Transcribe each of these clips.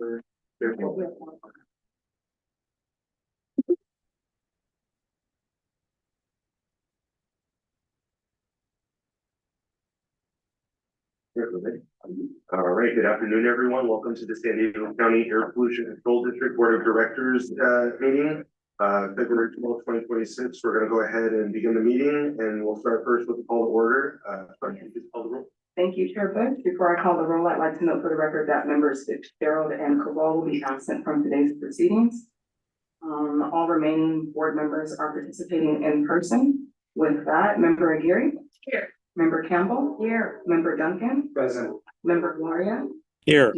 All right, good afternoon, everyone. Welcome to the San Diego County Air Pollution Control District Board of Directors meeting, February 12th, 2026. We're going to go ahead and begin the meeting, and we'll start first with the call to order. Please call the roll. Thank you, Chair Bush. Before I call the roll, I'd like to note for the record that members Fitzgerald and Cabral will be absent from today's proceedings. All remaining board members are participating in person. With that, Member Aguirre. Here. Member Campbell. Here. Member Duncan. Present. Member Gloria. Here.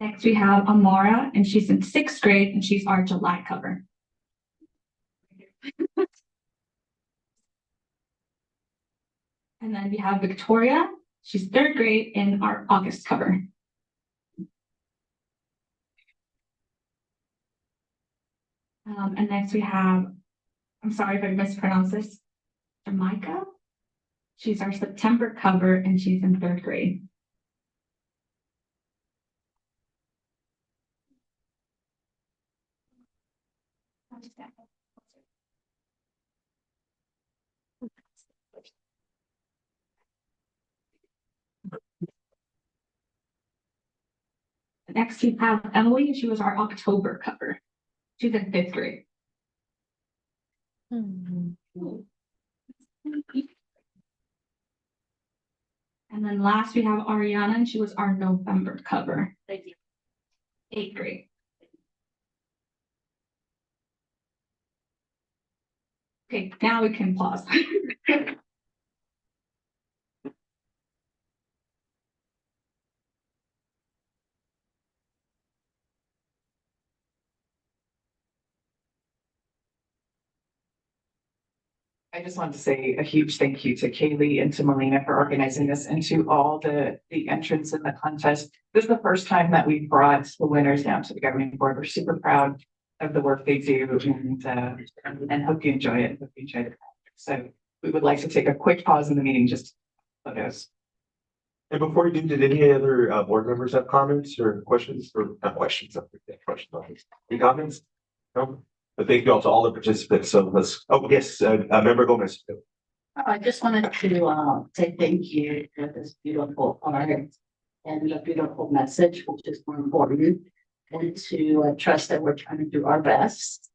Next, we have Amara, and she's in 6th grade, and she's our July cover. And then we have Victoria. She's 3rd grade in our August cover. And next we have, I'm sorry if I mispronounced this, Jamaica. She's our September cover, and she's in 3rd grade. Next, we have Emily. She was our October cover. She's in 5th grade. And then last, we have Ariana, and she was our November cover. 8th grade. Okay, now we can pause. I just wanted to say a huge thank you to Kaylee and to Melina for organizing this and to all the entrants in the contest. This is the first time that we brought the winners down to the governing board. We're super proud of the work they do and hope you enjoy it. Hope you enjoy it. So we would like to take a quick pause in the meeting, just photos. And before you do, did any other board members have comments or questions or not questions? Any comments? No? But thank you all to all the participants. So let's, oh, yes, Member Gomez. I just wanted to say thank you for this beautiful art and a beautiful message, which is more important, and to trust that we're trying to do our best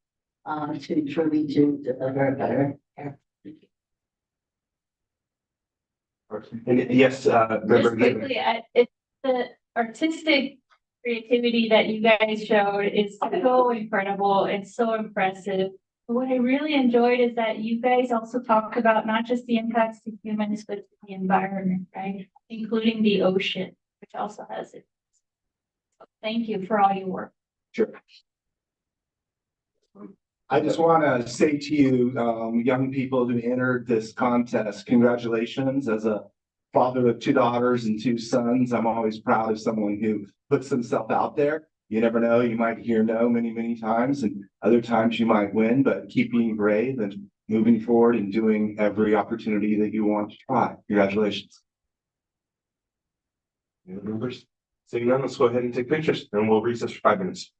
to truly do deliver a better care. And yes, Member. Just quickly, it's the artistic creativity that you guys showed is so incredible and so impressive. What I really enjoyed is that you guys also talk about not just the impacts to humans, but to the environment, right? Including the ocean, which also has it. So thank you for all your work. Sure. I just want to say to you, young people who entered this contest, congratulations. As a father of 2 daughters and 2 sons, I'm always proud of someone who puts themselves out there. You never know, you might hear no many, many times, and other times you might win, but keep being brave and moving forward and doing every opportunity that you want to try. Congratulations. Any other members? Seeing none, let's go ahead and take pictures and we'll recess for 5 minutes.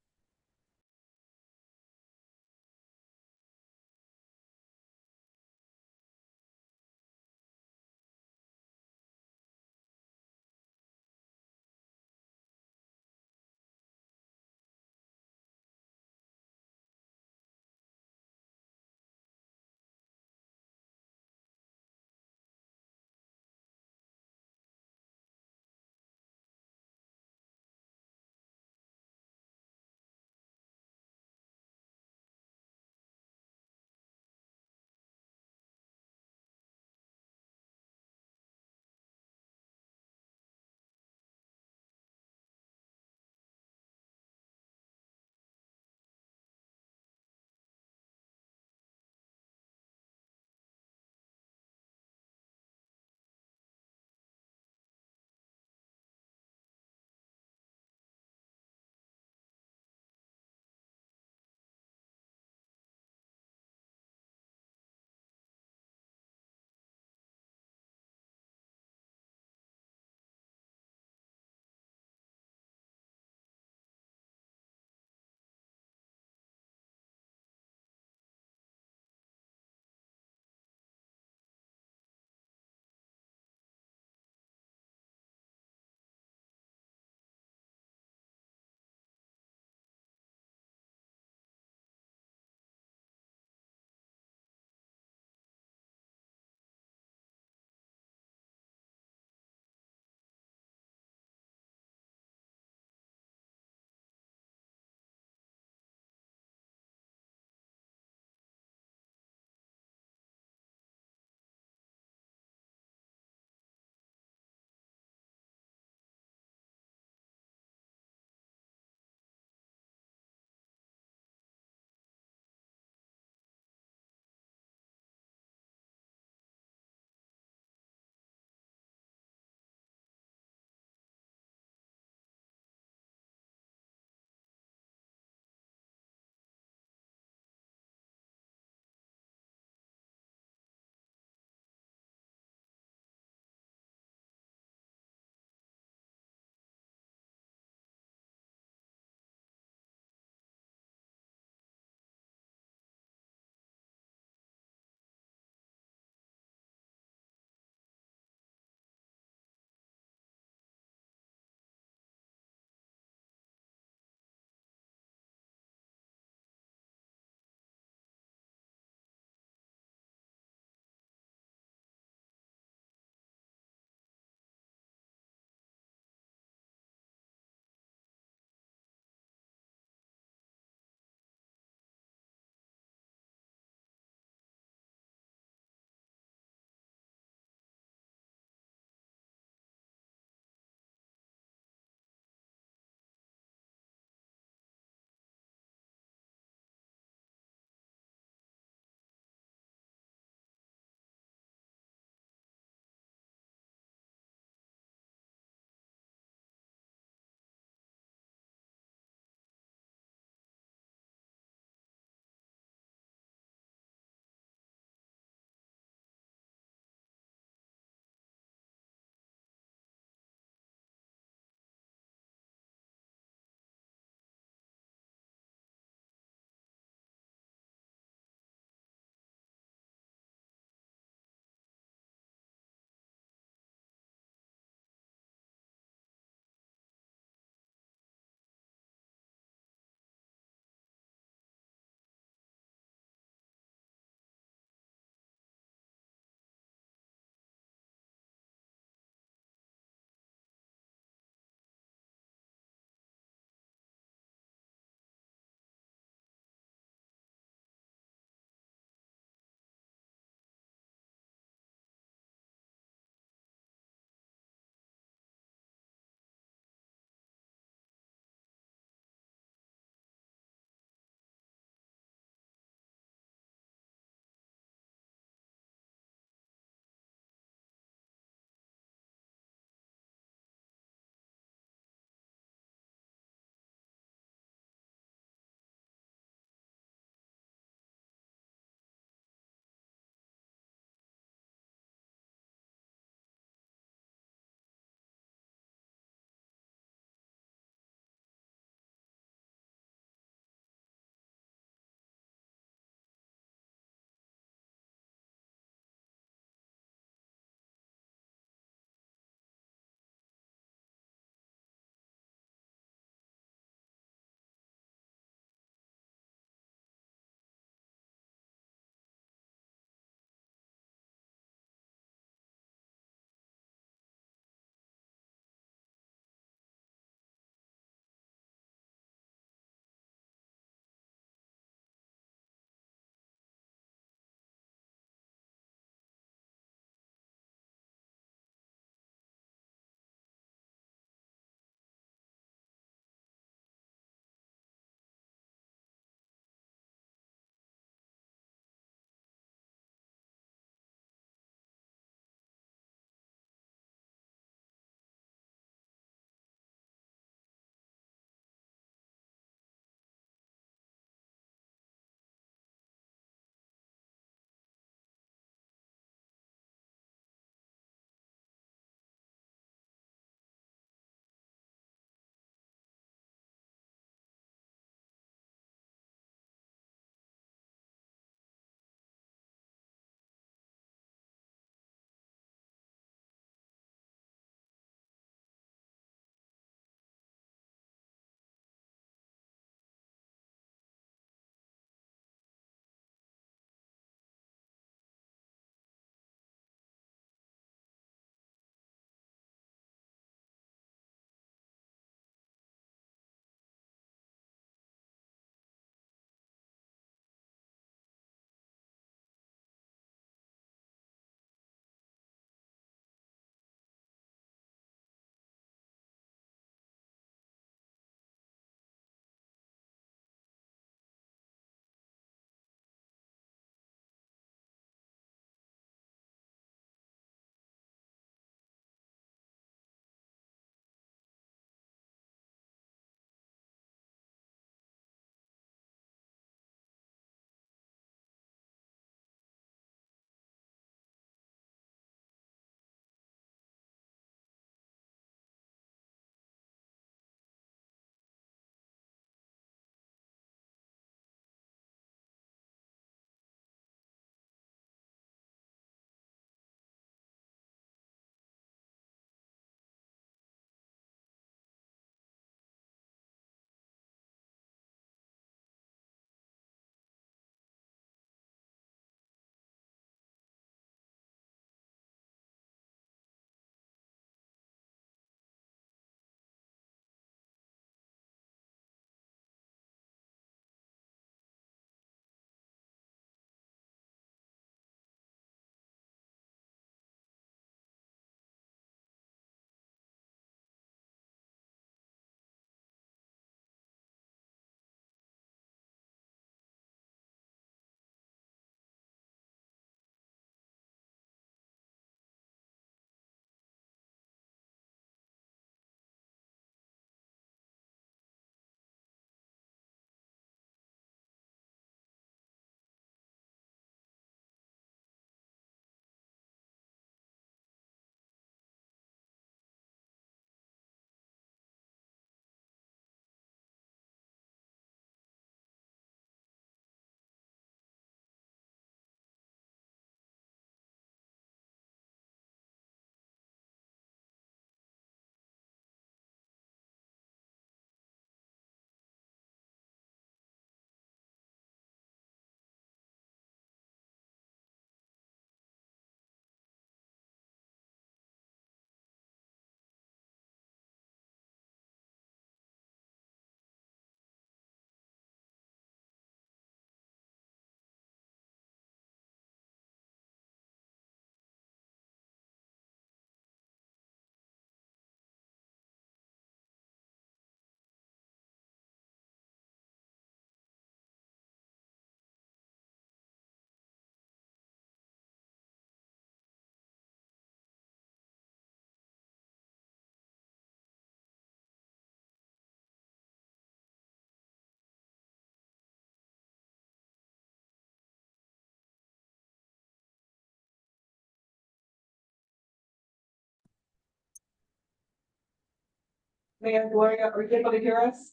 Mayor Gloria, are you able to hear us?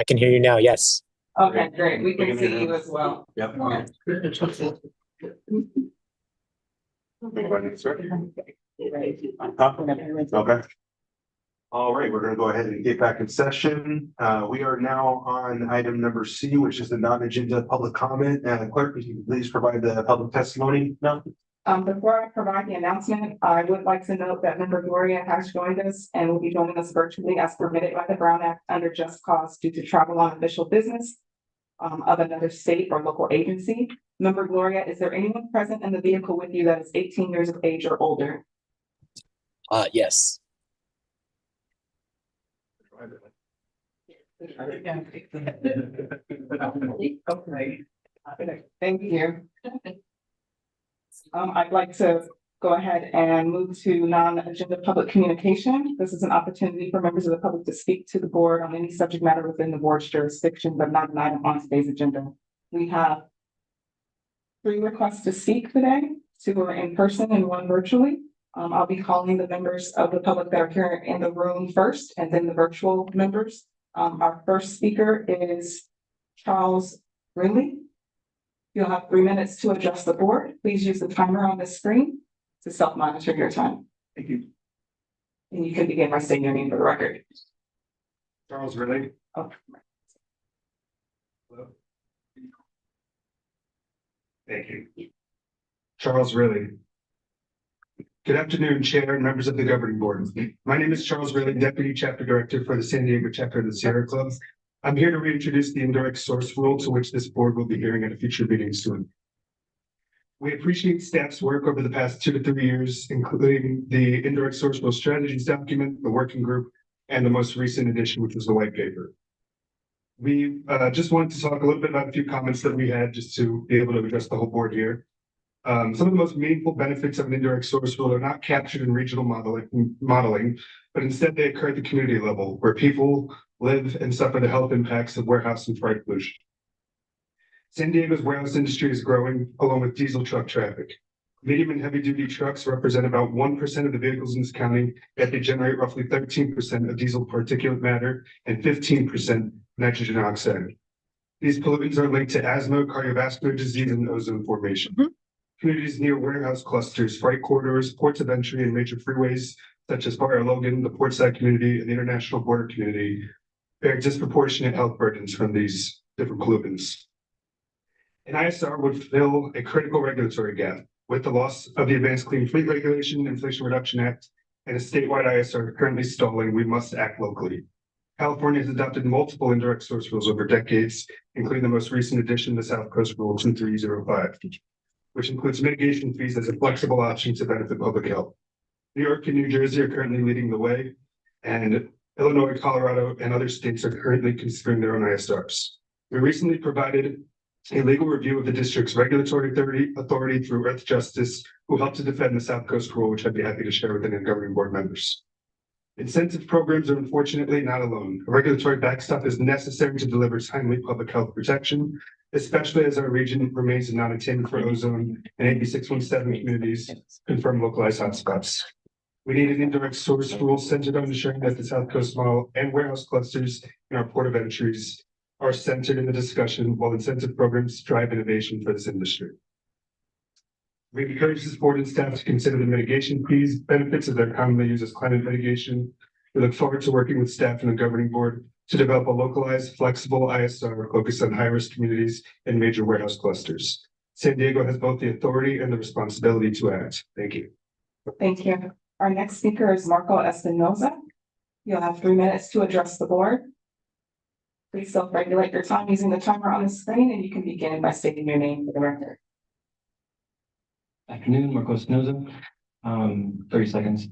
I can hear you now. Yes. Okay, great. We can see you as well. Yep. Okay. All right, we're gonna go ahead and get back in session. We are now on item number C, which is the non-agenda public comment. Clerk, could you please provide the public testimony now? Before I provide the announcement, I would like to note that member Gloria has joined us and will be joining us virtually as permitted by the Brown Act under just cause due to travel on official business of another state or local agency. Member Gloria, is there anyone present in the vehicle with you that is 18 years of age or older? Yes. Okay, thank you. I'd like to go ahead and move to non-agenda public communication. This is an opportunity for members of the public to speak to the board on any subject matter within the board's jurisdiction, but not an item on today's agenda. We have 3 requests to speak today, 2 are in person and 1 virtually. I'll be calling the members of the public that are here in the room first, and then the virtual members. Our first speaker is Charles Ridley. You'll have 3 minutes to address the board. Please use the timer on the screen to self-monitor your time. Thank you. And you can begin by saying your name for the record. Charles Ridley. Oh, Hello. Thank you. Charles Ridley. Good afternoon, Chair and members of the governing board. My name is Charles Ridley, Deputy Chapter Director for the San Diego chapter of the Sierra Club. I'm here to reintroduce the indirect source rule to which this board will be hearing at a future meeting soon. We appreciate staff's work over the past 2 to 3 years, including the indirect source rule strategies document, the working group, and the most recent edition, which was the white paper. We just wanted to talk a little bit about a few comments that we had just to be able to address the whole board here. Some of the most meaningful benefits of an indirect source rule are not captured in regional modeling, but instead they occur at the community level where people live and suffer the health impacts of warehouse and freight pollution. San Diego's warehouse industry is growing along with diesel truck traffic. Medium and heavy duty trucks represent about 1% of the vehicles in this county, yet they generate roughly 13% of diesel particulate matter and 15% nitrogen oxide. These pollutants are linked to asthma, cardiovascular disease, and ozone formation. Communities near warehouse clusters, freight corridors, ports of entry, and major freeways, such as Barrio Logan, the Portside community, and the international border community, bear disproportionate health burdens from these different pollutants. An ISR would fill a critical regulatory gap. With the loss of the Advanced Clean Fleet Regulation, Inflation Reduction Act, and a statewide ISR currently stalling, we must act locally. California has adopted multiple indirect source rules over decades, including the most recent addition, the South Coast Rule 2305, which includes mitigation fees as a flexible option to benefit public health. New York and New Jersey are currently leading the way, and Illinois, Colorado, and other states are currently considering their own ISRs. We recently provided a legal review of the district's regulatory authority through Earth Justice, who helped to defend the South Coast Rule, which I'd be happy to share with any governing board members. Incentive programs are unfortunately not alone. A regulatory backstop is necessary to deliver timely public health protection, especially as our region remains a non-attainment for ozone and AB 617 communities confirm localized hotspots. We need an indirect source rule centered on ensuring that the South Coast model and warehouse clusters in our port of entries are centered in the discussion, while incentive programs drive innovation for this industry. We encourage this board and staff to consider the mitigation fees benefits as they're commonly used as climate mitigation. We look forward to working with staff and the governing board to develop a localized, flexible ISR focused on high-risk communities and major warehouse clusters. San Diego has both the authority and the responsibility to act. Thank you. thank you. Our next speaker is Marco Espinoza. You'll have 3 minutes to address the board. Please self-regulate your time using the timer on the screen, and you can begin by stating your name for the record. Afternoon, Marco Espinoza. 30 seconds.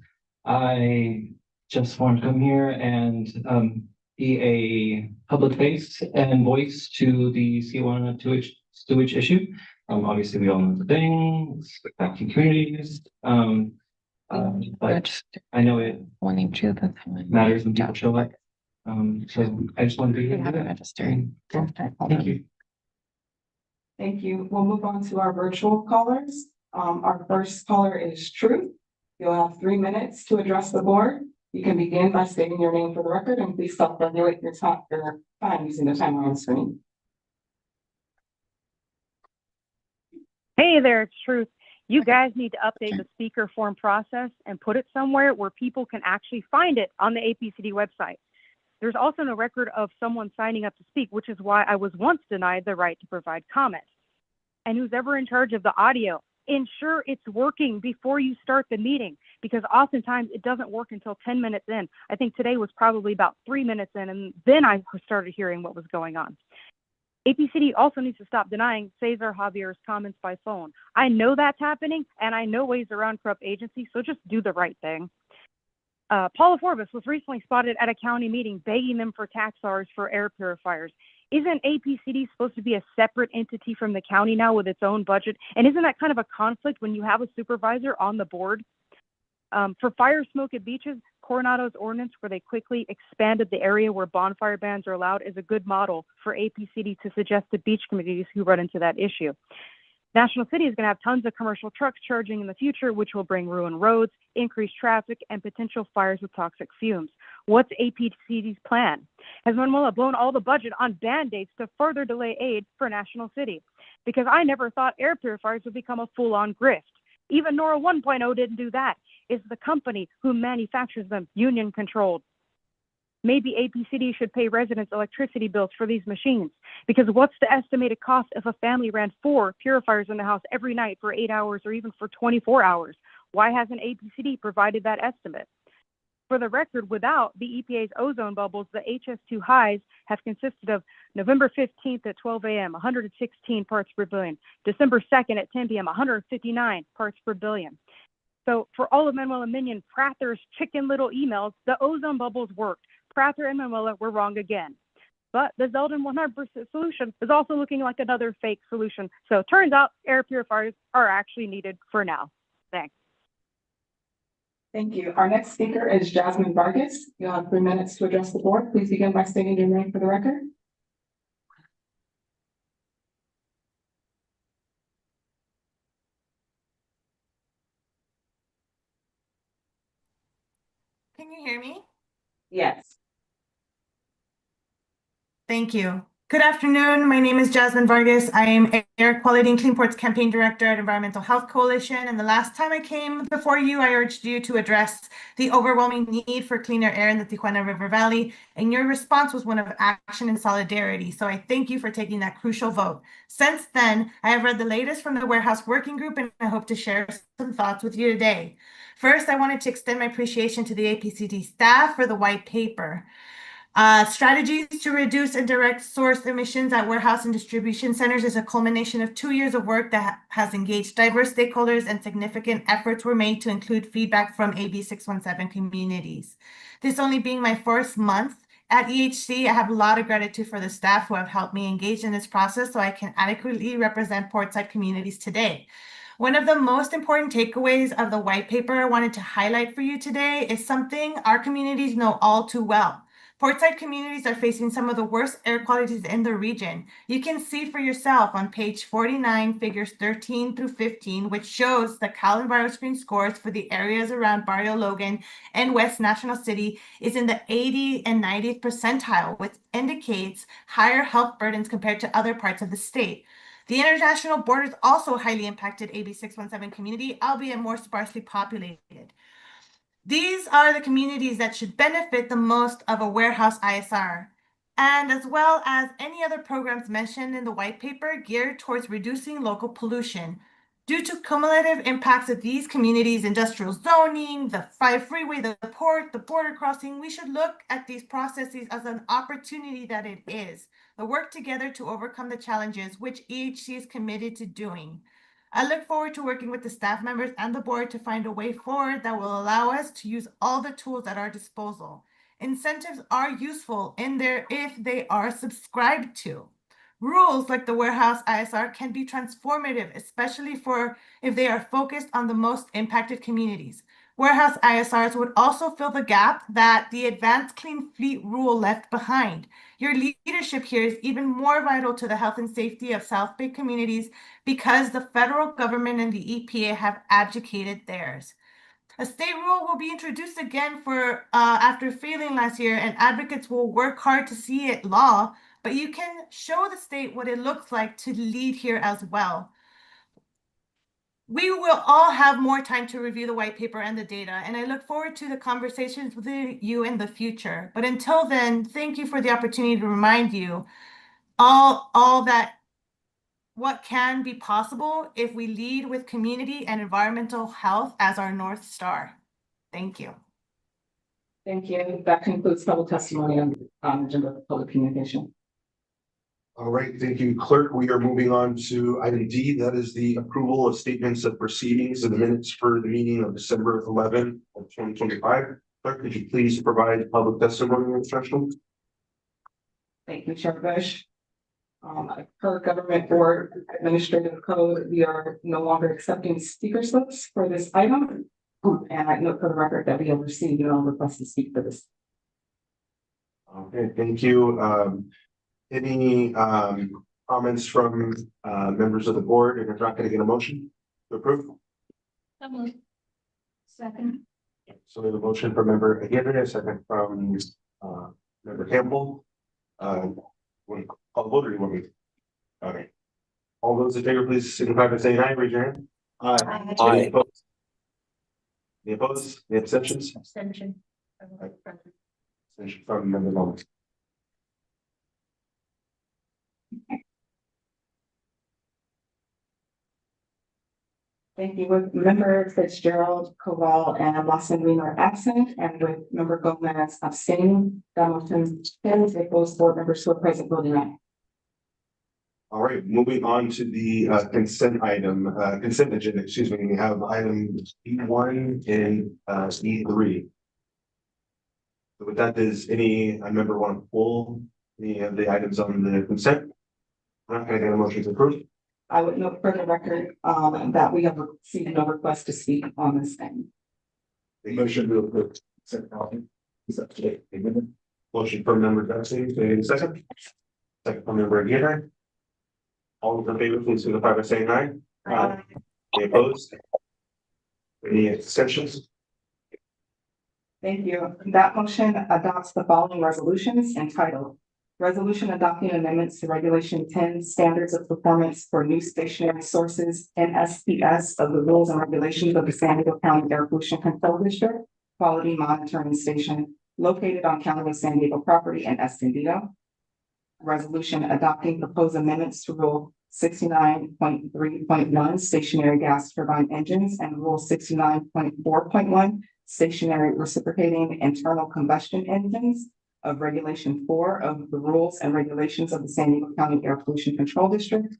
I just wanted to come here and be a public face and voice to the C1 sewage issue. Obviously, we all know the things, affecting communities. But I know it matters when people show up. So I just want to be here. Thank you. Thank you. We'll move on to our virtual callers. Our first caller is Truth. You'll have 3 minutes to address the board. You can begin by stating your name for the record and please self-regulate your time using the timer on the screen. Hey there, it's Truth. You guys need to update the speaker form process and put it somewhere where people can actually find it on the APCD website. There's also no record of someone signing up to speak, which is why I was once denied the right to provide comment. And who's ever in charge of the audio, ensure it's working before you start the meeting, because oftentimes it doesn't work until 10 minutes in. I think today was probably about 3 minutes in, and then I started hearing what was going on. APCD also needs to stop denying Cesar Javier's comments by phone. I know that's happening, and I know ways around corrupt agencies, so just do the right thing. Paula Forbes was recently spotted at a county meeting begging them for tax dollars for air purifiers. Isn't APCD supposed to be a separate entity from the county now with its own budget? And isn't that kind of a conflict when you have a supervisor on the board? For fire smoke at beaches, Coronado's ordinance where they quickly expanded the area where bonfire bans are allowed is a good model for APCD to suggest to beach communities who run into that issue. National City is going to have tons of commercial trucks charging in the future, which will bring ruined roads, increased traffic, and potential fires with toxic fumes. What's APCD's plan? Has Manuela blown all the budget on Band-Aids to further delay aid for National City? Because I never thought air purifiers would become a full-on grift. Even NORA 1.0 didn't do that. Is the company who manufactures them union controlled? Maybe APCD should pay residents electricity bills for these machines, because what's the estimated cost if a family ran 4 purifiers in the house every night for 8 hours or even for 24 hours? Why hasn't APCD provided that estimate? For the record, without the EPA's ozone bubbles, the HS2 highs have consisted of November 15th at 12 a.m., 116 parts per billion, December 2nd at 10 p.m., 159 parts per billion. So for all of Manuela Minion Prather's chicken little emails, the ozone bubbles worked. Prather and Manuela were wrong again. But the Zeldin 100% solution is also looking like another fake solution. So it turns out air purifiers are actually needed for now. Thanks. Thank you. Our next speaker is Jasmine Vargas. You'll have 3 minutes to address the board. Please begin by stating your name for the record. Can you hear me? Yes. Thank you. Good afternoon. My name is Jasmine Vargas. I am Air Quality and Clean Ports Campaign Director at Environmental Health Coalition. And the last time I came before you, I urged you to address the overwhelming need for cleaner air in the Tijuana River Valley. And your response was one of action and solidarity. So I thank you for taking that crucial vote. Since then, I have read the latest from the Warehouse Working Group, and I hope to share some thoughts with you today. First, I wanted to extend my appreciation to the APCD staff for the white paper. Strategies to reduce indirect source emissions at warehouse and distribution centers is a culmination of 2 years of work that has engaged diverse stakeholders, and significant efforts were made to include feedback from AB 617 communities. This only being my first month at EHC, I have a lot of gratitude for the staff who have helped me engage in this process so I can adequately represent portside communities today. One of the most important takeaways of the white paper I wanted to highlight for you today is something our communities know all too well. Portside communities are facing some of the worst air qualities in the region. You can see for yourself on page 49, figures 13 through 15, which shows the Cal EnviroScreen scores for the areas around Barrio Logan and West National City is in the 80th and 90th percentile, which indicates higher health burdens compared to other parts of the state. The international borders also highly impacted AB 617 community, albeit more sparsely populated. These are the communities that should benefit the most of a warehouse ISR, and as well as any other programs mentioned in the white paper geared towards reducing local pollution. Due to cumulative impacts of these communities, industrial zoning, the 5 freeway, the port, the border crossing, we should look at these processes as an opportunity that it is. The work together to overcome the challenges, which EHC is committed to doing. I look forward to working with the staff members and the board to find a way forward that will allow us to use all the tools at our disposal. Incentives are useful if they are subscribed to. Rules like the warehouse ISR can be transformative, especially if they are focused on the most impacted communities. Warehouse ISRs would also fill the gap that the Advanced Clean Fleet rule left behind. Your leadership here is even more vital to the health and safety of South Bay communities because the federal government and the EPA have abdicated theirs. A state rule will be introduced again for after failing last year, and advocates will work hard to see it law, but you can show the state what it looks like to lead here as well. We will all have more time to review the white paper and the data, and I look forward to the conversations with you in the future. But until then, thank you for the opportunity to remind you all that what can be possible if we lead with community and environmental health as our North Star. Thank you. Thank you. That concludes public testimony on agenda of public communication. All right, thank you, clerk. We are moving on to item D. That is the approval of statements of proceedings and the minutes for the meeting of December 11th of 2025. Clerk, could you please provide public testimony instructions? Thank you, Chair Bush. Per Government Board Administrative Code, we are no longer accepting speaker slips for this item. And I note for the record that we have received no request to speak for this. Okay, thank you. Any comments from members of the board? And if not, going to get a motion to approve? Second. So we have a motion from member Aguirre, a second from member Campbell. Want to call the vote or do you want me? Okay. All those in favor, please signify by saying aye. Raise your hand. Aye. Any opposed? Any opposed? Any abstentions? Abstention. Abstention from member Long. Thank you. With member Fitzgerald, Koval, and Lawson Green are absent, and with member Gomez abstaining, that motion carries. It goes board members who are present voting aye. All right, moving on to the consent agenda, excuse me. We have item E1 and E3. So with that, does any member want to pull any of the items on the consent? I'm not going to get a motion to approve. I would note for the record that we have received no request to speak on this thing. The motion to approve. Motion from member Dempsey, second. Second from member Aguirre. All those in favor, please signify by saying aye. Aye. Any opposed? Any abstentions? Thank you. That motion adopts the following resolutions entitled Resolution adopting amendments to Regulation 10 Standards of Performance for New Stationary Sources NSPS of the Rules and Regulations of the San Diego County Air Pollution Control District Quality Monitoring Station located on County of San Diego property in Escondido. Resolution adopting proposed amendments to Rule 69.3.1 stationary gas turbine engines and Rule 69.4.1 stationary reciprocating internal combustion engines of Regulation 4 of the Rules and Regulations of the San Diego County Air Pollution Control District.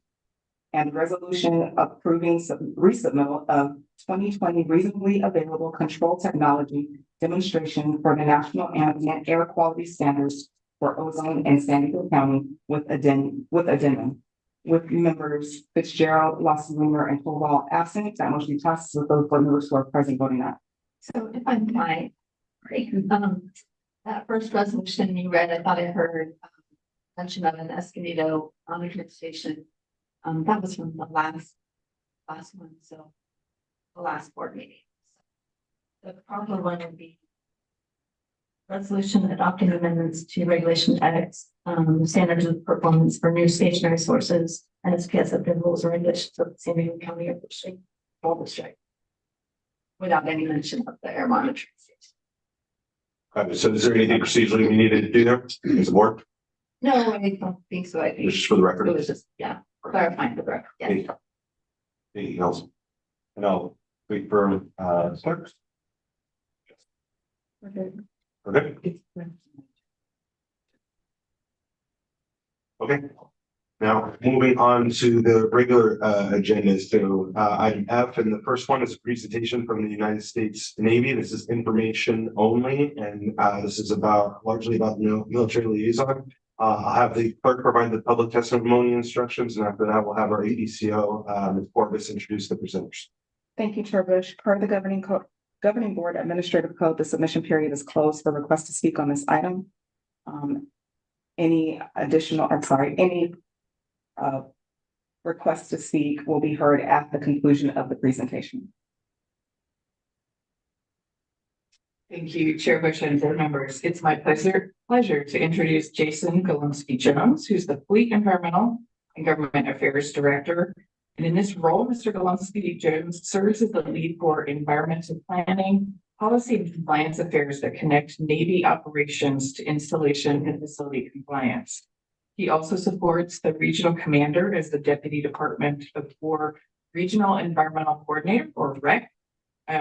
And resolution approving resubmittal of 2020 reasonably available control technology demonstration for the National Ambient Air Quality Standards for ozone in San Diego County with addendum. With members Fitzgerald, Lawson, and Koval absent, that motion passes with those board members who are present voting aye. So if I might, right, that first resolution you read, I thought I heard mention of an Escondido monitoring station. That was from the last one, so the last board meeting. So the proper one would be resolution adopting amendments to regulation edits, standards of performance for new stationary sources and SPS of the rules and regulations of the San Diego County Air Pollution Control District without any mention of the air monitoring station. So is there anything procedurally we needed to do there? Does it work? No, I don't think so. I think Just for the record. it was just, yeah, clarifying for the record. Yeah. Anything else? And I'll wait for clerks. Okay. Okay. Okay. Now, moving on to the regular agenda. So item F, and the first one is a presentation from the United States Navy. This is information only, and this is largely about military liaison. I'll have the clerk provide the public testimony instructions, and after that, we'll have our ADCO, Ms. Corbis, introduce the presenters. Thank you, Chair Bush. Per the Governing Board Administrative Code, the submission period is closed for request to speak on this item. Any request to speak will be heard at the conclusion of the presentation. Thank you, Chair Bush and board members. It's my pleasure to introduce Jason Golomsky-Jones, who's the Fleet Environmental and Government Affairs Director. And in this role, Mr. Golomsky-Jones serves as the lead for environmental planning, policy and compliance affairs that connect Navy operations to installation and facility compliance. He also supports the regional commander as the Deputy Department of War Regional Environmental Coordinator, or REC,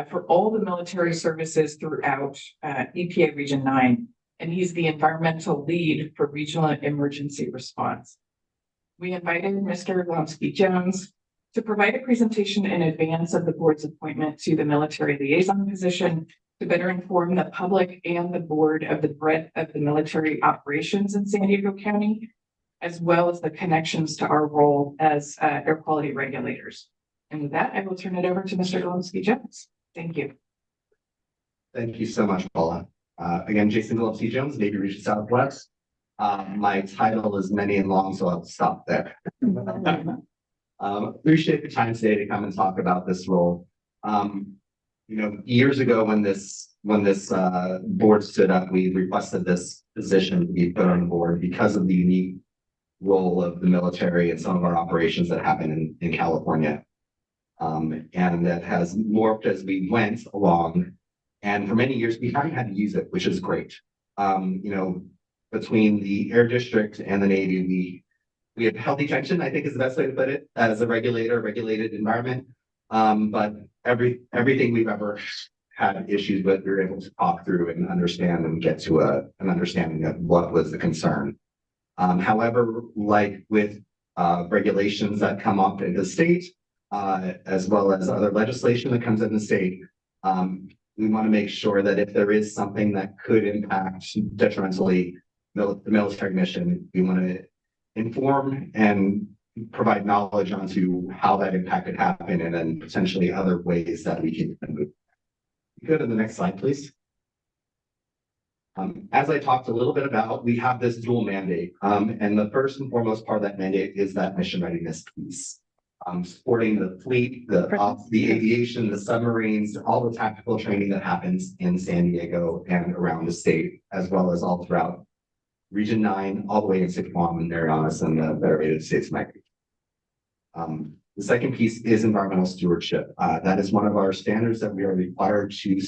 for all the military services throughout EPA Region 9. And he's the environmental lead for regional emergency response. We invited Mr. Golomsky-Jones to provide a presentation in advance of the board's appointment to the military liaison position to better inform the public and the board of the breadth of the military operations in San Diego County, as well as the connections to our role as air quality regulators. And with that, I will turn it over to Mr. Golomsky-Jones. Thank you. Thank you so much, Paula. Again, Jason Golomsky-Jones, Navy Region Southwest. My title is many and long, so I'll stop there. Appreciate the time today to come and talk about this role. Years ago when this board stood up, we requested this position to be put on the board because of the unique role of the military and some of our operations that happen in California. And that has morphed as we went along. And for many years, we haven't had to use it, which is great. Between the Air District and the Navy, we have healthy tension, I think is the best way to put it, as a regulated environment. But everything we've ever had issues with, we were able to talk through and understand and get to an understanding of what was the concern. However, like with regulations that come up in the state, as well as other legislation that comes in the state, we want to make sure that if there is something that could impact detrimentally the military mission, we want to inform and provide knowledge onto how that impact could happen and then potentially other ways that we can move. Go to the next slide, please. As I talked a little bit about, we have this dual mandate. And the first and foremost part of that mandate is that mission readiness piece. Supporting the fleet, the aviation, the submarines, all the tactical training that happens in San Diego and around the state, as well as all throughout Region 9, all the way into Guam and Marianas and the Federated States of Mexico. The second piece is environmental stewardship. That is one of our standards that we are required to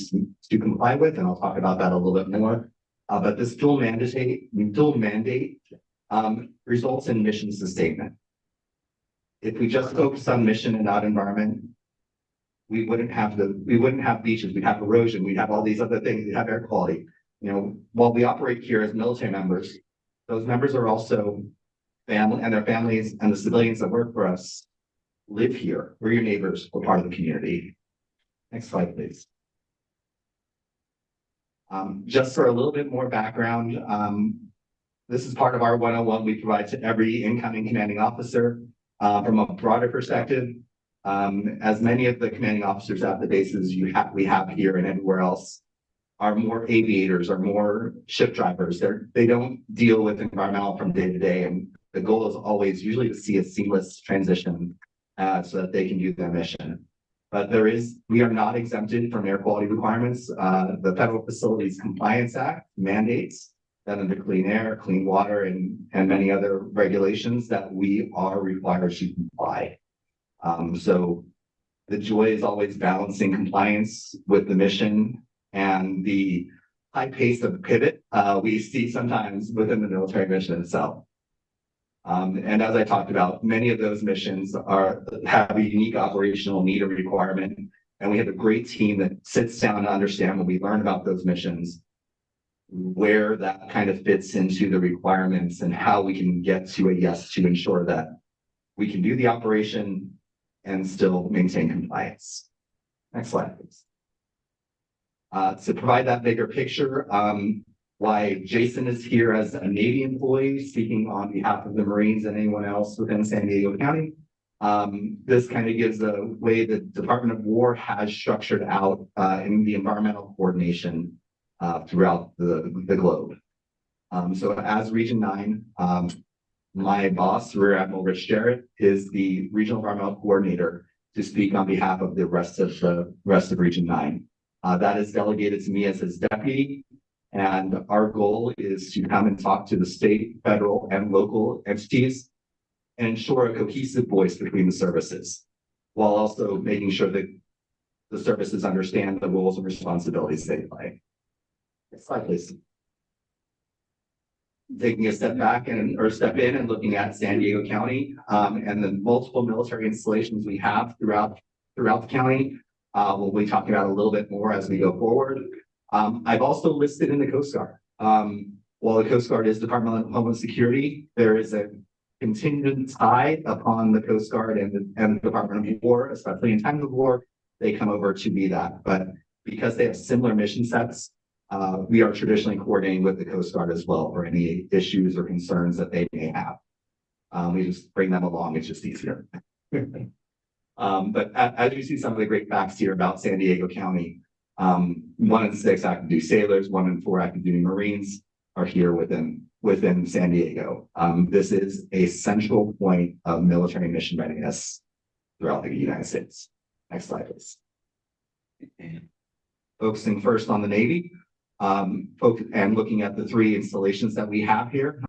comply with, and I'll talk about that a little bit more. But this dual mandate results in mission sustainment. If we just focus on mission and not environment, we wouldn't have beaches, we'd have erosion, we'd have all these other things, we'd have air quality. While we operate here as military members, those members are also family, and their families and the civilians that work for us live here. We're your neighbors, we're part of the community. Next slide, please. Just for a little bit more background, this is part of our 101 we provide to every incoming commanding officer. From a broader perspective, as many of the commanding officers at the bases we have here and everywhere else are more aviators, are more ship drivers. They don't deal with environmental from day to day, and the goal is always usually to see a seamless transition so that they can do their mission. But we are not exempted from air quality requirements. The Federal Facilities Compliance Act mandates that under clean air, clean water, and many other regulations that we are required to comply. So the joy is always balancing compliance with the mission and the high pace of pivot we see sometimes within the military mission itself. And as I talked about, many of those missions have a unique operational need or requirement, and we have a great team that sits down to understand when we learn about those missions, where that kind of fits into the requirements and how we can get to a yes to ensure that we can do the operation and still maintain compliance. Next slide, please. To provide that bigger picture, why Jason is here as a Navy employee speaking on behalf of the Marines and anyone else within San Diego County. This kind of gives a way the Department of War has structured out in the environmental coordination throughout the globe. So as Region 9, my boss, Rear Admiral Rich Jarrett, is the Regional Environmental Coordinator to speak on behalf of the rest of Region 9. That is delegated to me as his deputy. And our goal is to come and talk to the state, federal, and local entities and ensure a cohesive voice between the services, while also making sure that the services understand the roles and responsibilities they play. Next slide, please. Taking a step back or step in and looking at San Diego County and the multiple military installations we have throughout the county. We'll be talking about a little bit more as we go forward. I've also listed in the Coast Guard. While the Coast Guard is Department of Homeland Security, there is a contingent tie upon the Coast Guard and the Department of War, especially in times of war. They come over to be that, but because they have similar mission sets, we are traditionally coordinating with the Coast Guard as well for any issues or concerns that they may have. We just bring them along, it's just easier. But as you see some of the great facts here about San Diego County, 1 in 6 active duty sailors, 1 in 4 active duty Marines are here within San Diego. This is a central point of military mission readiness throughout the United States. Next slide, please. Focusing first on the Navy, and looking at the 3 installations that we have here.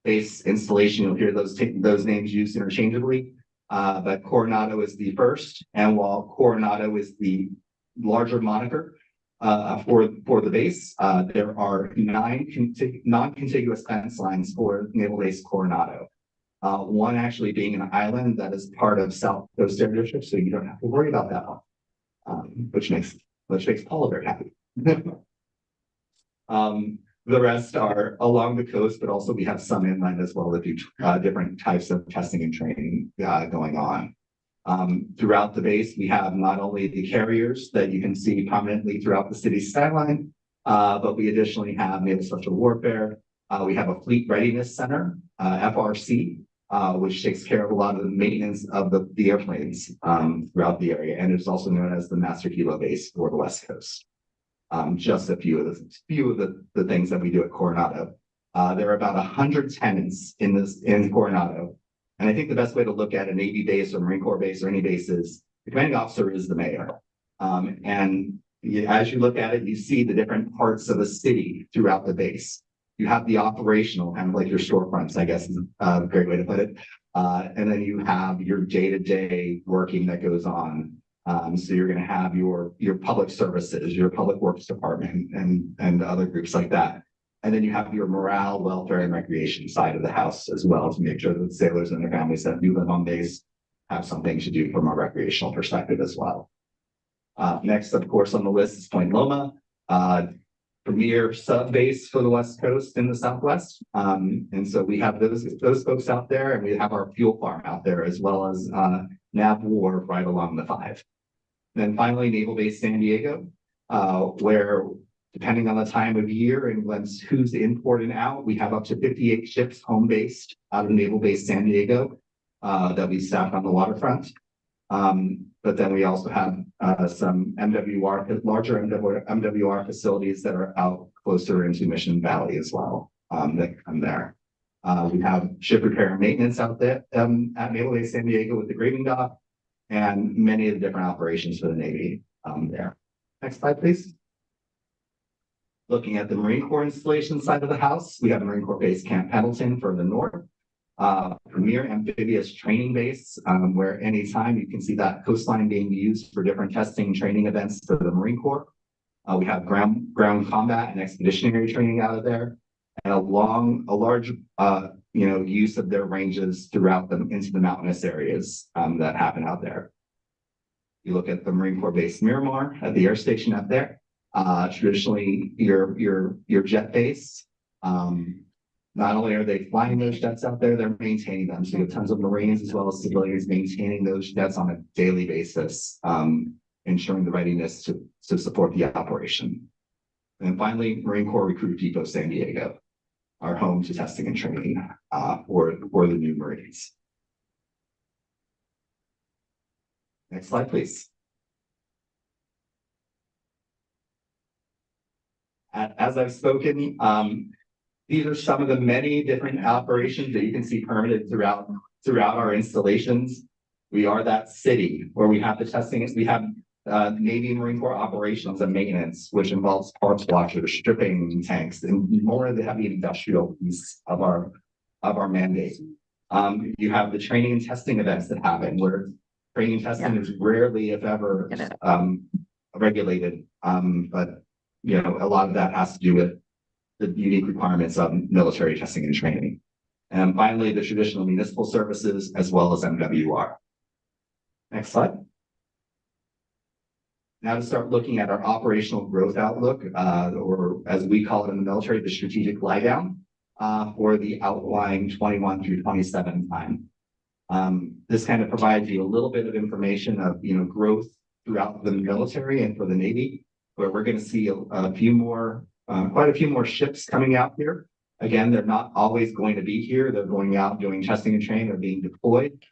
Base installation, you'll hear those names used interchangeably, but Coronado is the first. And while Coronado is the larger moniker for the base, there are 9 non-contiguous fence lines for Naval Base Coronado. 1 actually being an island that is part of South Coast Air District, so you don't have to worry about that one, which makes Paula very happy. The rest are along the coast, but also we have some inland as well that do different types of testing and training going on. Throughout the base, we have not only the carriers that you can see prominently throughout the city skyline, but we additionally have Naval Special Warfare. We have a Fleet Readiness Center, FRC, which takes care of a lot of the maintenance of the airplanes throughout the area, and it's also known as the Master Kilo Base for the West Coast. Just a few of the things that we do at Coronado. There are about 100 tenants in Coronado, and I think the best way to look at a Navy base or Marine Corps base or any base is the commanding officer is the mayor, and as you look at it, you see the different parts of a city throughout the base. You have the operational, kind of like your storefronts, I guess is a great way to put it. And then you have your day-to-day working that goes on. So you're going to have your public services, your public works department, and other groups like that. And then you have your morale, welfare, and recreation side of the house as well to make sure that sailors and their families that do live on base have something to do from a recreational perspective as well. Next, of course, on the list is Point Loma. Premier sub base for the West Coast in the Southwest. And so we have those folks out there, and we have our fuel farm out there, as well as Nav War right along the 5. Then finally, Naval Base San Diego, where depending on the time of year and who's in port and out, we have up to 58 ships home based out of Naval Base San Diego that we staff on the waterfront. But then we also have some larger MWR facilities that are out closer into Mission Valley as well that come there. We have ship repair and maintenance out there at Naval Base San Diego with the graving dock and many of the different operations for the Navy there. Next slide, please. Looking at the Marine Corps installation side of the house, we have Marine Corps Base Camp Pendleton for the north. Premier amphibious training base, where anytime you can see that coastline being used for different testing and training events for the Marine Corps. We have ground combat and expeditionary training out of there, and a large use of their ranges throughout them into the mountainous areas that happen out there. You look at the Marine Corps Base Miramar at the air station up there. Traditionally, your jet base. Not only are they flying those jets out there, they're maintaining them. So you have tons of Marines as well as civilians maintaining those jets on a daily basis, ensuring the readiness to support the operation. And finally, Marine Corps Recruit Depot San Diego, our home to testing and training for the new Marines. Next slide, please. As I've spoken, these are some of the many different operations that you can see permitted throughout our installations. We are that city where we have the testing. We have Navy and Marine Corps operations and maintenance, which involves parts washers, stripping tanks, and more of the heavy industrial piece of our mandate. You have the training and testing events that happen where training and testing is rarely, if ever, regulated. But you know, a lot of that has to do with the unique requirements of military testing and training. And finally, the traditional municipal services as well as MWR. Next slide. Now to start looking at our operational growth outlook, or as we call it in the military, the strategic lie down for the outlying 21 through 27 time. This kind of provides you a little bit of information of, you know, growth throughout the military and for the Navy, where we're going to see a few more, quite a few more ships coming out here. Again, they're not always going to be here. They're going out doing testing and training or being deployed.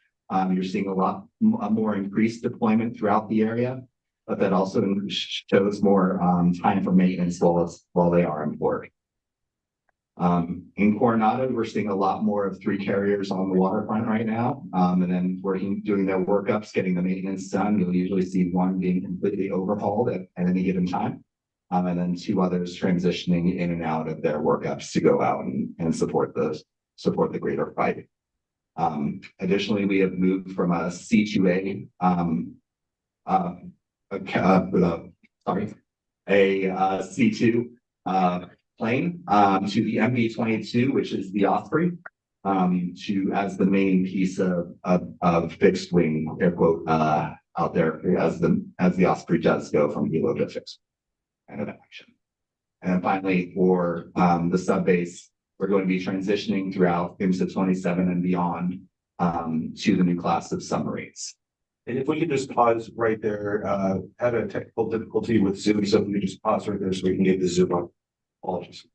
You're seeing a lot more increased deployment throughout the area, but that also shows more time for maintenance while they are in port. In Coronado, we're seeing a lot more of 3 carriers on the waterfront right now, and then doing their workups, getting the maintenance done. You'll usually see 1 being completely overhauled at any given time, and then 2 others transitioning in and out of their workups to go out and support the greater fight. Additionally, we have moved from a C2A C2 plane to the MV-22, which is the Osprey, as the main piece of fixed wing air quote out there as the Osprey does go from helo to fixed kind of action. And then finally, for the sub base, we're going to be transitioning throughout into 27 and beyond to the new class of submarines. And if we could just pause right there, had a technical difficulty with Zoom, so if we could just pause right there so we can get the Zoom up. Apologies.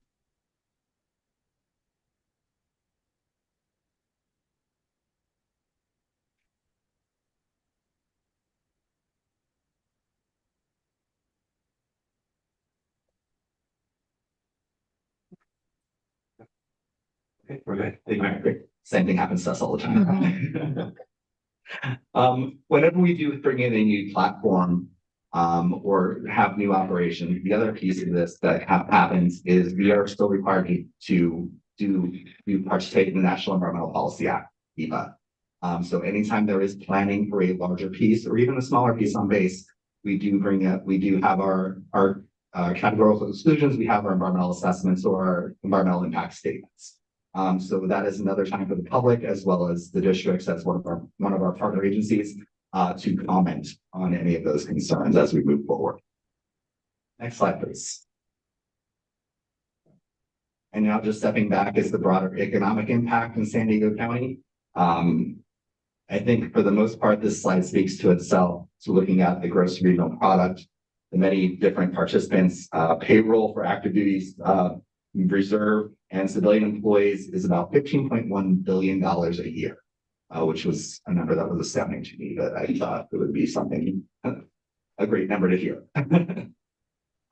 Okay, we're good. Thank you. Great. Same thing happens to us all the time. Whenever we do bring in a new platform or have new operations, the other piece of this that happens is we are still required to participate in the National Environmental Policy Act, NEPA. So anytime there is planning for a larger piece or even a smaller piece on base, we do have our categorical exclusions, we have our environmental assessments or our environmental impact statements. So that is another time for the public as well as the districts as one of our partner agencies to comment on any of those concerns as we move forward. Next slide, please. And now just stepping back is the broader economic impact in San Diego County. I think for the most part, this slide speaks to itself. So looking at the gross regional product, the many different participants, payroll for active duties, reserve and civilian employees is about $15.1 billion a year, which was a number that was astounding to me, but I thought it would be something, a great number to hear.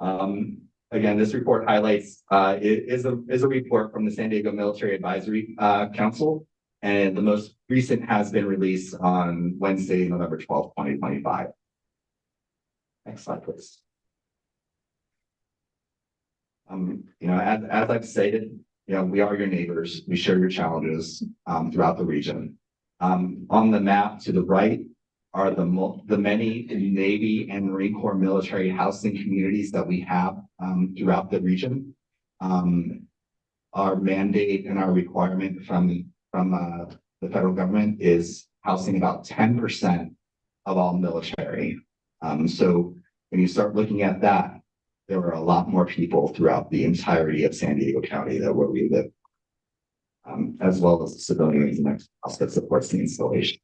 Again, this report highlights, it is a report from the San Diego Military Advisory Council, and the most recent has been released on Wednesday, November 12th, 2025. Next slide, please. You know, as I've stated, you know, we are your neighbors. We share your challenges throughout the region. On the map to the right are the many Navy and Marine Corps military housing communities that we have throughout the region. Our mandate and our requirement from the federal government is housing about 10% of all military. So when you start looking at that, there are a lot more people throughout the entirety of San Diego County that where we live, as well as the civilians and else that supports the installations.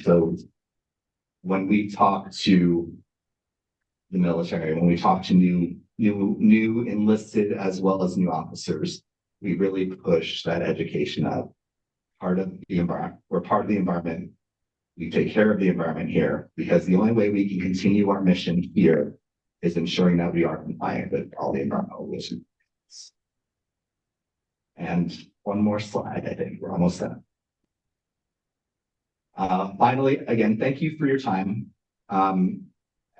So when we talk to the military, when we talk to new enlisted as well as new officers, we really push that education up. Part of the environment, we're part of the environment. We take care of the environment here because the only way we can continue our mission here is ensuring that we are compliant with all the environmental issues. And one more slide, I think we're almost done. Finally, again, thank you for your time.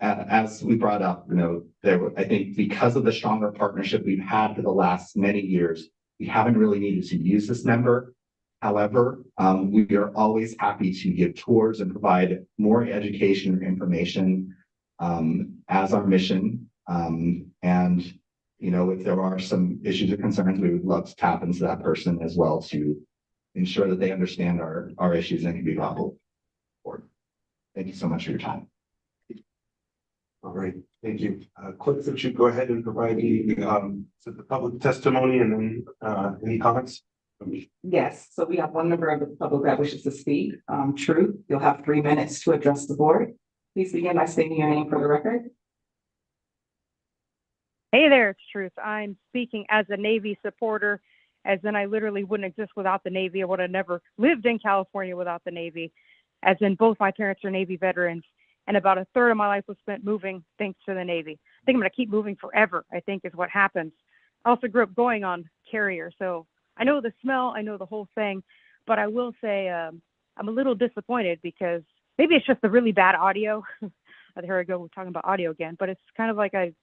as we brought up, I think because of the stronger partnership we've had for the last many years, we haven't really needed to use this number. However, we are always happy to give tours and provide more education and information as our mission. If there are some issues or concerns, we would love to tap into that person as well to ensure that they understand our issues and can be brought forward. Thank you so much for your time. All right, thank you. Clerk, would you go ahead and provide the public testimony and then any comments? Yes, so we have one member of the public that wishes to speak. Truth, you'll have 3 minutes to address the board. Please begin by stating your name for the record. Hey there, it's Truth. I'm speaking as a Navy supporter, as in I literally wouldn't exist without the Navy. I would have never lived in California without the Navy, as in both my parents are Navy veterans, and about a third of my life was spent moving thanks to the Navy. I think I'm going to keep moving forever, I think is what happens. I also grew up going on carrier, so I know the smell, I know the whole thing, but I will say I'm a little disappointed because maybe it's just the really bad audio. Here I go, we're talking about audio again, but it's kind of like I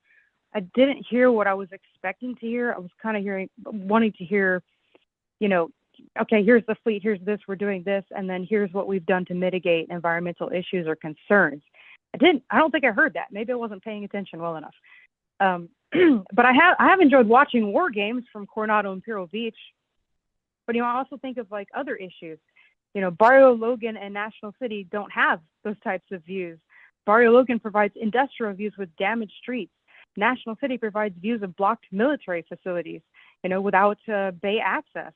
didn't hear what I was expecting to hear. I was kind of wanting to hear, okay, here's the fleet, here's this, we're doing this, and then here's what we've done to mitigate environmental issues or concerns. I don't think I heard that. Maybe I wasn't paying attention well enough. But I have enjoyed watching war games from Coronado Imperial Beach. But, I also think of like other issues. Barrio Logan and National City don't have those types of views. Barrio Logan provides industrial views with damaged streets. National City provides views of blocked military facilities, without bay access.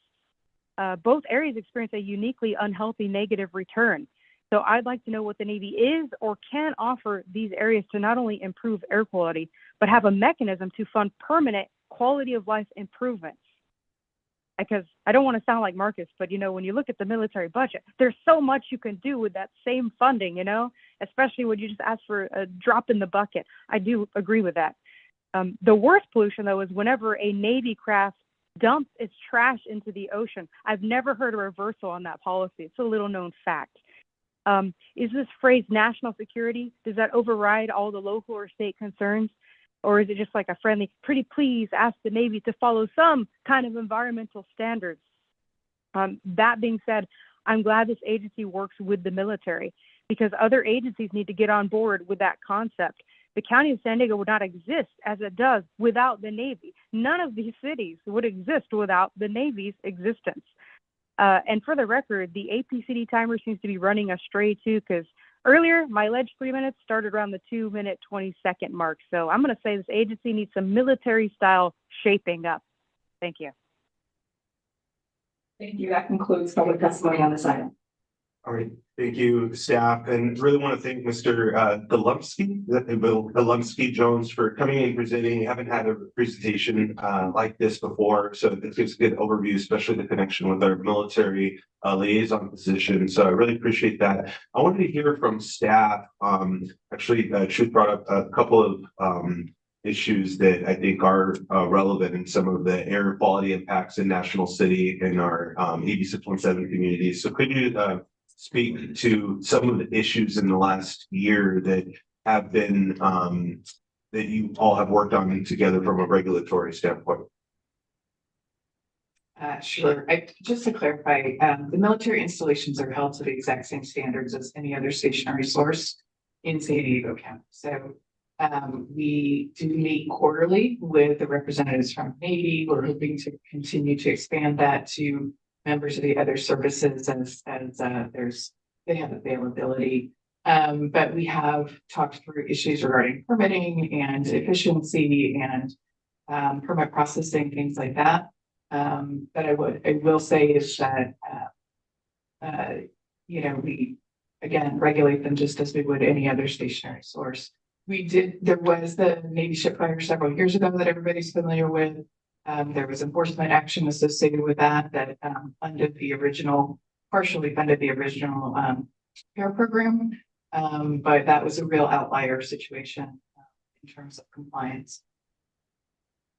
Both areas experience a uniquely unhealthy negative return. So I'd like to know what the Navy is or can offer these areas to not only improve air quality, but have a mechanism to fund permanent quality of life improvements. Because I don't want to sound like Marcus, but when you look at the military budget, there's so much you can do with that same funding, especially when you just ask for a drop in the bucket. I do agree with that. The worst pollution, though, is whenever a Navy craft dumps its trash into the ocean. I've never heard a reversal on that policy. It's a little known fact. Is this phrase national security? Does that override all the local or state concerns? Or is it just like a friendly, pretty please ask the Navy to follow some kind of environmental standards? That being said, I'm glad this agency works with the military because other agencies need to get on board with that concept. The County of San Diego would not exist as it does without the Navy. None of these cities would exist without the Navy's existence. And for the record, the APCD timer seems to be running astray too, because earlier my alleged 3 minutes started around the 2-minute 20-second mark. So I'm going to say this agency needs some military style shaping up. Thank you. Thank you. That concludes public testimony on this item. All right, thank you, staff, and really want to thank Mr. Golumsky Jones for coming and presenting. We haven't had a presentation like this before, so this gives a good overview, especially the connection with our military liaison position. So I really appreciate that. I wanted to hear from staff. Actually, Truth brought up a couple of issues that I think are relevant in some of the air quality impacts in National City and our 8617 communities. So could you speak to some of the issues in the last year that have been that you all have worked on together from a regulatory standpoint? Sure. Just to clarify, the military installations are held to the exact same standards as any other stationary source in San Diego County. So we do meet quarterly with the representatives from Navy. We're hoping to continue to expand that to members of the other services as they have availability. But we have talked through issues regarding permitting and efficiency and permit processing, things like that. But I will say is that we again regulate them just as we would any other stationary source. There was the Navy ship fire several years ago that everybody's familiar with. There was enforcement action associated with that partially funded the original care program. But that was a real outlier situation in terms of compliance.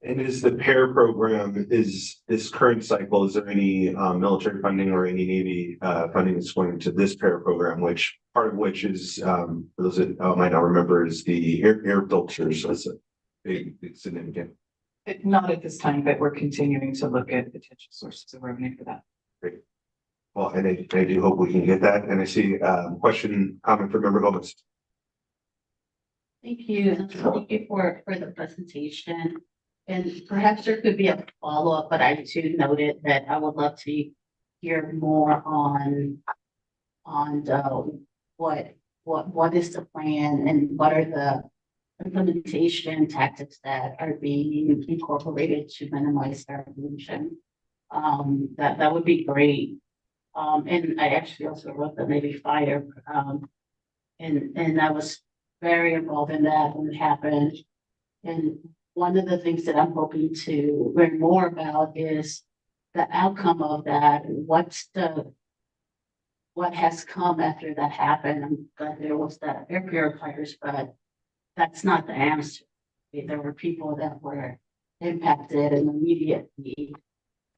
And is the pair program, is this current cycle, is there any military funding or any Navy funding that's going to this pair program, which part of which is for those that might not remember is the air filters, so it's a big significant. Not at this time, but we're continuing to look at potential sources of revenue for that. Great. Well, and I do hope we can get that. And I see question, comment from member Gomez. Thank you, and thank you for the presentation. And perhaps there could be a follow-up, but I too noted that I would love to hear more on what is the plan and what are the implementation tactics that are being incorporated to minimize air pollution. That would be great. And I actually also wrote the Navy fire, and I was very involved in that when it happened. And one of the things that I'm hoping to learn more about is the outcome of that. What has come after that happened? I'm glad there was that air purifiers, but that's not the answer. There were people that were impacted and immediately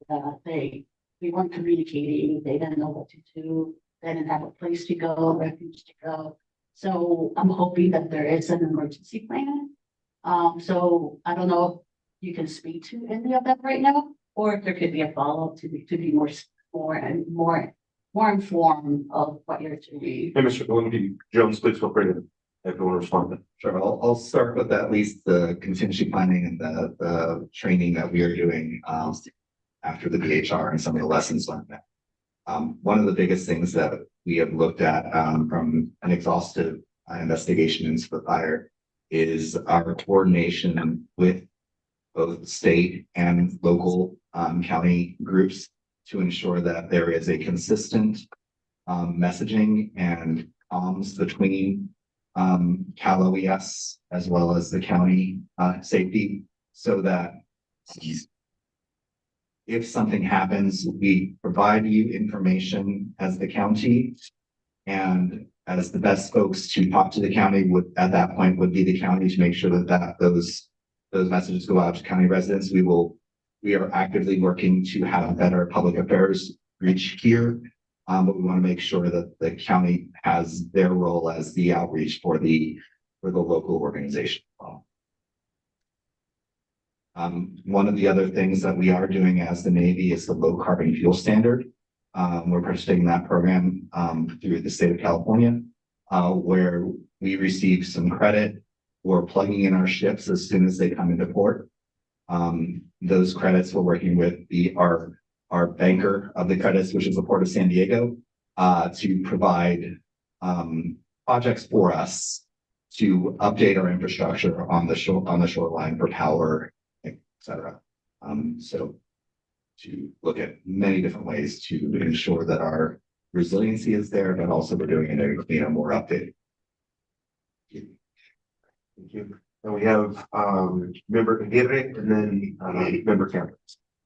we weren't communicating. They didn't know what to do. They didn't have a place to go, refuge to go. So I'm hoping that there is an emergency plan. So I don't know if you can speak to any of that right now, or if there could be a follow-up to be more informed of what you're doing. Hey, Mr. Olympi Jones, please feel free to everyone respond. Sure, I'll start with at least the contingency planning and the training that we are doing after the BHR and some of the lessons learned. One of the biggest things that we have looked at from an exhaustive investigation into the fire is our coordination with both state and local county groups to ensure that there is a consistent messaging and comms between Cal OES as well as the county safety, so that if something happens, we provide you information as the county, and as the best folks to talk to the county would at that point would be the county to make sure that those messages go out to county residents. We are actively working to have better public affairs reach here, but we want to make sure that the county has their role as the outreach for the local organization. One of the other things that we are doing as the Navy is the low carbon fuel standard. We're participating in that program through the state of California, where we receive some credit for plugging in our ships as soon as they come into port. Those credits we're working with our banker of the credits, which is the Port of San Diego, to provide projects for us to update our infrastructure on the shoreline for power, etc. So to look at many different ways to ensure that our resiliency is there, but also we're doing it in a more updated. Thank you. And we have member Aguirre and then member Campbell.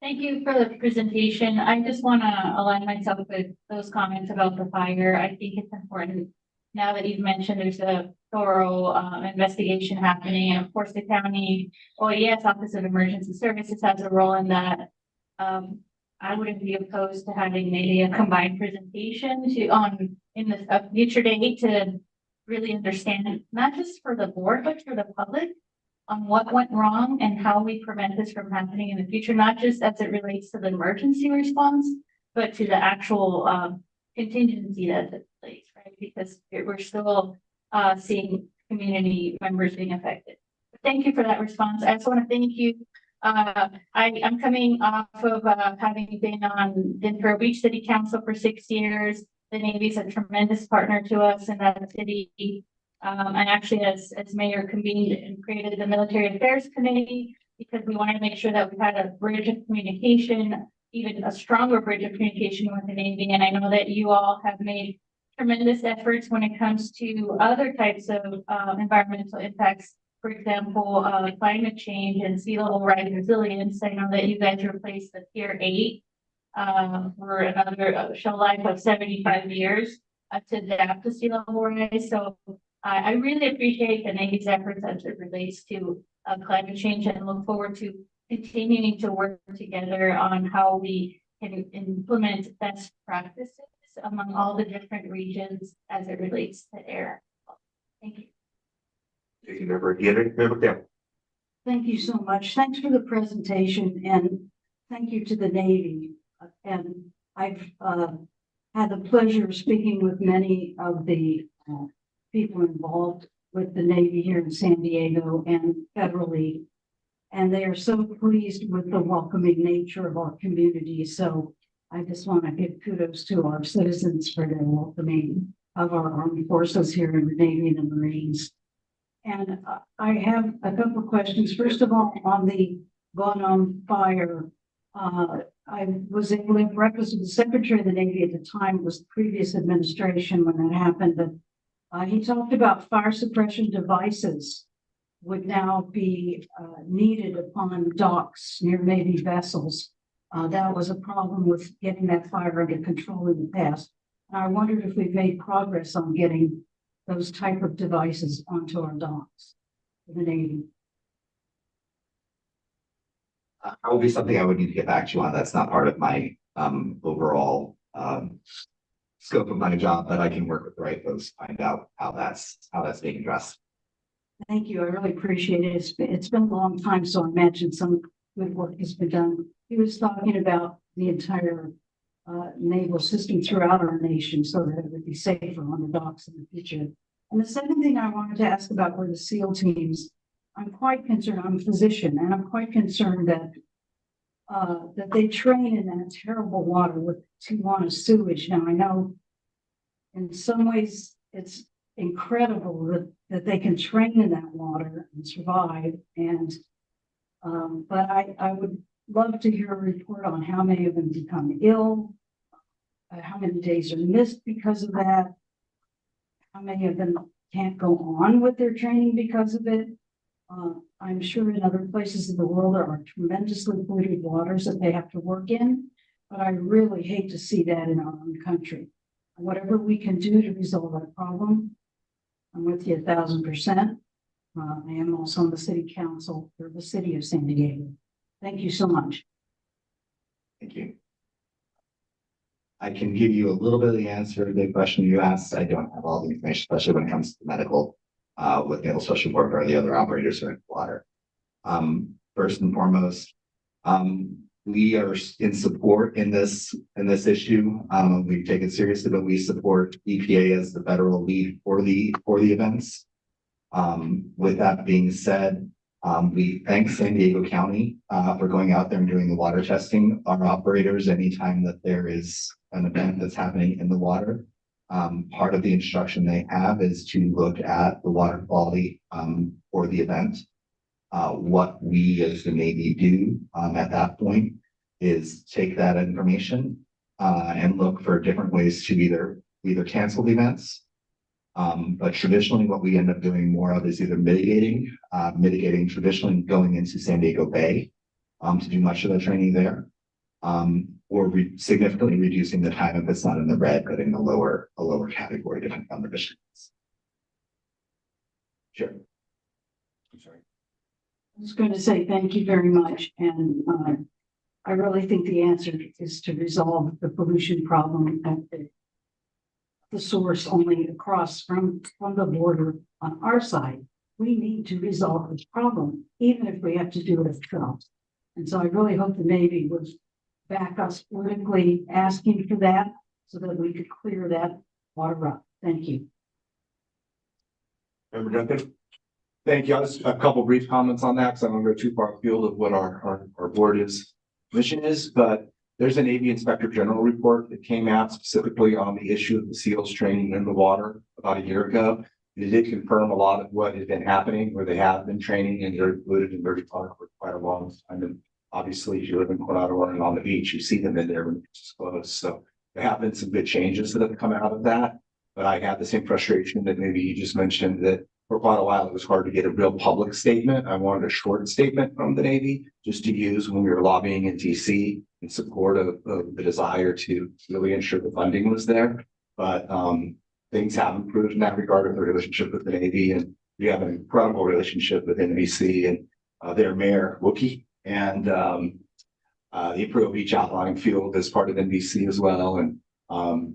Thank you for the presentation. I just want to align myself with those comments about the fire. I think it's important now that you've mentioned there's a thorough investigation happening. And of course, the county OES, Office of Emergency Services, has a role in that. I wouldn't be opposed to having maybe a combined presentation in the future date to really understand, not just for the board, but for the public, on what went wrong and how we prevent this from happening in the future, not just as it relates to the emergency response, but to the actual contingency that took place, right? Because we're still seeing community members being affected. Thank you for that response. I also want to thank you. I'm coming off of having been on Ventura Beach City Council for 6 years. The Navy is a tremendous partner to us in that city. And actually, as mayor, convened and created the Military Affairs Committee because we wanted to make sure that we had a bridge of communication, even a stronger bridge of communication with the Navy. And I know that you all have made tremendous efforts when it comes to other types of environmental impacts. For example, climate change and sea level rise resilience. I know that you guys replaced the Tier 8 for another shell life of 75 years to adapt to sea level rise. So I really appreciate the Navy's efforts as it relates to climate change and look forward to continuing to work together on how we can implement best practices among all the different regions as it relates to air. Thank you. Thank you, Member Ian. Member Campbell. Thank you so much. Thanks for the presentation and thank you to the Navy. And I've had the pleasure of speaking with many of the people involved with the Navy here in San Diego and federally. And they are so pleased with the welcoming nature of our community. So I just want to give kudos to our citizens for their welcoming of our armed forces here in the Navy and the Marines. And I have a couple of questions. First of all, on the Guanam fire, I was able to have breakfast with the Secretary of the Navy at the time. It was the previous administration when that happened. But he talked about fire suppression devices would now be needed upon docks near Navy vessels. That was a problem with getting that fire under control in the past. And I wondered if we've made progress on getting those type of devices onto our docks for the Navy. That would be something I would need to get back to you on. That's not part of my overall scope of my job, but I can work with the right folks to find out how that's being addressed. Thank you. I really appreciate it. It's been a long time, so I imagine some good work has been done. He was talking about the entire naval system throughout our nation so that it would be safer on the docks in the future. And the second thing I wanted to ask about were the SEAL teams. I'm quite concerned. I'm a physician, and I'm quite concerned that that they train in that terrible water with Tijuana sewage. Now I know in some ways it's incredible that they can train in that water and survive. And but I would love to hear a report on how many of them become ill, how many days are missed because of that, how many of them can't go on with their training because of it. I'm sure in other places in the world there are tremendously polluted waters that they have to work in, but I really hate to see that in our own country. Whatever we can do to resolve that problem, I'm with you 1,000%. I am also on the city council for the city of San Diego. Thank you so much. Thank you. I can give you a little bit of the answer to the question you asked. I don't have all the information, especially when it comes to medical, with naval special warfare or the other operators who are in the water. First and foremost, we are in support in this issue. We take it seriously, but we support EPA as the federal lead for the events. With that being said, we thank San Diego County for going out there and doing the water testing. Our operators, anytime that there is an event that's happening in the water, part of the instruction they have is to look at the water quality for the event. What we as the Navy do at that point is take that information and look for different ways to either cancel the events. But traditionally what we end up doing more of is either mitigating traditionally going into San Diego Bay to do much of the training there, or significantly reducing the time if it's not in the red, but in a lower category depending on the missions. Sure. I'm sorry. I was going to say thank you very much. And I really think the answer is to resolve the pollution problem at the source only across from the border on our side. We need to resolve this problem, even if we have to do it ourselves. And so I really hope the Navy would back us politically asking for that so that we could clear that water up. Thank you. Member Duncan. Thank you. Just a couple brief comments on that because I don't go too far afield of what our board's mission is, but there's a Navy Inspector General report that came out specifically on the issue of the SEALs training in the water about a year ago. It did confirm a lot of what had been happening, where they have been training and they're included in dirty water for quite a long time. And obviously, if you live in Coronado or on the beach, you see them in there when it's close. So there have been some good changes that have come out of that. But I had the same frustration that maybe you just mentioned, that for quite a while, it was hard to get a real public statement. I wanted a short statement from the Navy just to use when we were lobbying in DC in support of the desire to really ensure the funding was there. But things have improved in that regard of the relationship with the Navy. And we have an incredible relationship with NBC and their mayor, Wookie, and the Imperial Beach outlying field as part of NBC as well. And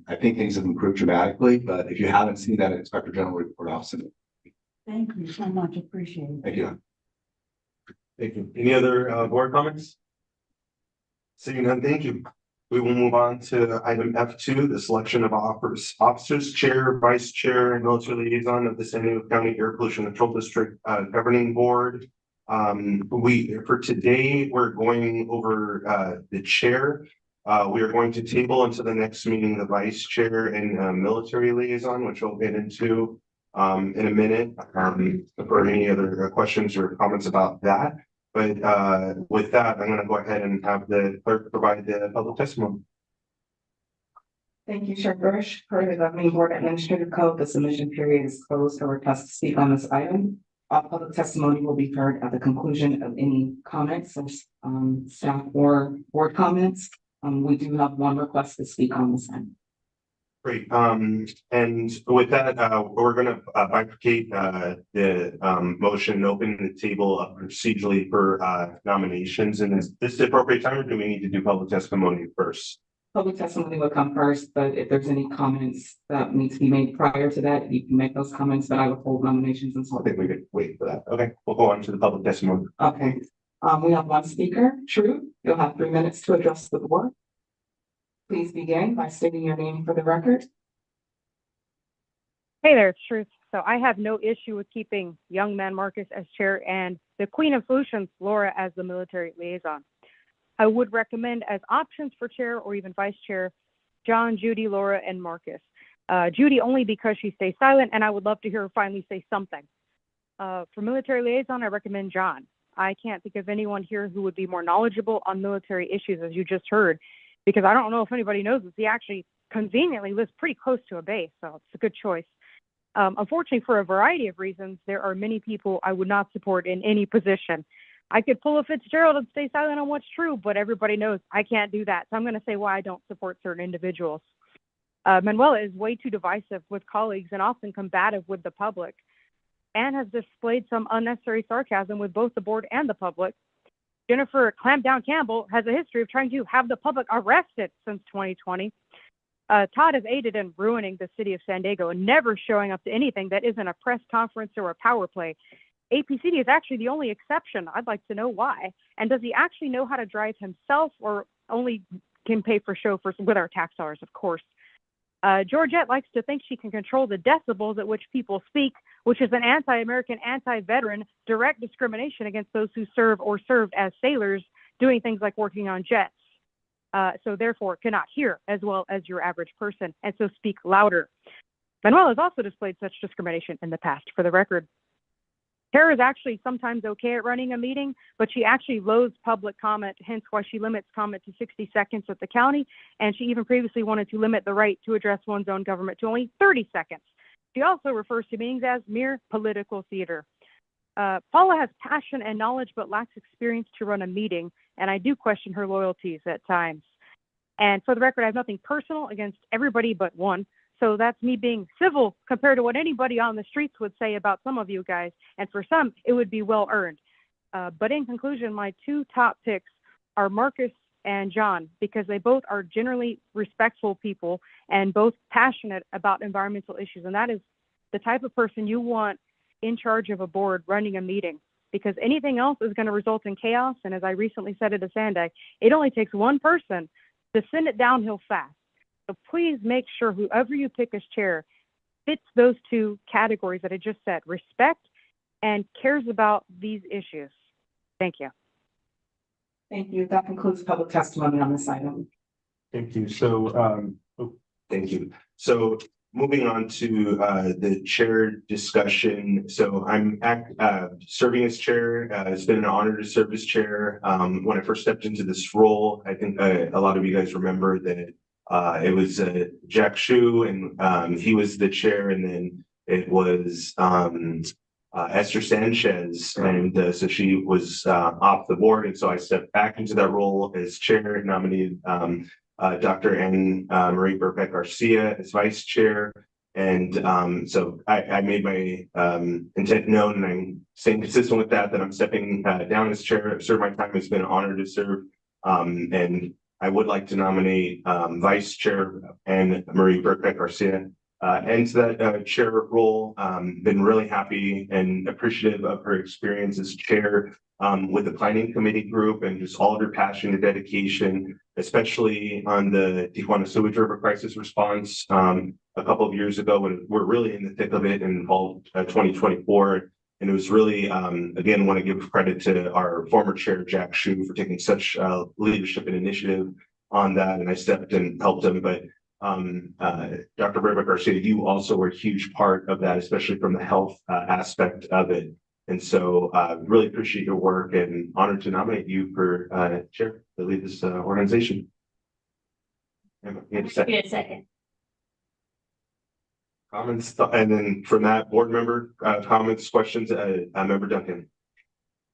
I think things have improved dramatically, but if you haven't seen that, Inspector General report, I'll send it. Thank you so much, appreciate it. Thank you. Thank you. Any other board comments? Seeing none, thank you. We will move on to item F2, the selection of officers, chair, vice chair, and military liaison of the San Diego County Air Pollution Control District Governing Board. For today, we're going over the chair. We are going to table until the next meeting, the vice chair and military liaison, which we'll get into in a minute. For any other questions or comments about that. But with that, I'm going to go ahead and have the clerk provide the public testimony. Thank you, Chair Bursch. Per the governing board administrative code, the submission period is closed for request to speak on this item. All public testimony will be heard at the conclusion of any comments of staff or board comments. We do have one request to speak on this item. Great. And with that, we're going to bifurcate the motion and open the table procedurally for nominations. And is this the appropriate time, or do we need to do public testimony first? Public testimony will come first, but if there's any comments that need to be made prior to that, you can make those comments, but I will hold nominations and so I think we could wait for that. Okay, we'll go on to the public testimony. Okay. We have one speaker, True. You'll have 3 minutes to address the board. Please begin by stating your name for the record. Hey there, it's Truth. So I have no issue with keeping young man Marcus as chair and the Queen of Solutions, Laura, as the military liaison. I would recommend as options for chair or even vice chair, John, Judy, Laura, and Marcus. Judy only because she stays silent, and I would love to hear her finally say something. For military liaison, I recommend John. I can't think of anyone here who would be more knowledgeable on military issues, as you just heard, because I don't know if anybody knows this. He actually conveniently lives pretty close to a base, so it's a good choice. Unfortunately, for a variety of reasons, there are many people I would not support in any position. I could pull a Fitzgerald and stay silent on what's true, but everybody knows I can't do that. So I'm going to say why I don't support certain individuals. Manuela is way too divisive with colleagues and often combative with the public, and has displayed some unnecessary sarcasm with both the board and the public. Jennifer Clampdown Campbell has a history of trying to have the public arrested since 2020. Todd has aided in ruining the city of San Diego and never showing up to anything that isn't a press conference or a power play. APCD is actually the only exception. I'd like to know why. And does he actually know how to drive himself, or only can pay for chauffeurs with our tax dollars, of course? Georgette likes to think she can control the decibels at which people speak, which is an anti-American, anti-veteran direct discrimination against those who serve or served as sailors doing things like working on jets. So therefore cannot hear as well as your average person, and so speak louder. Manuel has also displayed such discrimination in the past, for the record. Tara is actually sometimes okay at running a meeting, but she actually loathes public comment, hence why she limits comment to 60 seconds at the county, and she even previously wanted to limit the right to address one's own government to only 30 seconds. She also refers to meetings as mere political theater. Paula has passion and knowledge, but lacks experience to run a meeting, and I do question her loyalties at times. And for the record, I have nothing personal against everybody but one. So that's me being civil compared to what anybody on the streets would say about some of you guys. And for some, it would be well earned. But in conclusion, my two top picks are Marcus and John, because they both are generally respectful people and both passionate about environmental issues. And that is the type of person you want in charge of a board running a meeting, because anything else is going to result in chaos. And as I recently said at a Sandag, it only takes one person to send it downhill fast. So please make sure whoever you pick as chair fits those two categories that I just said: respect and cares about these issues. Thank you. Thank you. That concludes public testimony on this item. Thank you. So, thank you. So moving on to the chair discussion. So I'm serving as chair. It's been an honor to serve as chair. When I first stepped into this role, I think a lot of you guys remember that it was Jack Shu, and he was the chair, and then it was Esther Sanchez, and so she was off the board, and so I stepped back into that role as chair, nominated Dr. Anne Marie Burbeck Garcia as vice chair, And so I made my intent known, and I'm staying consistent with that, that I'm stepping down as chair. I've served my time. It's been an honor to serve. And I would like to nominate Vice Chair and Marie Burkbeck Garcia into that chair role. Been really happy and appreciative of her experience as chair with the planning committee group, and just all of her passion and dedication, especially on the Tijuana sewage river crisis response a couple of years ago, when we're really in the thick of it in fall 2024. And it was really, again, want to give credit to our former chair, Jack Shu, for taking such leadership and initiative on that. And I stepped and helped him. But Dr. Burkbeck Garcia, you also were a huge part of that, especially from the health aspect of it. And so really appreciate your work, and honored to nominate you for chair to lead this organization. Give it a second. Comments, and then from that, board member comments, questions, member Duncan.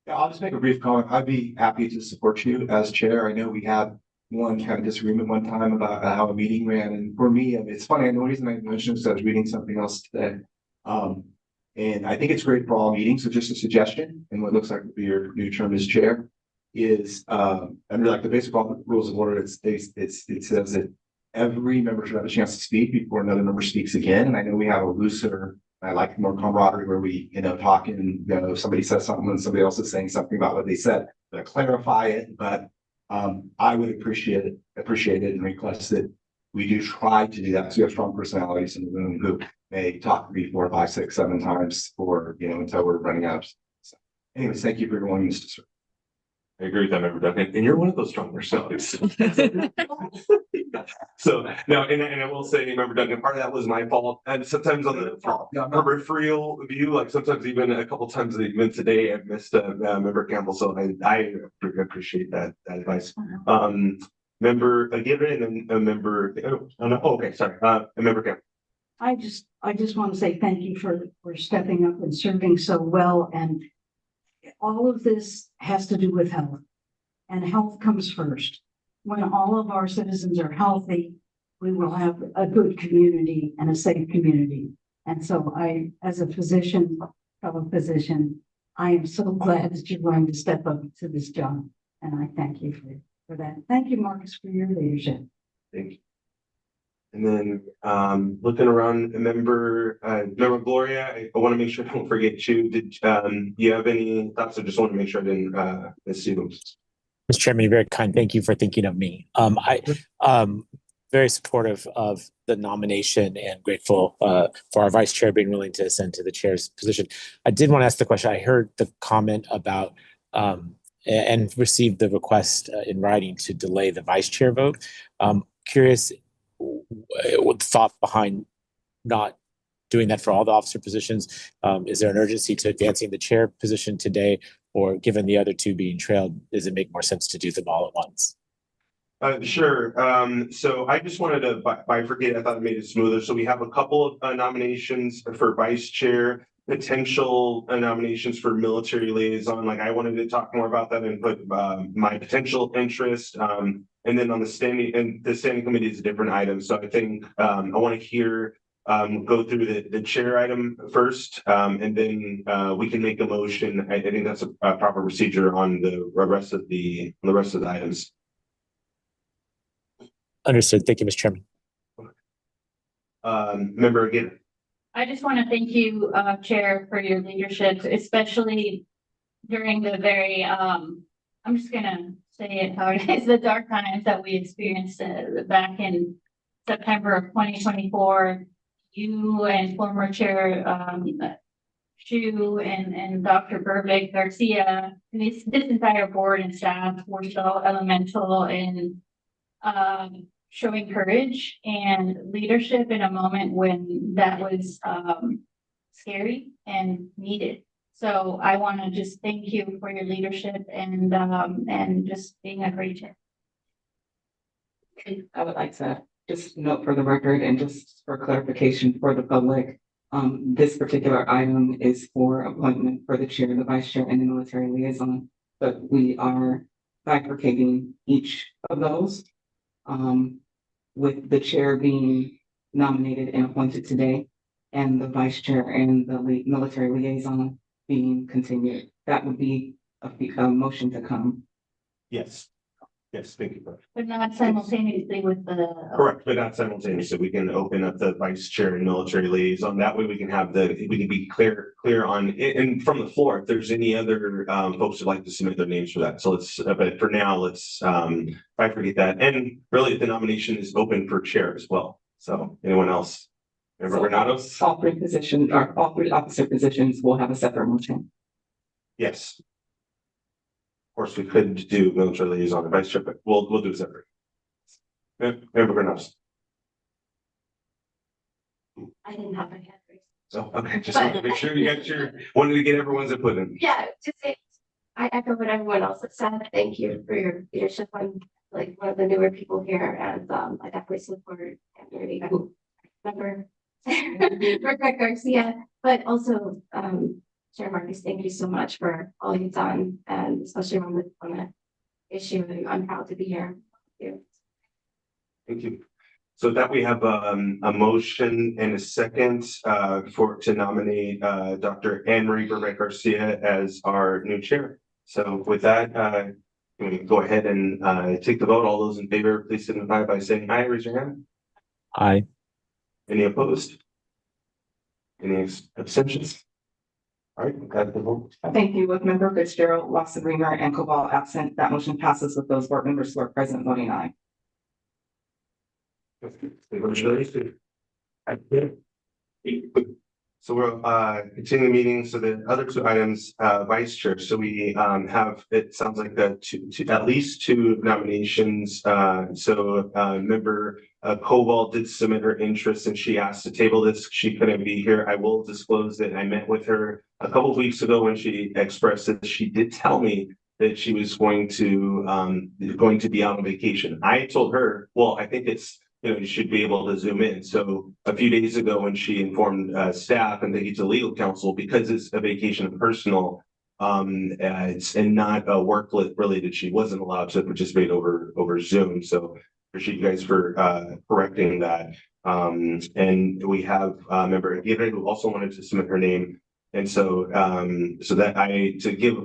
Yeah, I'll just make a brief comment. I'd be happy to support you as chair. I know we had one kind of disagreement one time about how a meeting ran, and for me, it's funny. The reason I mentioned this, I was reading something else today. And I think it's great for all meetings. So just a suggestion, and what looks like will be your new term as chair is under like the basic rules of order, it says that every member should have a chance to speak before another member speaks again. And I know we have a looser, I like more camaraderie where we, talk, and if somebody says something and somebody else is saying something about what they said, clarify it. But I would appreciate it and request that we do try to do that, because we have strong personalities in the room who may talk 3, 4, 5, 6, 7 times for, until we're running out. So anyways, thank you for your willingness to serve. I agree with that, member Duncan, and you're one of those strong personalities. So no, and I will say, member Duncan, part of that was my fault, and sometimes on the peripheral view, like sometimes even a couple times even today, I've missed member Campbell. So I appreciate that advice. Member Given, and a member. Okay, sorry. A member Campbell. I just want to say thank you for stepping up and serving so well. And all of this has to do with health, and health comes first. When all of our citizens are healthy, we will have a good community and a safe community. And so I, as a physician, fellow physician, I am so glad that you're going to step up to this job. And I thank you for that. Thank you, Marcus, for your leadership. Thank you. And then looking around, member Gloria, I want to make sure I don't forget you. Did you have any thoughts? I just want to make sure I didn't miss you. Mr. Chairman, you're very kind. Thank you for thinking of me. I very supportive of the nomination and grateful for our vice chair being willing to ascend to the chair's position. I did want to ask the question. I heard the comment about and received the request in writing to delay the vice chair vote. Curious what the thought behind not doing that for all the officer positions. Is there an urgency to advancing the chair position today, or given the other two being trailed, does it make more sense to do them all at once? Sure. So I just wanted to bifurcate. I thought it made it smoother. So we have a couple of nominations for vice chair, potential nominations for military liaison. Like I wanted to talk more about that and put my potential interest. And then on the standing committee is a different item. So I think I want to hear go through the chair item first, and then we can make a motion. I think that's a proper procedure on the rest of the items. Understood. Thank you, Mr. Chairman. Member again. I just want to thank you, Chair, for your leadership, especially during the very, I'm just gonna say it how it is, the dark times that we experienced back in September of 2024. You and former Chair Shu and Dr. Burkbeck Garcia, and this entire board and staff were so elemental in showing courage and leadership in a moment when that was scary and needed. So I want to just thank you for your leadership and just being a great chair. I would like to just note for the record and just for clarification for the public, this particular item is for appointment for the chair, the vice chair, and the military liaison, but we are bifurcating each of those. With the chair being nominated and appointed today, and the vice chair and the military liaison being continued. That would be a motion to come. Yes. Yes, thank you. But not simultaneously with the. Correct, but not simultaneously. We can open up the vice chair and military liaison. That way we can have we can be clear on, and from the floor, if there's any other folks who'd like to submit their names for that. So let's, but for now, let's bifurcate that. And really, the nomination is open for chair as well. So anyone else? Member Granados? All three positions, or all three officer positions will have a separate motion. Yes. Of course, we could do military liaison and vice chair, but we'll do it separate. Member Granados. I didn't have my hand raised. So, okay, just wanted to make sure you got wanted to get everyone's input in. Yeah, just say, I echo what everyone else has said. Thank you for your leadership. I'm like one of the newer people here, and I definitely support Anthony, member Rebecca Garcia, but also Chair Marcus, thank you so much for all you've done, and especially on the issue. I'm proud to be here. Thank you. So that we have a motion and a second to nominate Dr. Anne Marie Rebecca Garcia as our new chair. So with that, can we go ahead and take the vote? All those in favor, please signify by saying aye. Raise your hand. Aye. Any opposed? Any abstentions? All right, we've got the vote. Thank you. With member Fitzgerald, Lawson Reamer, and Cobalt absent, that motion passes with those board members who are present voting aye. So we're continuing the meeting. So the other two items, vice chair. So we have, it sounds like at least two nominations. Member Cobalt did submit her interest and she asked to table this. She couldn't be here. I will disclose that I met with her a couple of weeks ago when she expressed that she did tell me that she was going to be on vacation. I told her, well, I think it's, you should be able to zoom in. So a few days ago when she informed staff and the legal counsel, because it's a vacation of personal, it's and not a work related, she wasn't allowed to participate over Zoom. So appreciate you guys for correcting that. And we have member Aguirre who also wanted to submit her name. And so, to give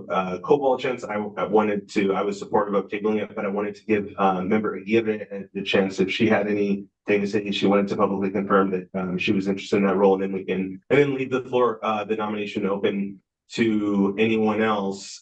Cobalt a chance, I was supportive of tabling it, but I wanted to give member Aguirre the chance if she had anything to say. She wanted to publicly confirm that she was interested in that role, and then leave the floor, the nomination open to anyone else,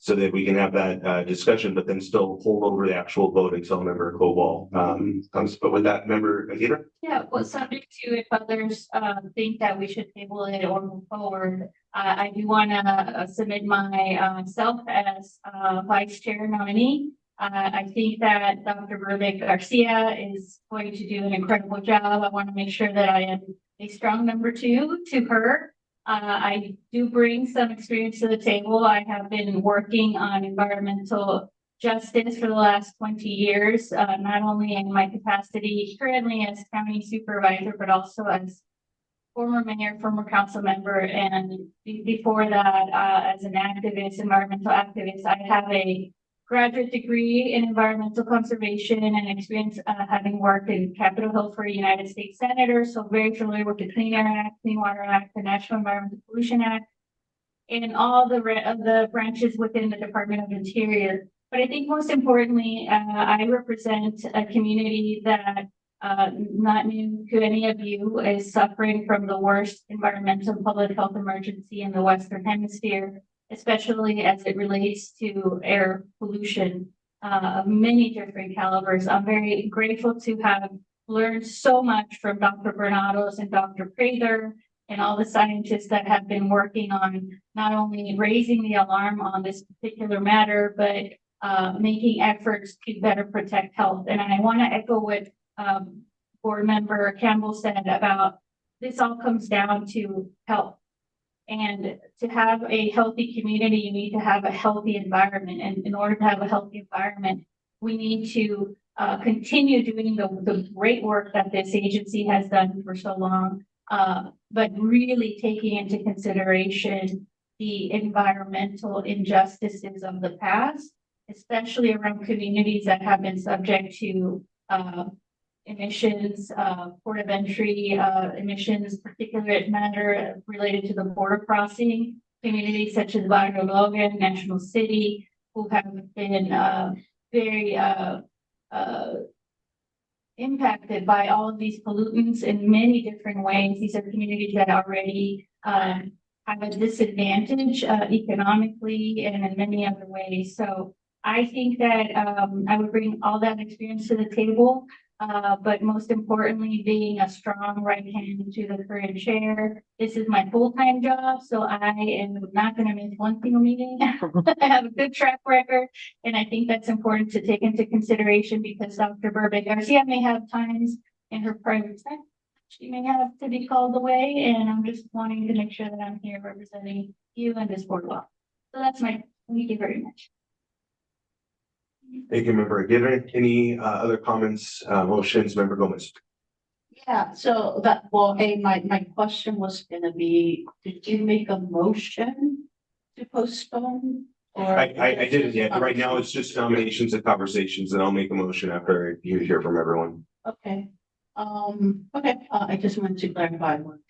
so that we can have that discussion, but then still hold over the actual vote until member Cobalt comes. But with that, member Aguirre? Yeah, well, subject to if others think that we should table it or move forward, I do want to submit myself as vice chair nominee. I think that Dr. Rebecca Garcia is going to do an incredible job. I want to make sure that I am a strong number two to her. I do bring some experience to the table. I have been working on environmental justice for the last 20 years, not only in my capacity currently as county supervisor, but also as former mayor, former council member, and before that, as an activist, environmental activist. I have a graduate degree in environmental conservation and experience having worked in Capitol Hill for a United States Senator, so very familiar with the Clean Air Act, Clean Water Act, the National Environmental Pollution Act, and all the branches within the Department of Interior. But I think most importantly, I represent a community that, not new to any of you, is suffering from the worst environmental public health emergency in the Western Hemisphere, especially as it relates to air pollution of many different calibers. I'm very grateful to have learned so much from Dr. Granados and Dr. Prather and all the scientists that have been working on not only raising the alarm on this particular matter, but making efforts to better protect health. And I want to echo what board member Campbell said about this all comes down to health. And to have a healthy community, you need to have a healthy environment. And in order to have a healthy environment, we need to continue doing the great work that this agency has done for so long, but really taking into consideration the environmental injustices of the past, especially around communities that have been subject to emissions, port of entry, emissions, particulate matter related to the border crossing. Communities such as Barrio Logan, National City, who have been, very, impacted by all of these pollutants in many different ways. These are communities that already, have a disadvantage, economically and in many other ways. So I think that, I would bring all that experience to the table. But most importantly, being a strong right hand to the current chair. This is my full-time job, so I am not gonna miss one single meeting. I have a good track record, and I think that's important to take into consideration because Dr. Burbank Garcia may have times in her private sector. She may have to be called away, and I'm just wanting to make sure that I'm here representing you and this board well. So that's thank you very much. Thank you, Member Given. Any other comments, motions, Member Gomez? Yeah, so that, well, hey, my question was gonna be, did you make a motion to postpone? Or I didn't yet. Right now, it's just nominations and conversations, and I'll make a motion after you hear from everyone. Okay, okay, I just wanted to clarify one.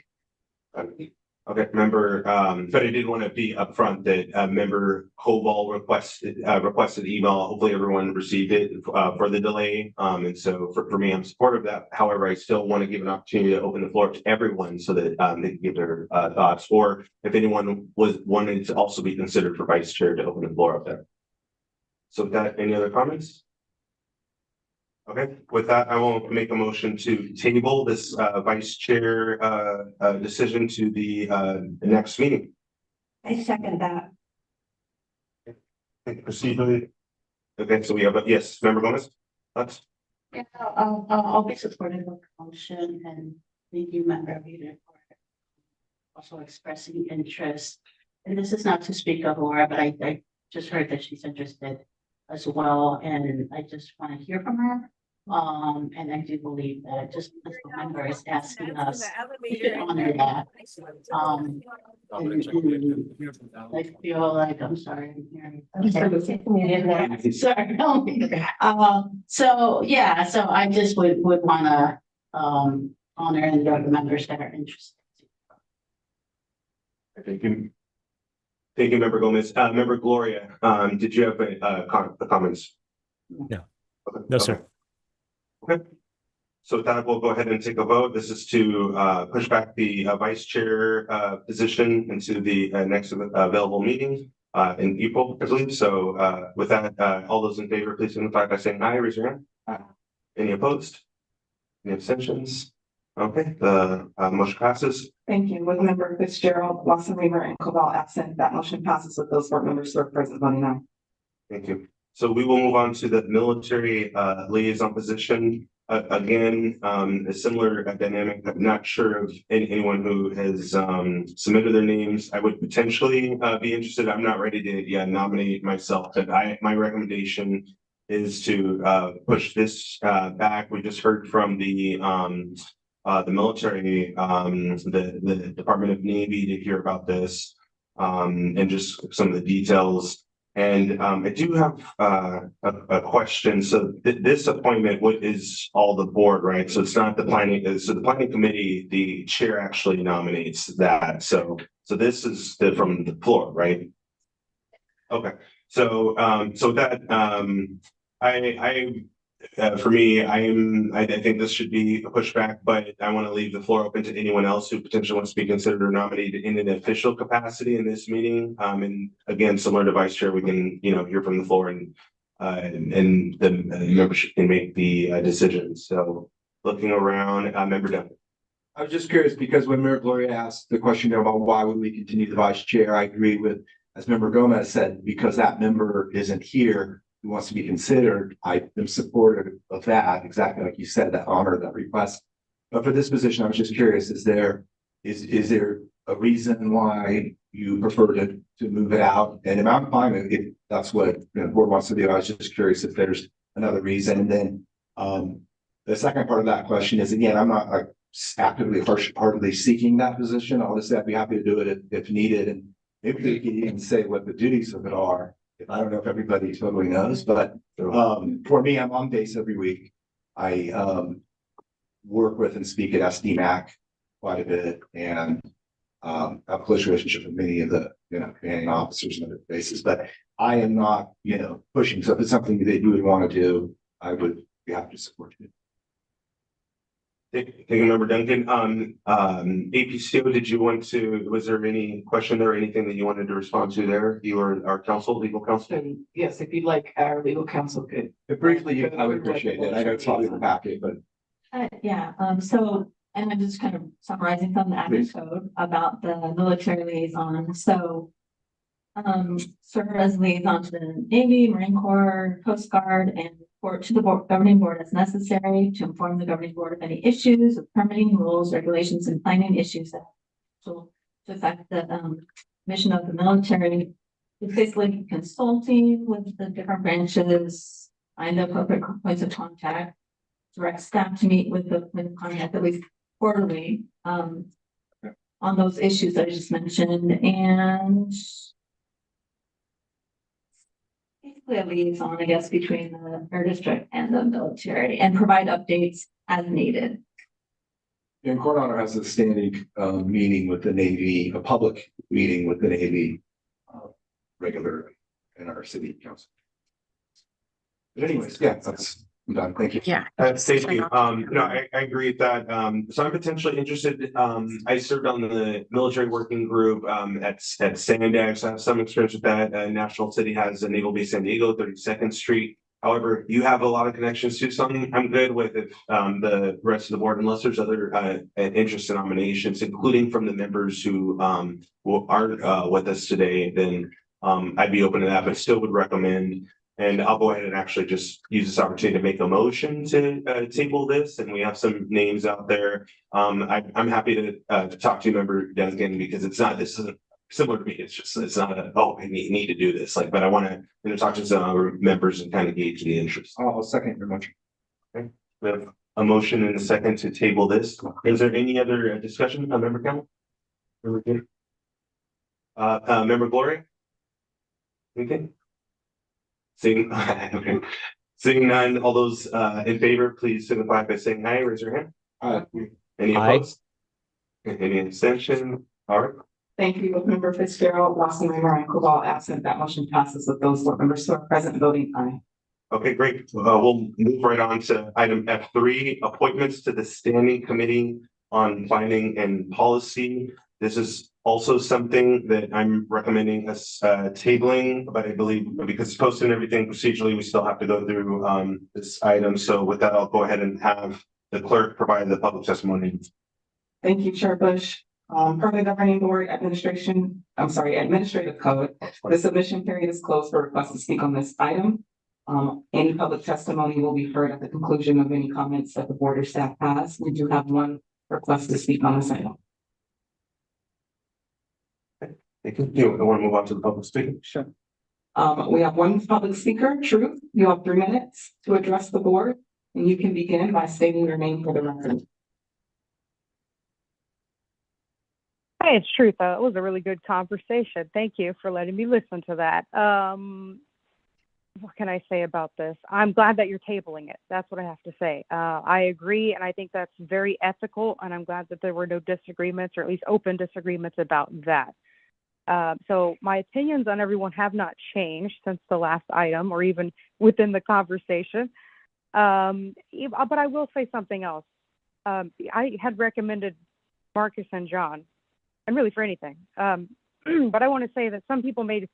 Okay, Member, but I did want to be upfront that Member Koval requested email. Hopefully everyone received it for the delay. And so for me, I'm supportive of that. However, I still want to give an opportunity to open the floor to everyone so that they can give their thoughts, or if anyone wanted to also be considered for vice chair, to open the floor up there. So with that, any other comments? Okay, with that, I will make a motion to table this vice chair decision to the next meeting. I second that. Procedurally. Okay, so we have, yes, Member Gomez? Thoughts? Yeah, I'll be supportive of the motion, and thank you, Member Rita, for also expressing interest. And this is not to speak of Laura, but I just heard that she's interested as well, and I just want to hear from her. And I do believe that just as the member is asking us, we should honor that. And I feel like, I'm sorry, I'm hearing. Sorry, no. So, yeah, so I just would wanna, honor and the members that are interested. Thank you. Thank you, Member Gomez. Member Gloria, did you have comments? No. Okay. No, sir. Okay. So with that, we'll go ahead and take a vote. This is to push back the vice chair position into the next available meeting in April, I believe. So with that, all those in favor, please signify by saying aye. Raise your hand. Aye. Any opposed? Any abstentions? Okay, the motion passes. Thank you. With Member Fitzgerald, Lawson Reamer, and Koval absent, that motion passes with those board members who are present voting aye. Thank you. So we will move on to the military liaison position. Again, a similar dynamic. I'm not sure of anyone who has submitted their names. I would potentially be interested. I'm not ready to nominate myself, but my recommendation is to push this back. We just heard from the military, the Department of Navy, to hear about this and just some of the details. And I do have a question. So this appointment, what is all the board, right? So it's not the planning. So the planning committee, the chair actually nominates that. So this is from the floor, right? Okay. So that for me, I think this should be a pushback, but I want to leave the floor open to anyone else who potentially wants to be considered or nominated in an official capacity in this meeting. And again, similar to vice chair, we can, hear from the floor and the membership can make the decisions. So looking around, Member Dunn. I was just curious because when Mayor Gloria asked the question there about why would we continue the vice chair, I agree with, as Member Gomez said, because that member isn't here, who wants to be considered. I am supportive of that, exactly like you said, that honor, that request. But for this position, I was just curious, is there a reason why you prefer to move it out? And I'm fine if that's what the board wants to do. I was just curious if there's another reason. And then the second part of that question is, again, I'm not actively heartily seeking that position. I'll just say I'd be happy to do it if needed. And maybe you can even say what the duties of it are. I don't know if everybody totally knows, but for me, I'm on base every week. I work with and speak at SDMAC quite a bit and have a close relationship with many of the, commanding officers and other places, but I am not, pushing. So if it's something that you would want to do, I would be happy to support you. Thank you, Member Duncan. APCO, was there any question or anything that you wanted to respond to there? You are our legal counsel? And yes, if you'd like, our legal counsel could. Briefly, I would appreciate it. I know it's probably in the packet, but. So, and I'm just kind of summarizing from the admin code about the military liaison, so. Serve as liaison to the Navy, Marine Corps, Coast Guard, and report to the governing board as necessary to inform the governing board of any issues of permitting rules, regulations, and planning issues that will affect the mission of the military. It's basically consulting with the different branches, find the appropriate points of contact, direct staff to meet with the contact at least quarterly on those issues that I just mentioned, and basically a liaison, I guess, between the air district and the military, and provide updates as needed. And Court Honor has a standing meeting with the Navy, a public meeting with the Navy regularly in our city council. But anyways, yeah, I'm done. Thank you. Yeah. Thank you. I agree with that. So I'm potentially interested. I served on the military working group at Sandex. I have some experience with that. National City has a Naval Base San Diego, 32nd Street. However, you have a lot of connections to something I'm good with if the rest of the board, unless there's other interest in nominations, including from the members who aren't with us today, then I'd be open to that, but still would recommend. And I'll go ahead and actually just use this opportunity to make a motion to table this, and we have some names out there. I'm happy to talk to Member Duncan because this isn't similar to me. It's not we need to do this. But I want to talk to some other members and kind of gauge the interest. I'll second your motion. Okay, we have a motion and a second to table this. Is there any other discussion, Member Campbell? Member Gloria? Anything? Seeing none, all those in favor, please signify by saying aye. Raise your hand. Any opposed? Any abstention? All right. Thank you, Member Fitzgerald, Lawson, Member, and Cobalt absent. That motion passes with those board members who are present voting aye. Okay, great. We'll move right on to item F3, appointments to the Standing Committee on Planning and Policy. This is also something that I'm recommending us tabling, but I believe because it's posted and everything procedurally, we still have to go through this item. So with that, I'll go ahead and have the clerk provide the public testimony. Thank you, Chair Bush. Per the governing board administrative code, the submission period is closed for requests to speak on this item. Any public testimony will be heard at the conclusion of any comments that the board or staff has. We do have one request to speak on this item. Thank you. Do you want to move on to the public speaking? Sure. We have one public speaker, Truth. You have 3 minutes to address the board, and you can begin by stating your name for the record. Hi, it's Truth. It was a really good conversation. Thank you for letting me listen to that. What can I say about this? I'm glad that you're tabling it. That's what I have to say. I agree, and I think that's very ethical, and I'm glad that there were no disagreements, or at least open disagreements about that. So my opinions on everyone have not changed since the last item, or even within the conversation. But I will say something else. I had recommended Marcus and John, and really for anything. But I want to say that some people made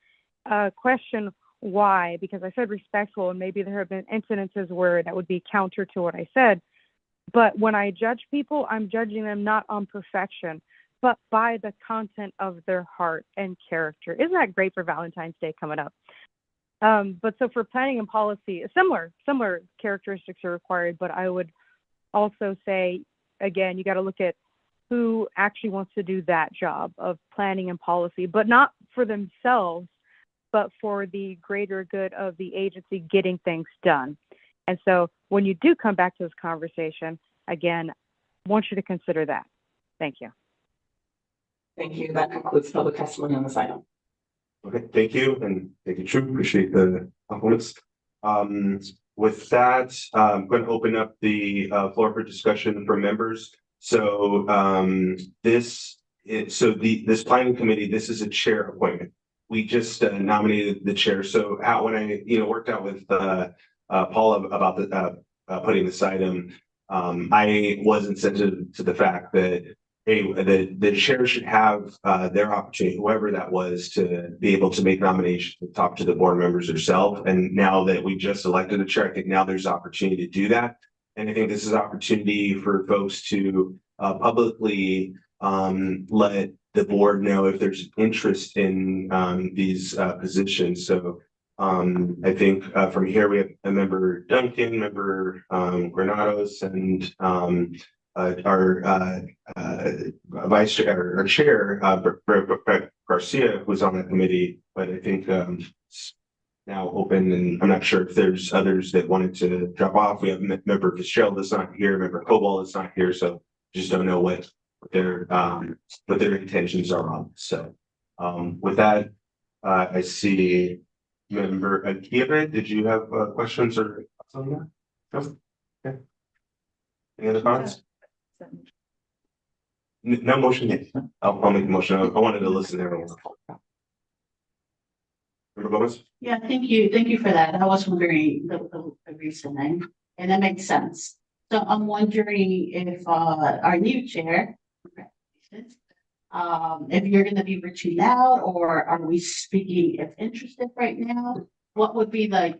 question why, because I said respectful, and maybe there have been incidences where that would be counter to what I said. But when I judge people, I'm judging them not on perfection, but by the content of their heart and character. Isn't that great for Valentine's Day coming up? But so for planning and policy, similar characteristics are required, but I would also say, again, you got to look at who actually wants to do that job of planning and policy, but not for themselves, but for the greater good of the agency getting things done. And so when you do come back to this conversation, again, I want you to consider that. Thank you. Thank you. That concludes public testimony on this item. Okay, thank you, and thank you, True. Appreciate the compliments. with that, I'm going to open up the floor for discussion for members. So this planning committee, this is a chair appointment. We just nominated the chair. So when I worked out with Paula about the putting this item, I wasn't sensitive to the fact that the chair should have their opportunity, whoever that was, to be able to make nominations, to talk to the board members herself. And now that we just elected a chair, I think now there's opportunity to do that. And I think this is an opportunity for folks to publicly let the board know if there's interest in these positions. So I think from here we have a member Duncan, member Granados, and our vice chair, or chair, Garcia, who's on that committee. But I think it's now open, and I'm not sure if there's others that wanted to drop off. We have member Fitzgerald that's not here, member Cobalt that's not here, so just don't know what their intentions are on. So with that, I see member Akiva. Did you have questions or something? No? Okay. Any other comments? No motion yet. I'll make the motion. I wanted to listen to everyone. Member Gomez? Yeah, thank you for that. I was wondering the reasoning, and that makes sense. So I'm wondering if our new chair, if you're gonna be reaching out, or are we speaking if interested right now? What would be the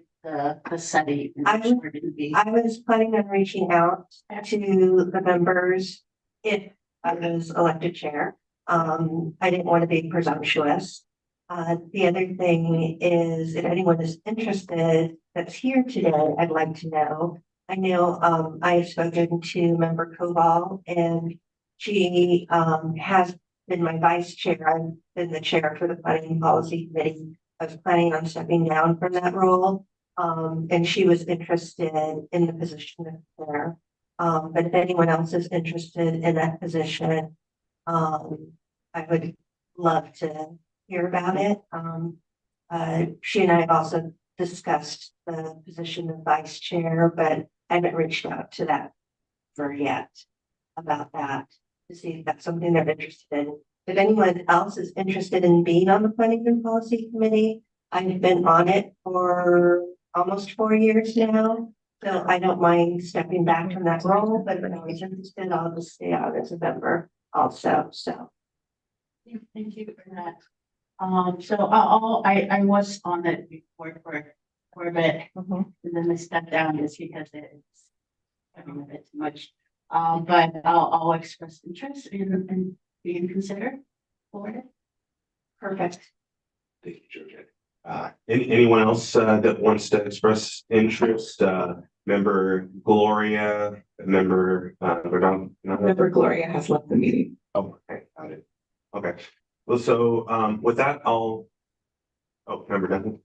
setting in which we're gonna be? I was planning on reaching out to the members if I was elected chair. I didn't want to be presumptuous. The other thing is, if anyone is interested that's here today, I'd like to know. I know I've spoken to member Koval, and she has been my vice chair. I've been the chair for the planning and policy committee. I was planning on stepping down from that role. And she was interested in the position of chair. But if anyone else is interested in that position, I would love to hear about it. She and I have also discussed the position of vice chair, but I haven't reached out to that for yet about that to see if that's something they're interested in. If anyone else is interested in being on the planning and policy committee, I've been on it for almost 4 years now. So I don't mind stepping back from that role, but if anyone's interested, I'll just stay out as a member also. So Thank you for that. So I was on it before for a bit, and then I stepped down just because it's a bit too much. But I'll express interest in being considered for it. Perfect. Thank you, Georgia. Anyone else that wants to express interest? Member Gloria, member Member Gloria has left the meeting. Oh, okay, got it. Okay. Well, so with that, member Duncan.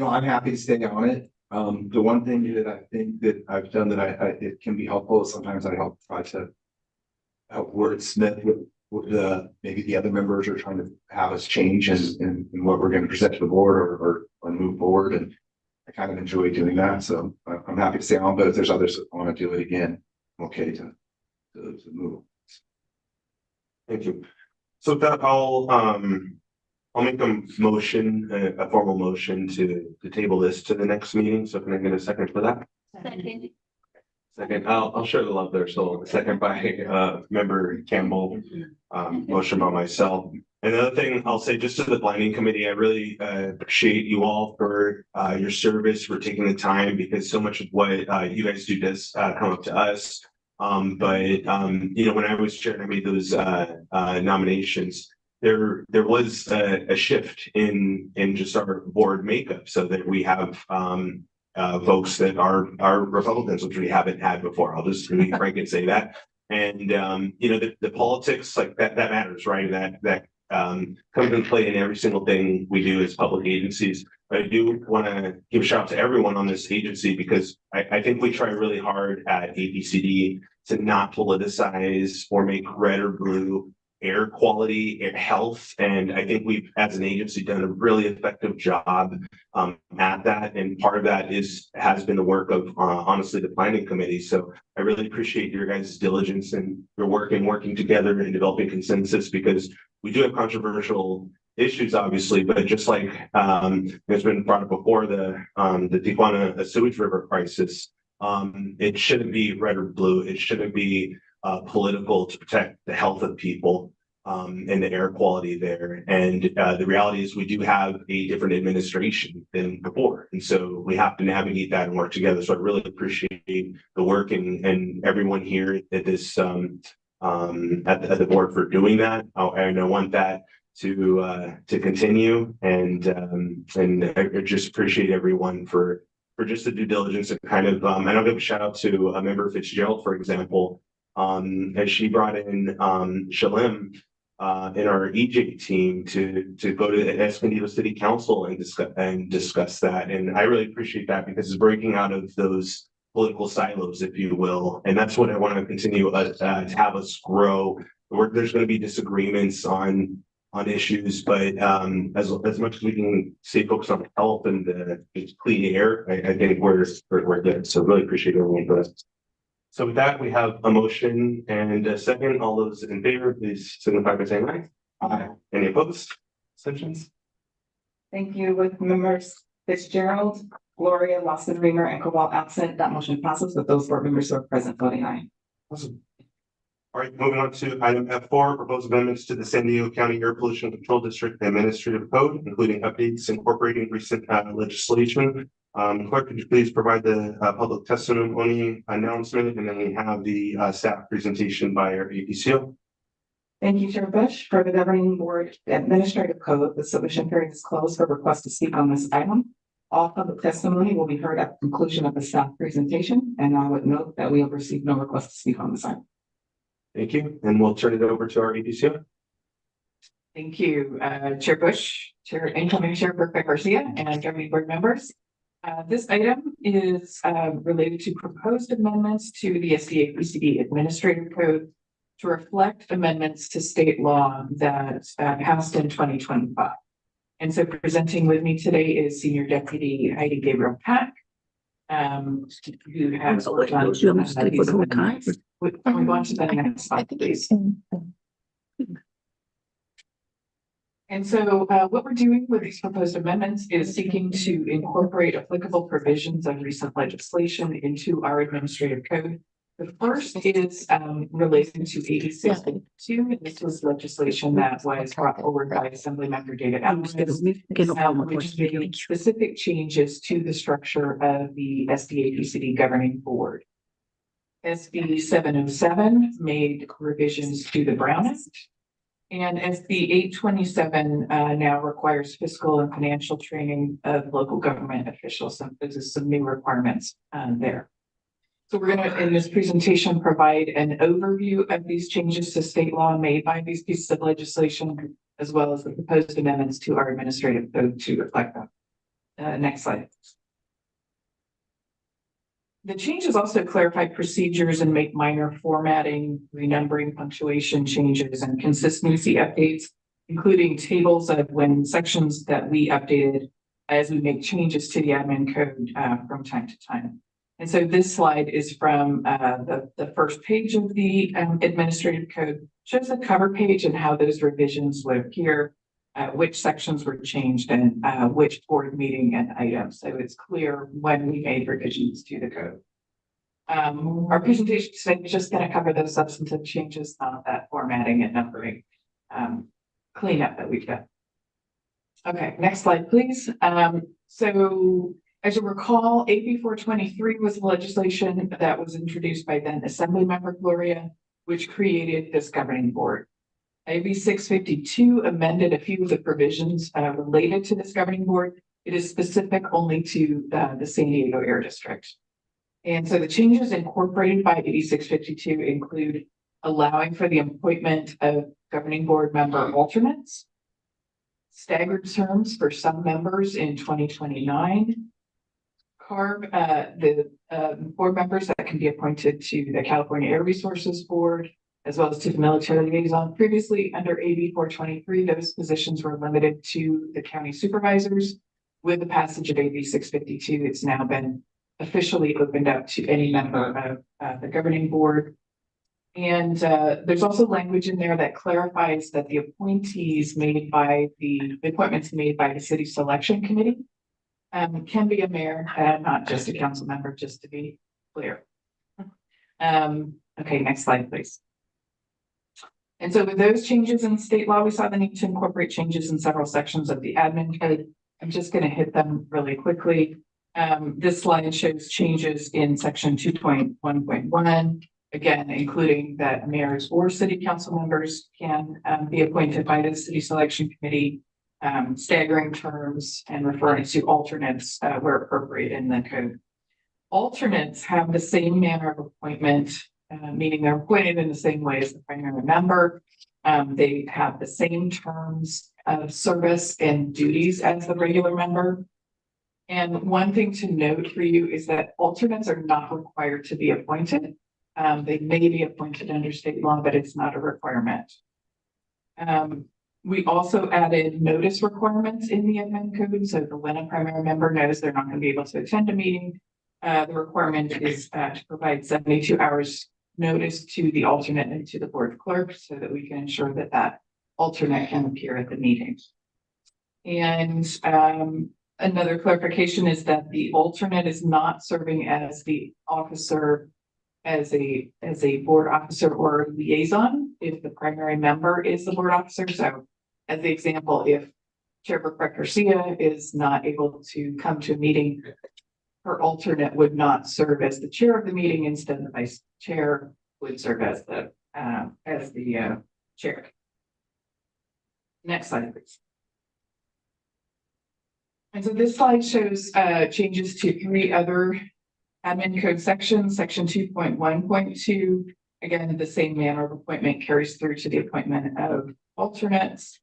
I'm happy to stay on it. The one thing that I think that I've done that it can be helpful is sometimes I try to help wordsmith with maybe the other members are trying to have us change in what we're going to present to the board or move forward. And I kind of enjoy doing that. So I'm happy to stay on, but if there's others that want to do it again, I'm okay to move. Thank you. So with that, I'll make a motion, a formal motion to table this to the next meeting. So can I get a second for that? Second, I'll show the love there. So second by member Campbell, motion by myself. Another thing I'll say just to the planning committee, I really appreciate you all for your service, for taking the time, because so much of what you guys do does come up to us. But when I was chair and I made those nominations, there was a shift in just our board makeup, so that we have folks that are Republicans, which we haven't had before. I'll just be frank and say that. And the politics, like that matters, right? That comes into play in every single thing we do as public agencies. But I do want to give a shout out to everyone on this agency, because I think we try really hard at APCD to not politicize or make red or blue air quality, air health, and I think we've, as an agency, done a really effective job at that. And part of that has been the work of honestly the planning committee. So I really appreciate your guys' diligence and your work and working together and developing consensus, because we do have controversial issues, obviously, but just like has been brought up before, the Tijuana sewage river crisis, it shouldn't be red or blue. It shouldn't be political to protect the health of people and the air quality there. And the reality is we do have a different administration than before. And so we have to navigate that and work together. So I really appreciate the work and everyone here at this at the board for doing that. And I want that to continue. And I just appreciate everyone for just the due diligence and kind of and I'll give a shout out to a member Fitzgerald, for example, as she brought in Shalim in our EJ team to go to Escondido City Council and discuss that. And I really appreciate that, because it's breaking out of those political silos, if you will. And that's what I want to continue to have us grow. There's going to be disagreements on issues, but as much as we can stay focused on health and the clean air, I think we're good. So really appreciate everyone for this. So with that, we have a motion and a second. All those in favor, please signify by saying aye. Aye. Any opposed? Abstentions? Thank you. With members Fitzgerald, Gloria, Lawson, Reamer, and Cobalt absent, that motion passes with those board members who are present voting aye. Awesome. All right, moving on to item F4, proposed amendments to the San Diego County Air Pollution Control District Administrative Code, including updates incorporating recent legislation. Clerk, could you please provide the public testimony announcement, and then we have the staff presentation by our APCO. Thank you, Chair Bush. For the Governing Board Administrative Code, the submission period is closed for request to speak on this item. All public testimony will be heard at the conclusion of the staff presentation, and I would note that we have received no request to speak on this item. Thank you, and we'll turn it over to our APCO. Thank you, Chair Bush, Incoming Chair Burke Garcia, and governing board members. This item is related to proposed amendments to the SDAPCD Administrative Code to reflect amendments to state law that passed in 2025. And so presenting with me today is Senior Deputy Heidi Gabriel Pack, who has worked on these amendments. Can we go on to the next slide, please? And so what we're doing with these proposed amendments is seeking to incorporate applicable provisions of recent legislation into our administrative code. The first is relating to 8652. This was legislation that was brought forward by Assemblymember David Alvarez, which made specific changes to the structure of the SDAPCD governing board. SB 707 made revisions to the Brown Act, and SB 827 now requires fiscal and financial training of local government officials. So there's some new requirements there. So we're going to, in this presentation, provide an overview of these changes to state law made by these pieces of legislation, as well as the proposed amendments to our administrative code to reflect them. Next slide. The changes also clarify procedures and make minor formatting, renumbering, punctuation changes, and consistency updates, including tables of when sections that we updated as we make changes to the admin code from time to time. And so this slide is from the first page of the administrative code, shows a cover page and how those revisions would appear, which sections were changed, and which board meeting and items. So it's clear when we made revisions to the code. Our presentation today is just going to cover those substantive changes, not that formatting and numbering cleanup that we've done. Okay, next slide, please. So as you recall, AB 423 was legislation that was introduced by then Assemblymember Gloria, which created this governing board. AB 652 amended a few of the provisions related to this governing board. It is specific only to the San Diego Air District. And so the changes incorporated by AB 652 include allowing for the appointment of governing board member alternates, staggered terms for some members in 2029, carve the board members that can be appointed to the California Air Resources Board, as well as to the military liaison. Previously, under AB 423, those positions were limited to the county supervisors. With the passage of AB 652, it's now been officially opened up to any member of the governing board. And there's also language in there that clarifies that the appointees made by the appointments made by the city selection committee can be a mayor, not just a council member, just to be clear. Okay, next slide, please. And so with those changes in state law, we saw the need to incorporate changes in several sections of the admin code. I'm just going to hit them really quickly. This slide shows changes in section 2.1.1, again, including that mayors or city council members can be appointed by the city selection committee, staggering terms and referring to alternates where appropriate in the code. Alternates have the same manner of appointment, meaning they're appointed in the same way as the primary member. They have the same terms of service and duties as the regular member. And one thing to note for you is that alternates are not required to be appointed. They may be appointed under state law, but it's not a requirement. We also added notice requirements in the admin code. So when a primary member knows they're not going to be able to attend a meeting, the requirement is to provide 72 hours notice to the alternate and to the board clerk so that we can ensure that that alternate can appear at the meeting. And another clarification is that the alternate is not serving as the officer, as a board officer or liaison if the primary member is the board officer. So as the example, if Chairperson Garcia is not able to come to a meeting, her alternate would not serve as the chair of the meeting. Instead, the vice chair would serve as the chair. Next slide, please. And so this slide shows changes to 3 other admin code sections. Section 2.1.2, again, the same manner of appointment carries through to the appointment of alternates.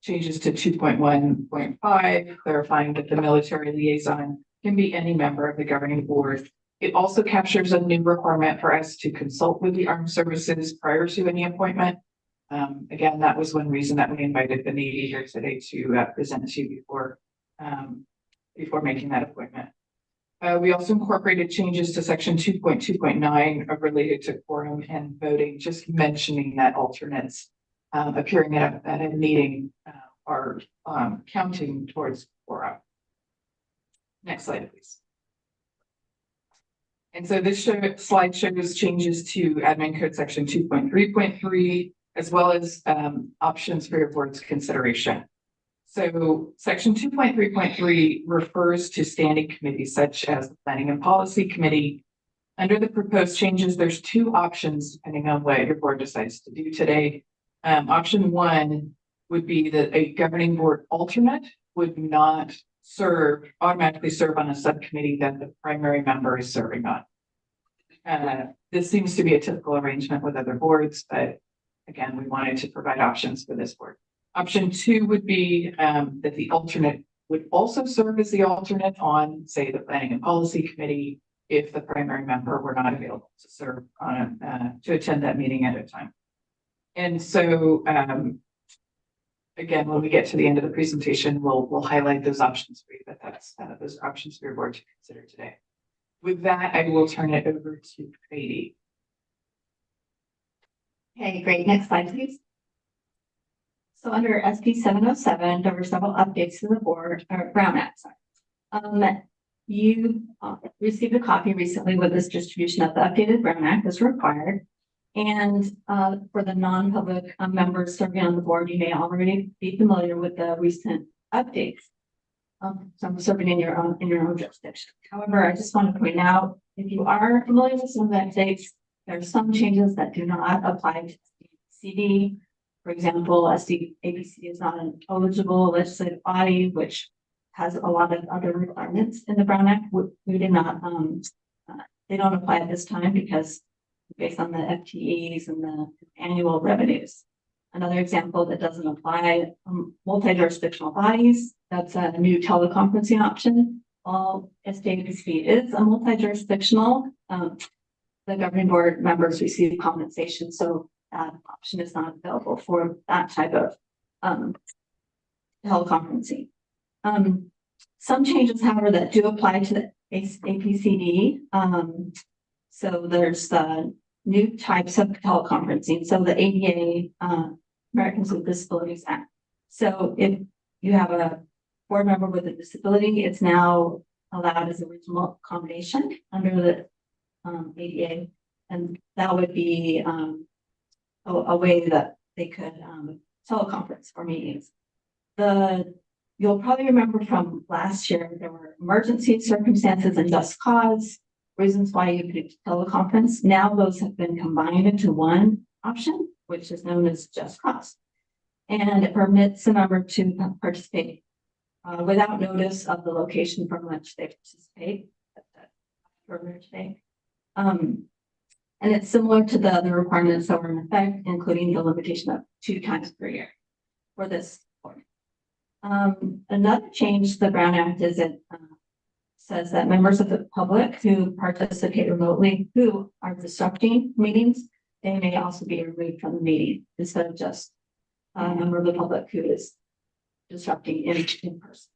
Changes to 2.1.5, clarifying that the military liaison can be any member of the governing board. It also captures a new requirement for us to consult with the armed services prior to any appointment. Again, that was one reason that we invited the Navy here today to present to you before making that appointment. We also incorporated changes to section 2.2.9 related to quorum and voting, just mentioning that alternates appearing at a meeting are counting towards quorum. Next slide, please. And so this slide shows changes to admin code section 2.3.3, as well as options for your board's consideration. So section 2.3.3 refers to standing committees such as the Planning and Policy Committee. Under the proposed changes, there's 2 options depending on what your board decides to do today. Option 1 would be that a governing board alternate would not automatically serve on a subcommittee that the primary member is serving on. This seems to be a typical arrangement with other boards, but again, we wanted to provide options for this board. Option 2 would be that the alternate would also serve as the alternate on, say, the Planning and Policy Committee if the primary member were not available to serve on to attend that meeting at a time. And so, again, when we get to the end of the presentation, we'll highlight those options for you, but that's those options for your board to consider today. With that, I will turn it over to Katie. Okay, great. Next slide, please. So under SB 707, there were several updates to the board, or Brown Act, sorry. You received a copy recently with this distribution of the updated Brown Act as required. And for the non-public members serving on the board, you may already be familiar with the recent updates. Some serving in your own jurisdiction. However, I just want to point out, if you are familiar with some of the updates, there are some changes that do not apply to SDAPCD. For example, SDAPCD is not an eligible legislative body, which has a lot of other requirements in the Brown Act. We did not, they don't apply at this time because based on the FTEs and the annual revenues. Another example that doesn't apply, multi-jurisdictional bodies, that's a new teleconferencing option. All SDAPCD is a multi-jurisdictional the governing board members receive compensation, so that option is not available for that type of teleconferencing. Some changes, however, that do apply to the APCD. So there's the new types of teleconferencing. So the ADA, Americans with Disabilities Act. So if you have a board member with a disability, it's now allowed as a reasonable accommodation under the ADA, and that would be a way that they could teleconference for meetings. You'll probably remember from last year, there were emergency circumstances and just cause reasons why you could teleconference. Now those have been combined into one option, which is known as just cause. And it permits a member to participate without notice of the location from which they participate earlier today. And it's similar to the other requirements that were in effect, including the limitation of 2 times per year for this board. Another change to the Brown Act is it says that members of the public who participate remotely who are disrupting meetings, they may also be removed from the meeting instead of just a member of the public who is disrupting in person.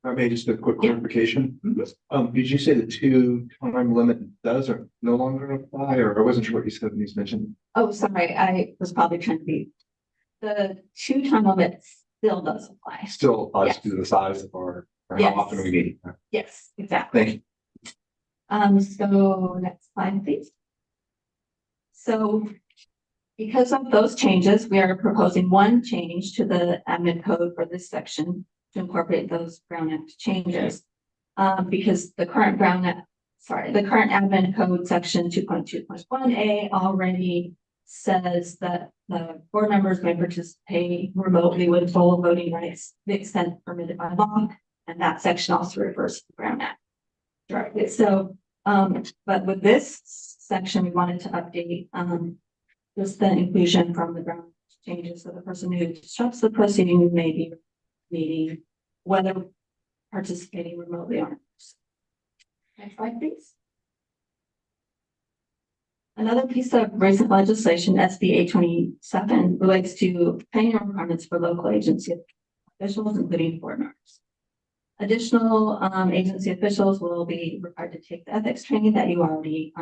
Maybe just a quick clarification. Mm-hmm. Did you say the 2-time limit does or no longer apply, or I wasn't sure what you said when you mentioned? Oh, sorry, I was probably trying to be. The 2-time limit still does apply. Still applies Yes. to the size of our, or Yes. how often we meet. Yes, exactly. Thank you. So next slide, please. So because of those changes, we are proposing one change to the admin code for this section to incorporate those Brown Act changes. Because the current the current admin code section 2.2.1A already says that the board members may participate remotely with full voting rights to the extent permitted by law. And that section also refers to the Brown Act directly. So, but with this section, we wanted to update just the inclusion from the Brown changes. So the person who disrupts the proceeding may be meeting, whether participating remotely or not. Next slide, please. Another piece of recent legislation, SB 27, relates to training requirements for local agency officials, including board members. Additional agency officials will be required to take the ethics training that you already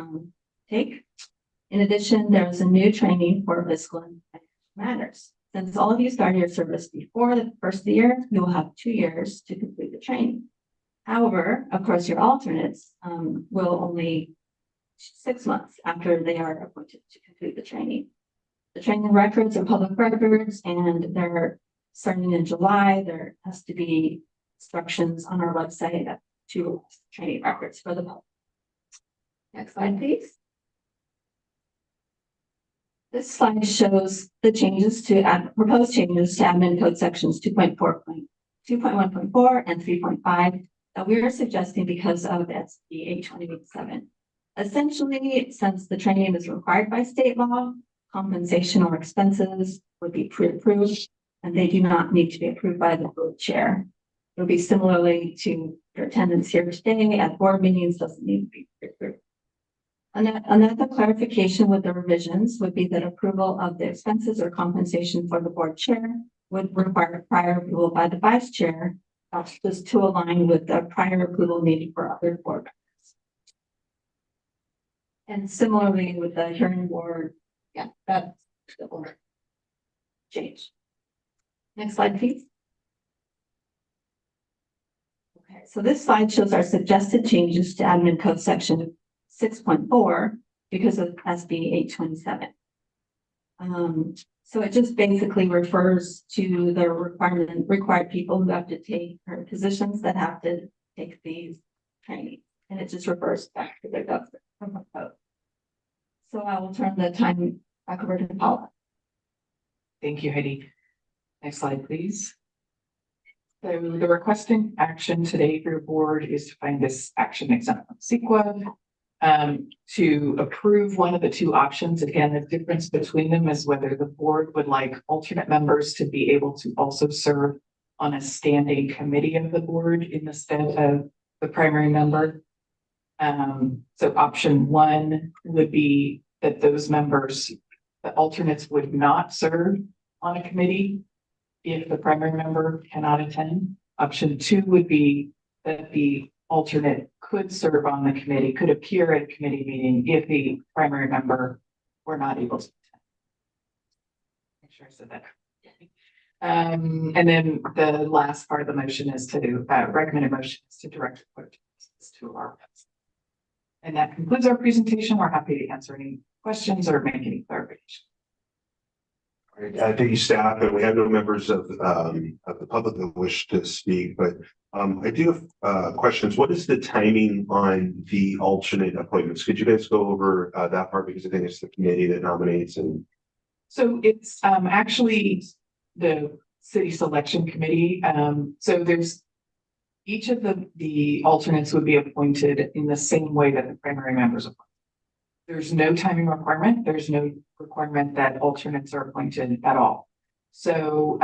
take. In addition, there is a new training for fiscal and financial matters. Since all of you started your service before the first of the year, you will have 2 years to complete the training. However, of course, your alternates will only 6 months after they are appointed to complete the training. The training records are public records, and they're starting in July. There has to be instructions on our website to training records for the public. Next slide, please. This slide shows the changes to proposed changes to admin code sections 2.1.4 and 3.5 that we are suggesting because of SB 827. Essentially, since the training is required by state law, compensation or expenses would be pre-approved, and they do not need to be approved by the board chair. It will be similarly to your attendance here today at board meetings doesn't need to be pre-approved. Another clarification with the revisions would be that approval of the expenses or compensation for the board chair would require prior approval by the vice chair, just to align with the prior approval needed for other board members. And similarly with the hearing board, yeah, that's the board change. Next slide, please. Okay, so this slide shows our suggested changes to admin code section 6.4 because of SB 827. So it just basically refers to the required people who have to take, or positions that have to take these trainings, and it just refers back to the government code. So I will turn the time back over to Paula. Thank you, Heidi. Next slide, please. So the requesting action today for your board is to find this action exempt from CEQA. To approve one of the 2 options. Again, the difference between them is whether the board would like alternate members to be able to also serve on a standing committee of the board in the stead of the primary member. So option one would be that those members, the alternates would not serve on a committee if the primary member cannot attend. Option two would be that the alternate could serve on the committee, could appear at a committee meeting if the primary member were not able to attend. Make sure I said that. And then the last part of the motion is to recommended motion is to direct the clerk to our website. And that concludes our presentation. We're happy to answer any questions or make any clarification. All right, thank you, staff, and we have no members of the public that wish to speak, but I do have questions. What is the timing on the alternate appointments? Could you guys go over that part, because I think it's the committee that nominates and. So it's actually the city selection committee. So there's each of the alternates would be appointed in the same way that the primary members are appointed. There's no timing requirement. There's no requirement that alternates are appointed at all. So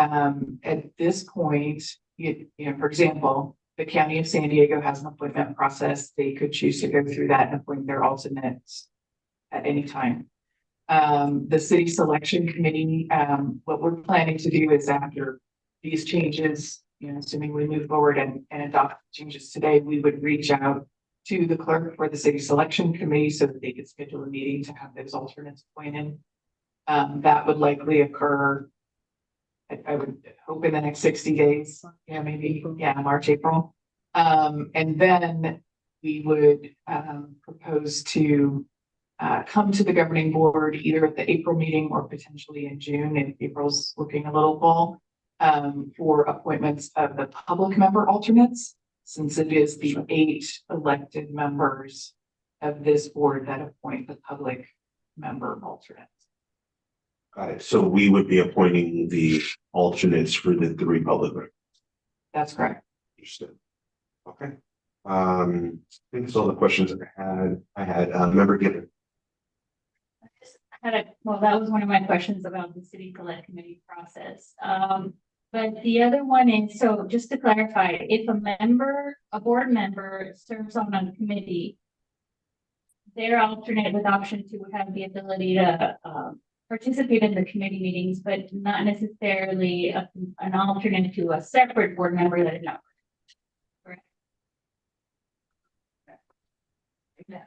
at this point, for example, the county of San Diego has an appointment process. They could choose to go through that and appoint their alternates at any time. The city selection committee, what we're planning to do is after these changes, assuming we move forward and adopt changes today, we would reach out to the clerk for the city selection committee so that they could schedule a meeting to have those alternates appointed. That would likely occur, I would hope, in the next 60 days, maybe, March, April. And then we would propose to come to the governing board either at the April meeting or potentially in June, if April's looking a little full, for appointments of the public member alternates, since it is the 8 elected members of this board that appoint the public member alternates. Got it. So we would be appointing the alternates for the 3 public members. That's correct. Understood. Okay. I think that's all the questions I had. Member Gibbon. Well, that was one of my questions about the city select committee process. But the other one is, so just to clarify, if a board member serves on a committee, their alternate with option 2 would have the ability to participate in the committee meetings, but not necessarily an alternate to a separate board member that is not. Correct. Yeah.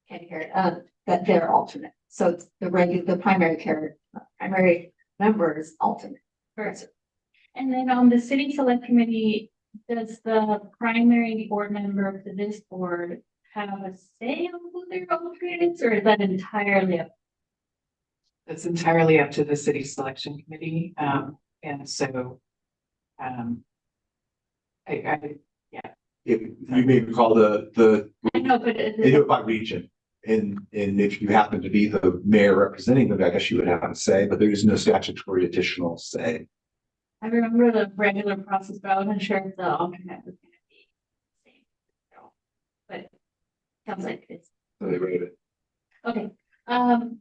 Can't hear it. That they're alternate. So it's the primary member's alternate. Correct. And then on the city select committee, does the primary board member for this board have a say on who their alternates, or is that entirely up? It's entirely up to the city selection committee. And so, If you may recall the I know, but they do it by region. And if you happen to be the mayor representing them, I guess you would have a say, but there is no statutory additional say. I remember the regular process, but I wasn't sure if the alternate was gonna be the same. But it sounds like it's So they rate it. okay. I'm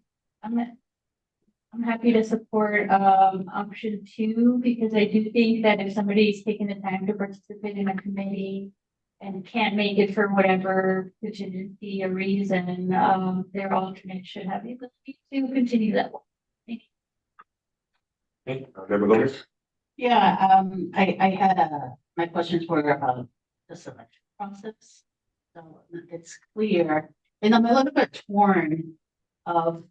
happy to support option 2, because I do think that if somebody's taking the time to participate in a committee and can't make it for whatever contingency or reason, their alternate should have the ability to continue that one. Thank you. Okay. Member Gomez. Yeah, I had my questions were about the selection process. So it's clear, and I'm a little bit torn of,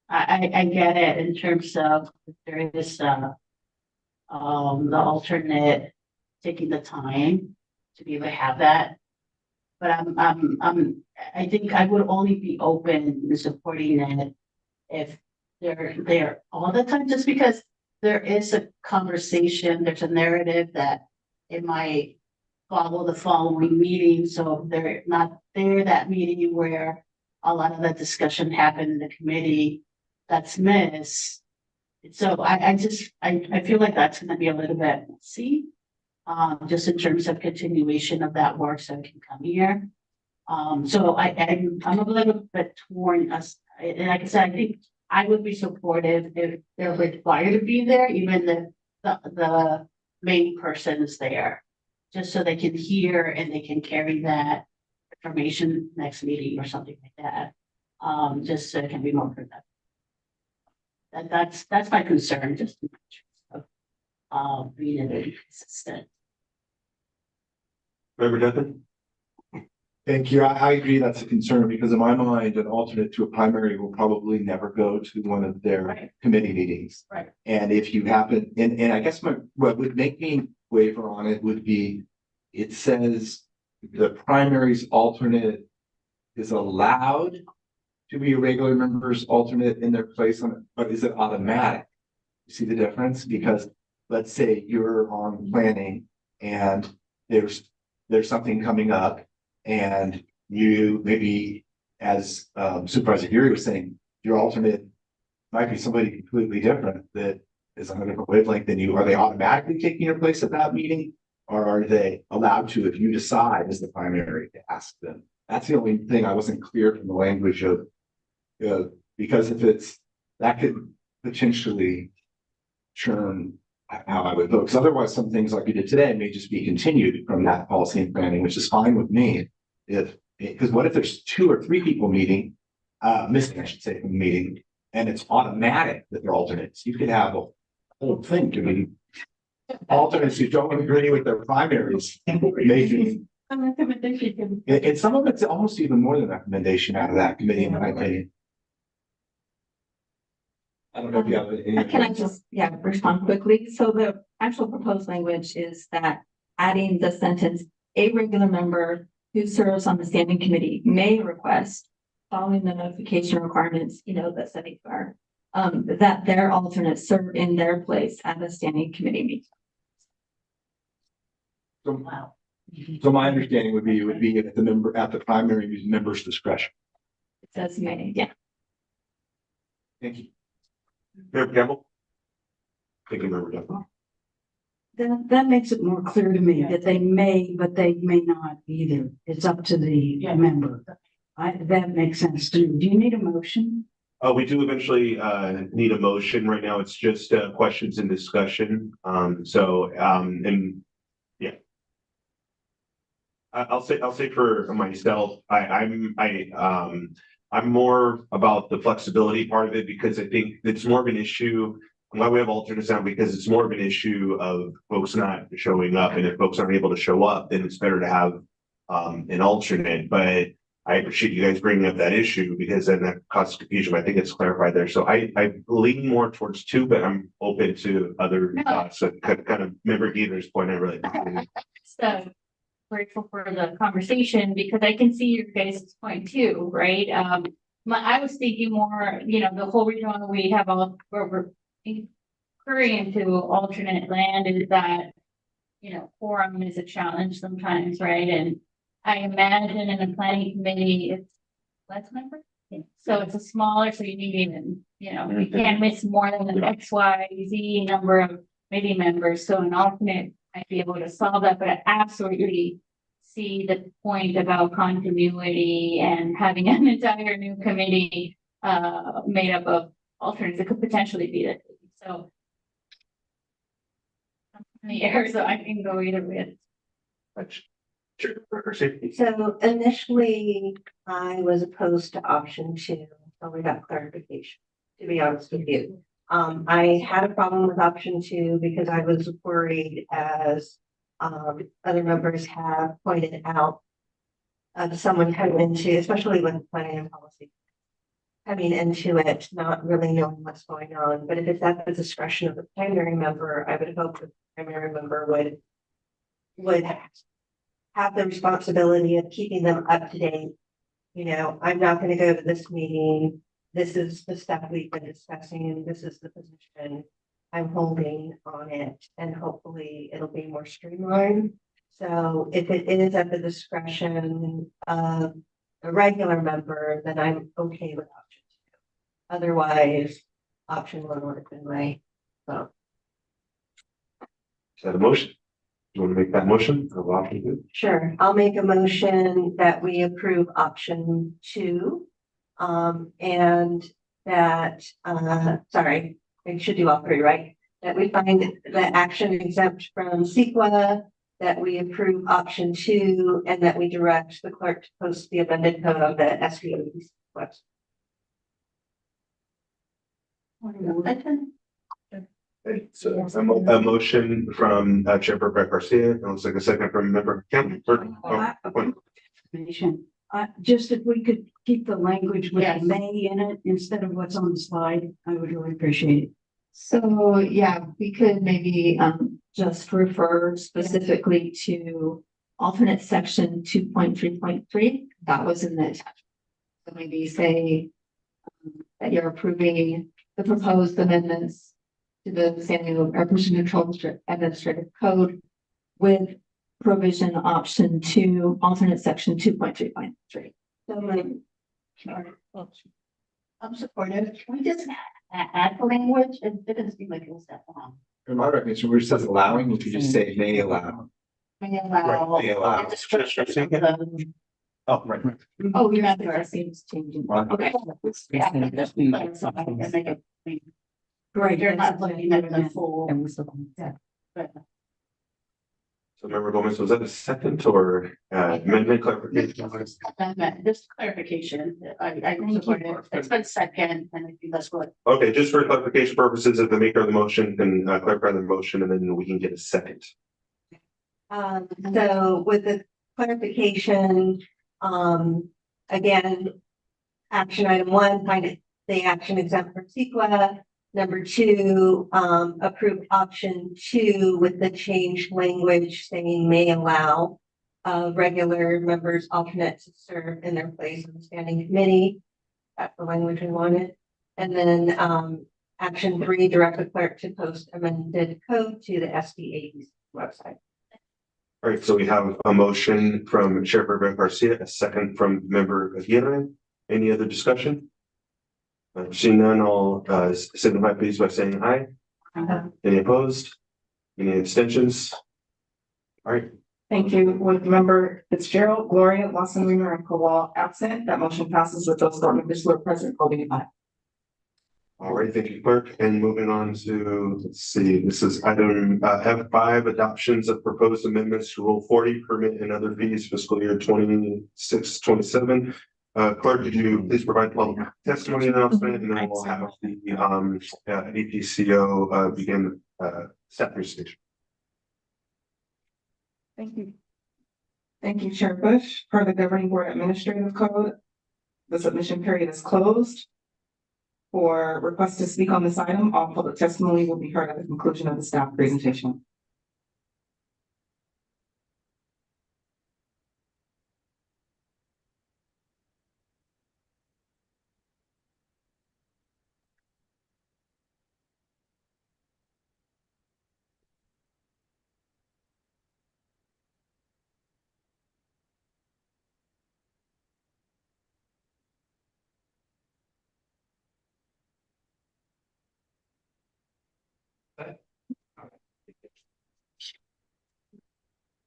I get it in terms of there is the alternate taking the time to be able to have that. But I think I would only be open to supporting it if they're there all the time, just because there is a conversation, there's a narrative that it might follow the following meeting. So if they're not there that meeting where a lot of that discussion happened in the committee, that's missed. So I feel like that's gonna be a little bit messy, just in terms of continuation of that work so it can come here. So I'm a little bit torn, and like I said, I think I would be supportive if they're required to be there, even if the main person is there. Just so they can hear and they can carry that information next meeting or something like that. Just so it can be more productive. That's my concern, just in terms of being consistent. Member Devon? Thank you. I agree that's a concern because in my mind, an alternate to a primary will probably never go to one of their Right. committee meetings. Right. And if you happen, and I guess what would make me waver on it would be, it says the primary's alternate is allowed to be a regular member's alternate in their place on it, but is it automatic? You see the difference? Because let's say you're on planning and there's something coming up and you maybe as Supervisor Geary was saying, your alternate might be somebody completely different that is on a different wavelength than you. Are they automatically taking your place at that meeting? Or are they allowed to, if you decide as the primary to ask them? That's the only thing I wasn't clear from the language of, because if it's, that could potentially churn how I would vote. Because otherwise, some things like you did today may just be continued from that policy and planning, which is fine with me. Because what if there's 2 or 3 people missing, I should say, from the meeting, and it's automatic that they're alternates. You could have a whole thing to be alternates who don't agree with their primaries. Maybe. And some of it's almost even more than recommendation out of that committee, in my opinion. I don't know if you have any. Can I just, respond quickly? So the actual proposed language is that adding the sentence, a regular member who serves on the standing committee may request, following the notification requirements, that setting are, that their alternates serve in their place at the standing committee meeting. So my understanding would be at the primary member's discretion. It says may, yeah. Thank you. Member Campbell? Thank you, Member Devon. That makes it more clear to me that they may, but they may not either. It's up to the member. That makes sense to me. Do you need a motion? We do eventually need a motion. Right now, it's just questions and discussion. I'll say for myself, I'm more about the flexibility part of it because I think it's more of an issue. Why we have alternates now, because it's more of an issue of folks not showing up, and if folks aren't able to show up, then it's better to have an alternate. But I appreciate you guys bringing up that issue because then that causes confusion. But I think it's clarified there. So I lean more towards 2, but I'm open to other thoughts. So kind of Member Geeter's point. I really. So grateful for the conversation because I can see your guys' point too, right? I was thinking more, the whole reason why we have all where we're inquiring into alternate land is that, quorum is a challenge sometimes, right? And I imagine in a planning committee, it's less members. So it's a smaller, so you need even, we can't miss more than the X, Y, Z number of committee members. So an alternate might be able to solve that, but I absolutely see the point about continuity and having an entire new committee made up of alternates. It could potentially be that. So in the air, so I can go either way. So initially, I was opposed to option 2 until we got clarification, to be honest with you. I had a problem with option 2 because I was worried, as other members have pointed out, of someone coming into, especially with planning and policy, coming into it, not really knowing what's going on. But if it's at the discretion of the primary member, I would hope the primary member would have the responsibility of keeping them up to date. I'm not going to go to this meeting. This is the stuff we've been discussing. This is the position I'm holding on it, and hopefully it'll be more streamlined. So if it is at the discretion of a regular member, then I'm okay with option 2. Otherwise, option 1 would have been my vote. Is that a motion? Do you want to make that motion? Or option 2? Sure, I'll make a motion that we approve option 2. And that, sorry, I should do all three, right? That we find the action exempt from CEQA, that we approve option 2, and that we direct the clerk to post the amended code on the SDAPCD website. So a motion from Chair Brett Garcia, and looks like a second from member Kemp. Just if we could keep the language with Yes. may in it instead of what's on the slide, I would really appreciate it. So, yeah, we could maybe, just refer specifically to alternate section 2.3.3. That was in the attachment. So maybe say that you're approving the proposed amendments to the San Diego Air Pollution Control District Administrative Code with provision option 2, alternate section 2.3.3. So I'm supportive. Can we just add the language? It doesn't seem like it was that long. In my recognition, where it says allowing, we could just say may allow. May allow. May allow. a description of the- Oh, right. Oh, you're not there. It seems changing. Okay. Yeah, and make it- Right. You're not looking at the full. So member Gomez, was that a second or amendment clarification? This clarification, I support it. It's been second, and I think that's what. Okay, just for clarification purposes, if the maker of the motion can clarify the motion, and then we can get a second. So with the clarification, again, action item 1, find it the action exempt from CEQA. Number 2, approve option 2 with the changed language saying may allow regular members alternate to serve in their place in the standing committee. That's the language we wanted. And then action 3, direct the clerk to post amended code to the SDAPCD website. All right, so we have a motion from Chair Brett Garcia, a second from member Aguirre. Any other discussion? Seeing none, all signify please by saying aye. Any opposed? Any abstentions? All right, Thank you. With member Fitzgerald, Gloria, Lawson, Weimer, and Kowal absent, that motion passes with those board members who are present voting aye. all right, thank you, clerk. And moving on to, let's see, this is item F5, adoptions of proposed amendments to Rule 40, permit and other fees fiscal year 26-27. Clerk, could you please provide public testimony announcement, and then we'll have the APCO begin staff presentation. Thank you. Thank you, Chair Bush. Per the Governing Board Administrative Code, the submission period is closed. For requests to speak on this item, all public testimony will be heard at the conclusion of the staff presentation.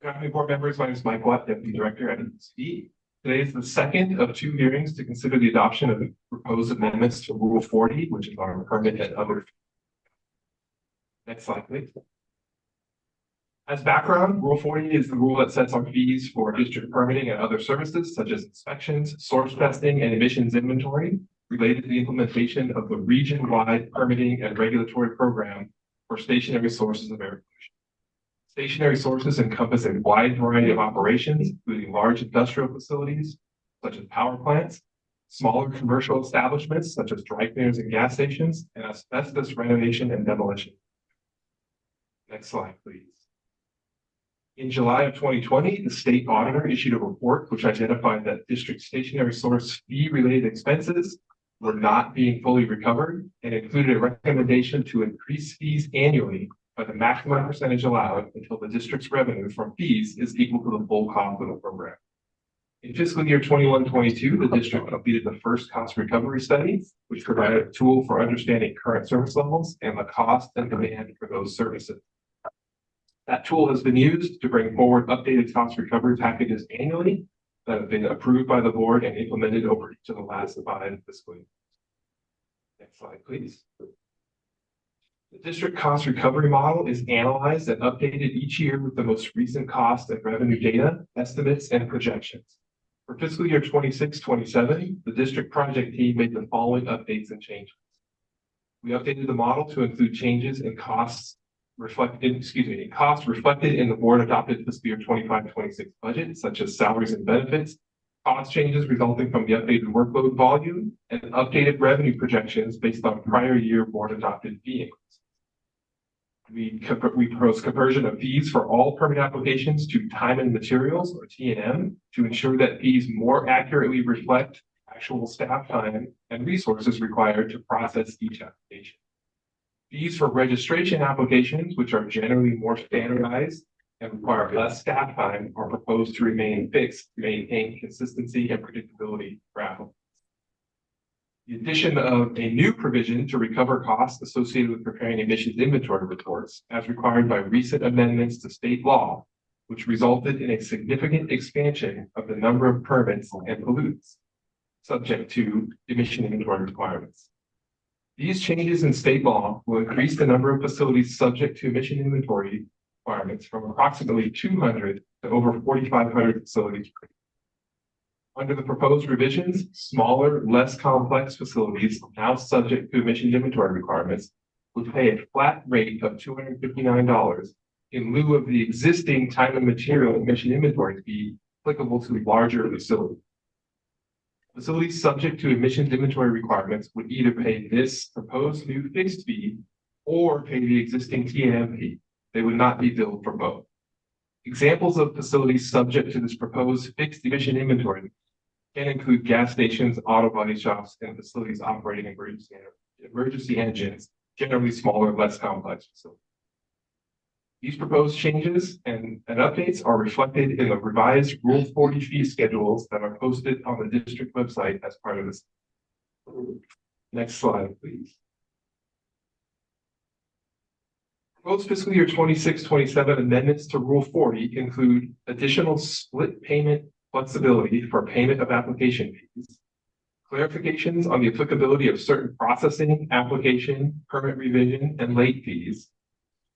Good afternoon, board members. My name is Mike Watt, Deputy Director at SDAPCD. Today is the second of 2 hearings to consider the adoption of the proposed amendments to Rule 40, which is our permit and other. Next slide, please. As background, Rule 40 is the rule that sets our fees for district permitting and other services such as inspections, source testing, and emissions inventory related to the implementation of the region-wide permitting and regulatory program for stationary sources of air pollution. Stationary sources encompass a wide variety of operations, including large industrial facilities, such as power plants, smaller commercial establishments, such as dry cleaners and gas stations, and asbestos renovation and demolition. Next slide, please. In July of 2020, the state auditor issued a report which identified that district stationary source fee-related expenses were not being fully recovered and included a recommendation to increase fees annually by the maximum percentage allowed until the district's revenue from fees is equal to the full cost of the program. In fiscal year 21-22, the district completed the first cost recovery study, which provided a tool for understanding current service levels and the cost and demand for those services. That tool has been used to bring forward updated cost recovery packages annually that have been approved by the board and implemented over each of the last 5 fiscal years. Next slide, please. The district cost recovery model is analyzed and updated each year with the most recent cost and revenue data, estimates, and projections. For fiscal year 26-27, the district project team made the following updates and changes. We updated the model to include changes in costs reflected in the board adopted fiscal year 25-26 budget, such as salaries and benefits, cost changes resulting from the updated workload volume, and updated revenue projections based on prior year board adopted fee increases. We propose conversion of fees for all permit applications to time and materials, or T&M, to ensure that fees more accurately reflect actual staff time and resources required to process each application. Fees for registration applications, which are generally more standardized and require less staff time, are proposed to remain fixed to maintain consistency and predictability for applicants. The addition of a new provision to recover costs associated with preparing emissions inventory reports, as required by recent amendments to state law, which resulted in a significant expansion of the number of permits and pollutants subject to emission inventory requirements. These changes in state law will increase the number of facilities subject to emission inventory requirements from approximately 200 to over 4,500 facilities. Under the proposed revisions, smaller, less complex facilities now subject to emission inventory requirements would pay a flat rate of $259 in lieu of the existing time and material emission inventory fee applicable to larger facilities. Facilities subject to emissions inventory requirements would either pay this proposed new fixed fee or pay the existing T&M fee. They would not be billed for both. Examples of facilities subject to this proposed fixed emission inventory can include gas stations, auto body shops, and facilities operating emergency engines, generally smaller, less complex facilities. These proposed changes and updates are reflected in the revised Rule 40 fee schedules that are posted on the district website as part of this. Next slide, please. Proposed fiscal year 26-27 amendments to Rule 40 include additional split payment flexibility for payment of application fees, clarifications on the applicability of certain processing, application, permit revision, and late fees,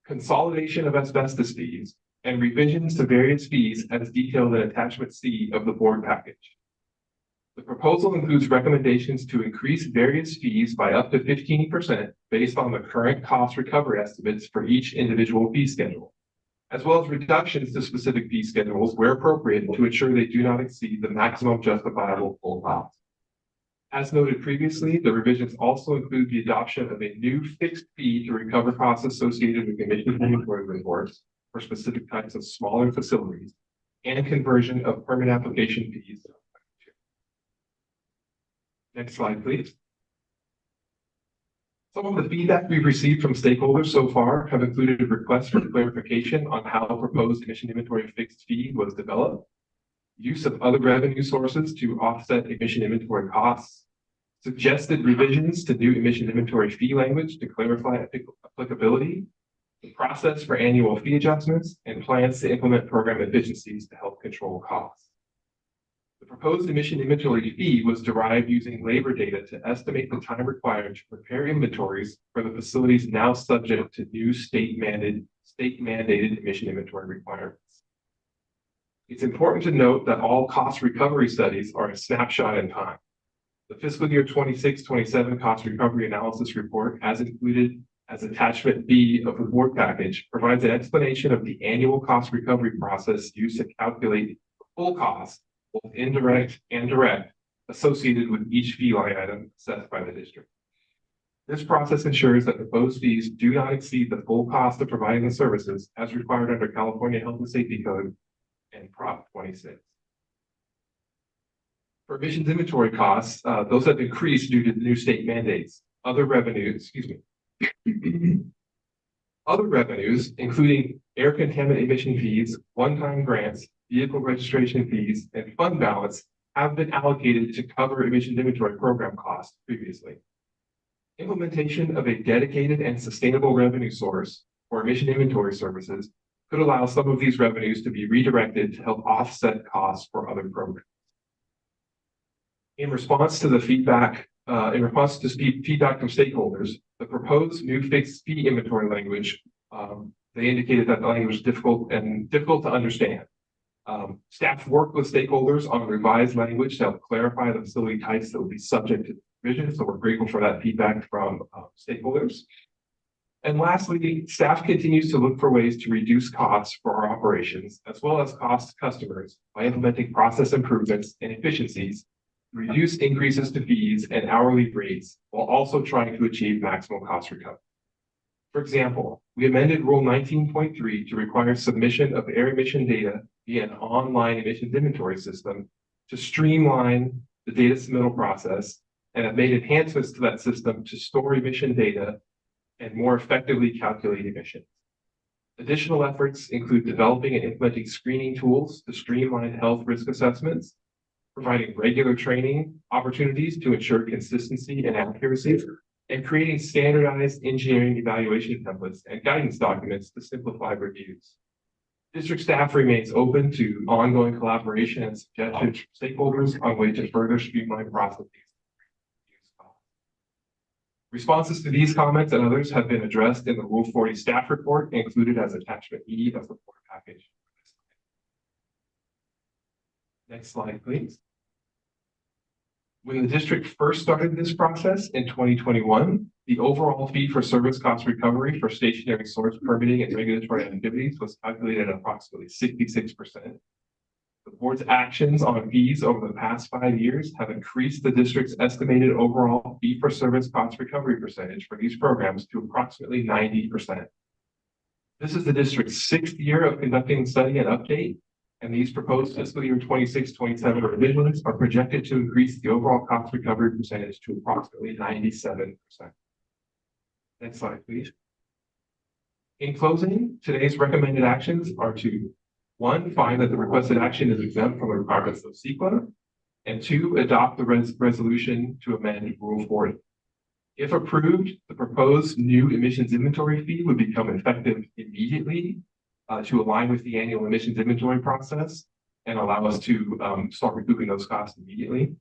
consolidation of asbestos fees, and revisions to various fees as detailed in Attachment C of the board package. The proposal includes recommendations to increase various fees by up to 15% based on the current cost recovery estimates for each individual fee schedule, as well as reductions to specific fee schedules where appropriate to ensure they do not exceed the maximum justifiable full cost. As noted previously, the revisions also include the adoption of a new fixed fee to recover costs associated with emission inventory reports for specific types of smaller facilities and conversion of permit application fees. Next slide, please. Some of the feedback we've received from stakeholders so far have included requests for clarification on how the proposed emission inventory fixed fee was developed, use of other revenue sources to offset emission inventory costs, suggested revisions to new emission inventory fee language to clarify applicability, the process for annual fee adjustments, and plans to implement program efficiencies to help control costs. The proposed emission inventory fee was derived using labor data to estimate the time required to prepare inventories for the facilities now subject to new state-mandated emission inventory requirements. It's important to note that all cost recovery studies are a snapshot in time. The fiscal year 26-27 cost recovery analysis report, as included as attachment B of the board package, provides an explanation of the annual cost recovery process used to calculate the full cost, both indirect and direct, associated with each fee line item assessed by the district. This process ensures that proposed fees do not exceed the full cost of providing the services as required under California Health and Safety Code and Prop 26. For emissions inventory costs, those have increased due to the new state mandates. Other revenues, including air contaminant emission fees, one-time grants, vehicle registration fees, and fund balance, have been allocated to cover emissions inventory program costs previously. Implementation of a dedicated and sustainable revenue source for emission inventory services could allow some of these revenues to be redirected to help offset costs for other programs. In response to the feedback, feedback from stakeholders, the proposed new fixed fee inventory language, they indicated that the language is difficult to understand. Staff worked with stakeholders on revised language to help clarify the facility types that would be subject to the provision. So we're grateful for that feedback from stakeholders. And lastly, staff continues to look for ways to reduce costs for our operations, as well as costs to customers by implementing process improvements and efficiencies, reduce increases to fees and hourly rates, while also trying to achieve maximum cost recovery. For example, we amended Rule 19.3 to require submission of air emission data via an online emissions inventory system to streamline the data submittal process, and have made enhancements to that system to store emission data and more effectively calculate emissions. Additional efforts include developing and implementing screening tools to streamline health risk assessments, providing regular training opportunities to ensure consistency and accuracy, and creating standardized engineering evaluation templates and guidance documents to simplify reviews. District staff remains open to ongoing collaboration and suggestions from stakeholders on ways to further streamline processes. Responses to these comments and others have been addressed in the Rule 40 staff report included as attachment E of the board package. Next slide, please. When the district first started this process in 2021, the overall fee for service cost recovery for stationary source permitting and regulatory activities was calculated at approximately 66%. The board's actions on fees over the past 5 years have increased the district's estimated overall fee for service cost recovery percentage for these programs to approximately 90%. This is the district's 6th year of conducting the study and update, and these proposed fiscal year 26-27 revisions are projected to increase the overall cost recovery percentage to approximately 97%. Next slide, please. In closing, today's recommended actions are to 1, find that the requested action is exempt from the requirements of CEQA, and 2, adopt the resolution to amend Rule 40. If approved, the proposed new emissions inventory fee would become effective immediately to align with the annual emissions inventory process and allow us to start recouping those costs immediately.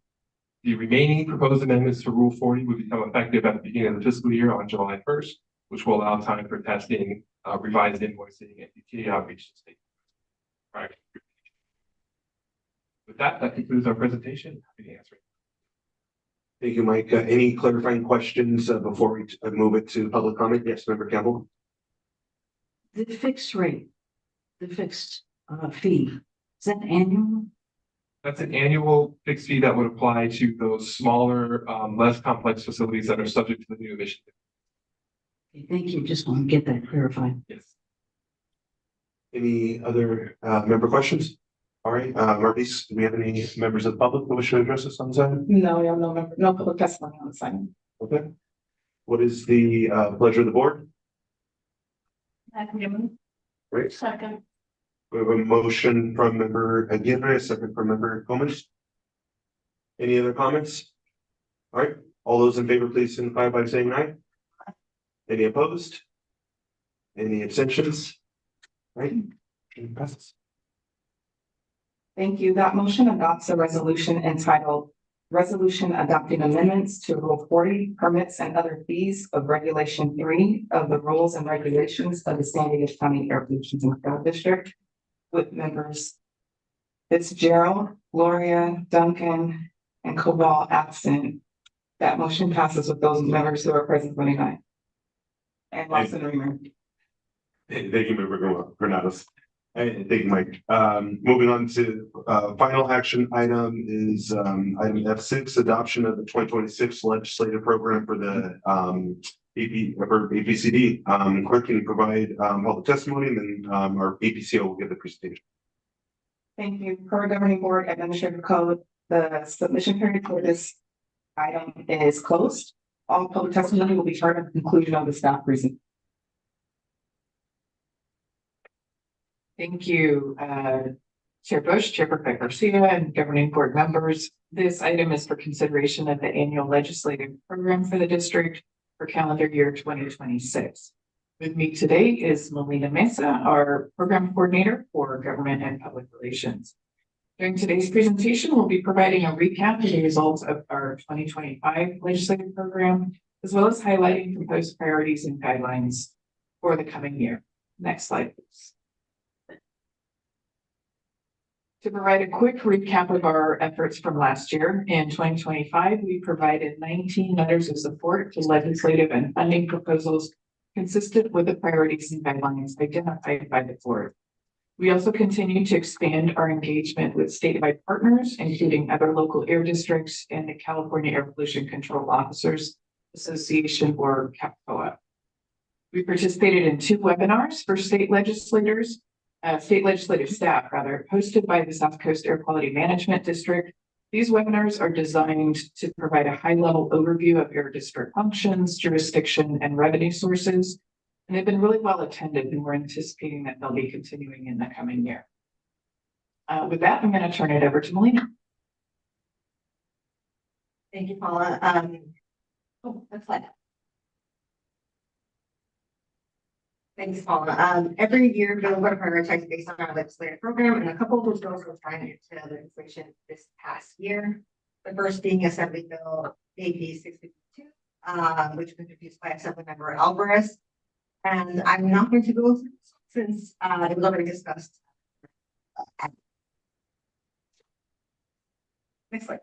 The remaining proposed amendments to Rule 40 would become effective at the beginning of the fiscal year on July 1st, which will allow time for testing, revised invoicing, and continued outreach to stakeholders. All right. With that concludes our presentation. Happy to answer. Thank you, Mike. Any clarifying questions before we move it to public comment? Yes, Member Campbell. The fixed rate, the fixed fee, is that annual? That's an annual fixed fee that would apply to those smaller, less complex facilities that are subject to the new emission. Okay, thank you. Just want to get that clarified. Yes. Any other member questions? All right, Marlies, do we have any members of the public who wish to address us on this item? No, we have no public testimony on this item. Okay. What is the pleasure of the board? Great. Second. We have a motion from member Aguirre, a second from member Gomez. Any other comments? All right, all those in favor, please signify by saying aye. Any opposed? Any abstentions? All right, motion passes. Thank you. That motion adopts a resolution entitled Resolution Adopting Amendments to Rule 40 Permits and Other Fees of Regulation 3 of the Rules and Regulations of the San Diego County Air Pollution Control District, with members Fitzgerald, Gloria, Duncan, and Cobal absent. That motion passes with those members who are present tonight. And Lawson Reamer. Thank you, Member Granados. And thank you, Mike. Moving on to final action item is item F6, adoption of the 2026 legislative program for the APCD. Clerk, can you provide public testimony, and then our APCO will give the presentation. Thank you. Per Governing Board Administrative Code, the submission period for this item is closed. All public testimony will be heard at the conclusion of the staff presentation. Thank you, Chair Bush, Chair Garcia, and governing board members. This item is for consideration of the annual legislative program for the district for calendar year 2026. With me today is Melina Mesa, our program coordinator for government and public relations. During today's presentation, we'll be providing a recap of the results of our 2025 legislative program, as well as highlighting proposed priorities and guidelines for the coming year. Next slide, please. To provide a quick recap of our efforts from last year, in 2025, we provided 19 letters of support to legislative and funding proposals consistent with the priorities and guidelines identified by the board. We also continue to expand our engagement with statewide partners, including other local air districts and the California Air Pollution Control Officers Association, or CAPCOA. We participated in 2 webinars for state legislative staff, hosted by the South Coast Air Quality Management District. These webinars are designed to provide a high-level overview of air district functions, jurisdiction, and revenue sources. And they've been really well attended, and we're anticipating that they'll be continuing in the coming year. With that, I'm going to turn it over to Melina. Thank you, Paula. That's fine. Thanks, Paula. Every year, bills are prioritized based on our legislative program, and a couple of those bills were signed into legislation this past year. The first being Assembly Bill AB 652, which was introduced by Assemblymember Alvarez. And I'm not going to go through this since it was already discussed. Next slide.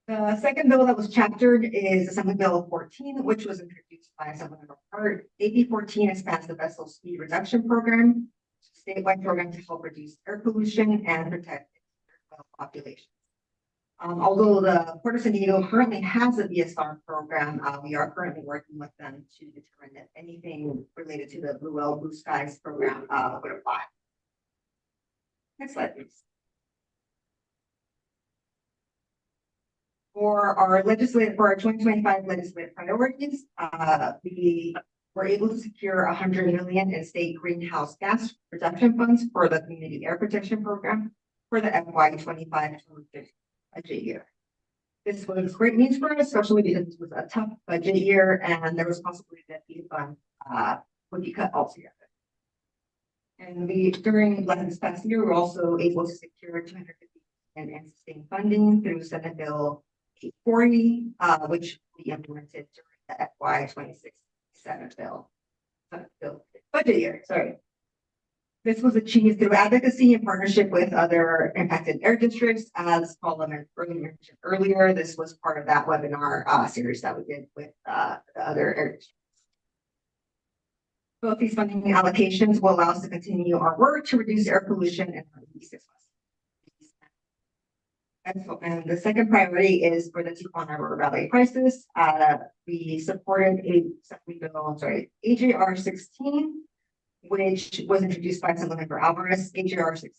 The second bill that was chaptered is Assembly Bill 14, which was introduced by Assemblymember Hart. AB 14 expands the vessel speed reduction program, a statewide program to help reduce air pollution and protect populations. Although the Port of San Diego currently has a VSR program, we are currently working with them to determine if anything related to the Blue Skies program would apply. Next slide, please. For our 2025 legislative priorities, we were able to secure $100 million in state greenhouse gas reduction funds for the community air protection program for the FY 25-26 budget year. This was great news for us, especially because it was a tough budget year and there was possibility that the fund would be cut altogether. And during this past year, we were also able to secure $250 million in sustained funding through Senate Bill 840, which will be implemented during the FY 26-27 budget year. Sorry. This was achieved through advocacy in partnership with other impacted air districts. As Paula mentioned earlier, this was part of that webinar series that we did with the other air districts. Both these funding allocations will allow us to continue our work to reduce air pollution and release this. And the second priority is for the Tijuana River Valley crisis. We supported AJR 16, which was introduced by Assemblymember Alvarez. AJR 16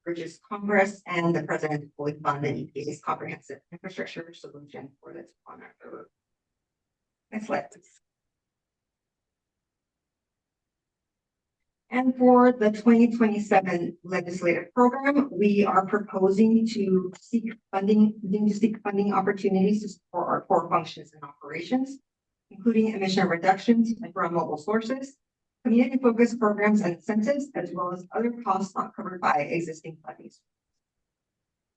urges Congress and the President to fully fund the EPA's comprehensive infrastructure solution for the Tijuana River. Next slide, please. And for the 2027 legislative program, we are proposing to seek funding opportunities to support our core functions and operations, including emission reductions from mobile sources, community-focused programs and incentives, as well as other costs not covered by existing funding.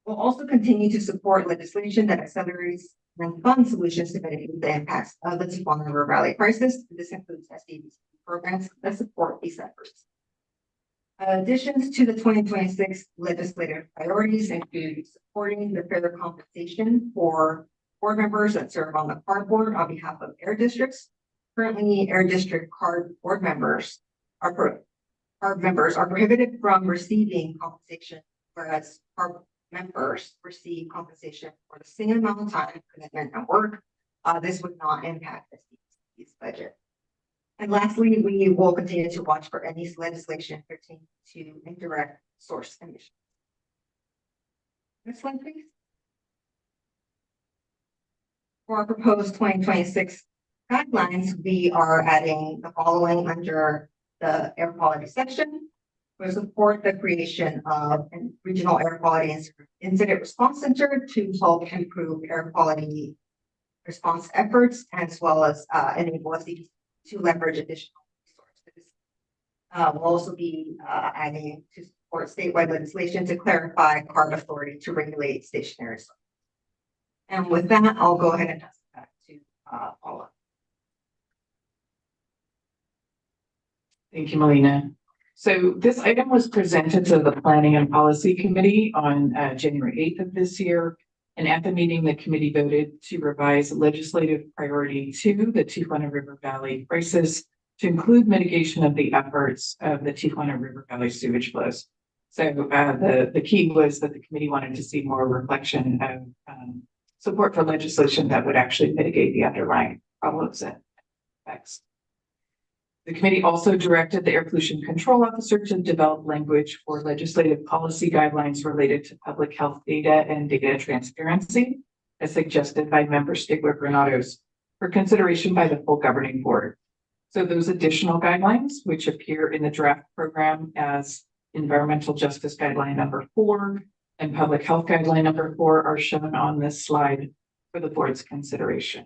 We'll also continue to support legislation that accelerates and funds solutions to mitigate the impacts of the Tijuana River Valley crisis. This includes SDAPCD programs that support these efforts. Additions to the 2026 legislative priorities include supporting the fair compensation for board members that serve on the CARD board on behalf of air districts. Currently, air district CARD board members are prohibited from receiving compensation, whereas CARD members receive compensation for the same amount of time, commitment, and work. This would not impact SDAPCD's budget. And lastly, we will continue to watch for any legislation pertaining to indirect source emissions. Next one, please. For our proposed 2026 guidelines, we are adding the following under the air quality section. We support the creation of a regional air quality incident response center to help improve air quality response efforts, as well as enable SDAPCD to leverage additional resources. We'll also be adding to support statewide legislation to clarify CART authority to regulate stationary. And with that, I'll go ahead and pass it back to Paula. Thank you, Melina. So this item was presented to the Planning and Policy Committee on January 8th of this year. And at the meeting, the committee voted to revise legislative priority 2, the Tijuana River Valley crisis, to include mitigation of the efforts of the Tijuana River Valley sewage flows. So the key was that the committee wanted to see more reflection of support for legislation that would actually mitigate the underlying problems and effects. The committee also directed the Air Pollution Control Officer to develop language for legislative policy guidelines related to public health data and data transparency, as suggested by member Stigler Granados, for consideration by the full governing board. So those additional guidelines, which appear in the draft program as Environmental Justice Guideline number 4 and Public Health Guideline number 4, are shown on this slide for the board's consideration.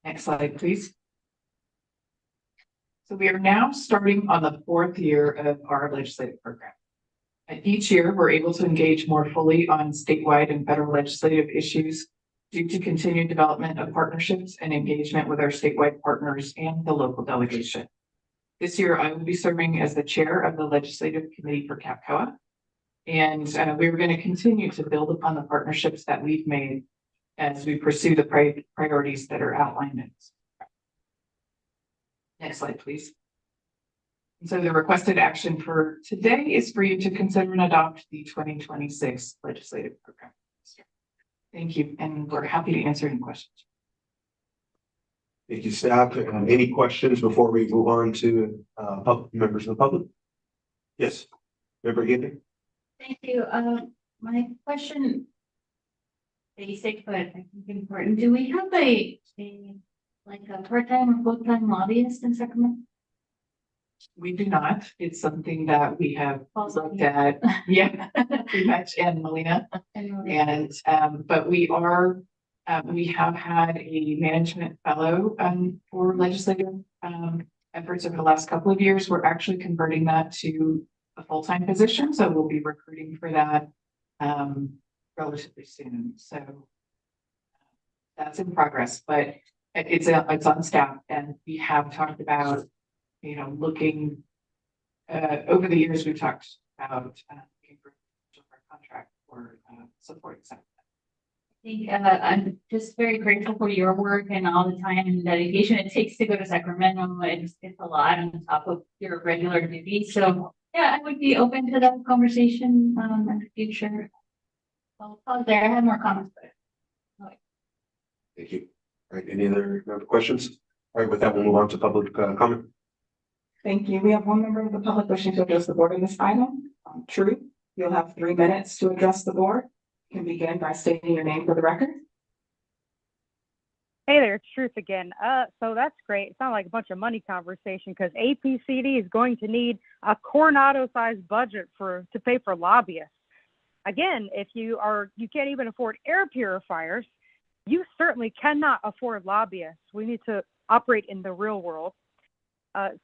Next slide, please. So we are now starting on the 4th year of our legislative program. And each year, we're able to engage more fully on statewide and federal legislative issues due to continued development of partnerships and engagement with our statewide partners and the local delegation. This year, I will be serving as the chair of the Legislative Committee for CAPCOA. And we're going to continue to build upon the partnerships that we've made as we pursue the priorities that are outlined in this. Next slide, please. And so the requested action for today is for you to consider and adopt the 2026 legislative program. Thank you, and we're happy to answer any questions. Thank you, staff. Any questions before we move on to members of the public? Yes, Member Gibby. Thank you. My question, basic, but I think important. Do we have a part-time or full-time lobbyist in Sacramento? We do not. It's something that we have looked at. Yeah, pretty much. And Melina. And but we have had a management fellow for legislative efforts over the last couple of years. We're actually converting that to a full-time position, so we'll be recruiting for that relatively soon. So that's in progress, but it's on staff, and we have talked about, you know, looking over the years. We've talked about looking for a contract for supporting some. I think I'm just very grateful for your work and all the time and dedication it takes to go to Sacramento. It's a lot on top of your regular duties. So yeah, I would be open to that conversation in the future. I'll pause there. I have more comments, but Thank you. All right, any other questions? All right, with that, we'll move on to public comment. Thank you. We have one member of the public wishing to address the board on this item. True. You'll have 3 minutes to address the board. You can begin by stating your name for the record. Hey there, it's Truth again. So that's great. It's not like a bunch of money conversation because APCD is going to need a Coronado-sized budget to pay for lobbyists. Again, if you can't even afford air purifiers, you certainly cannot afford lobbyists. We need to operate in the real world.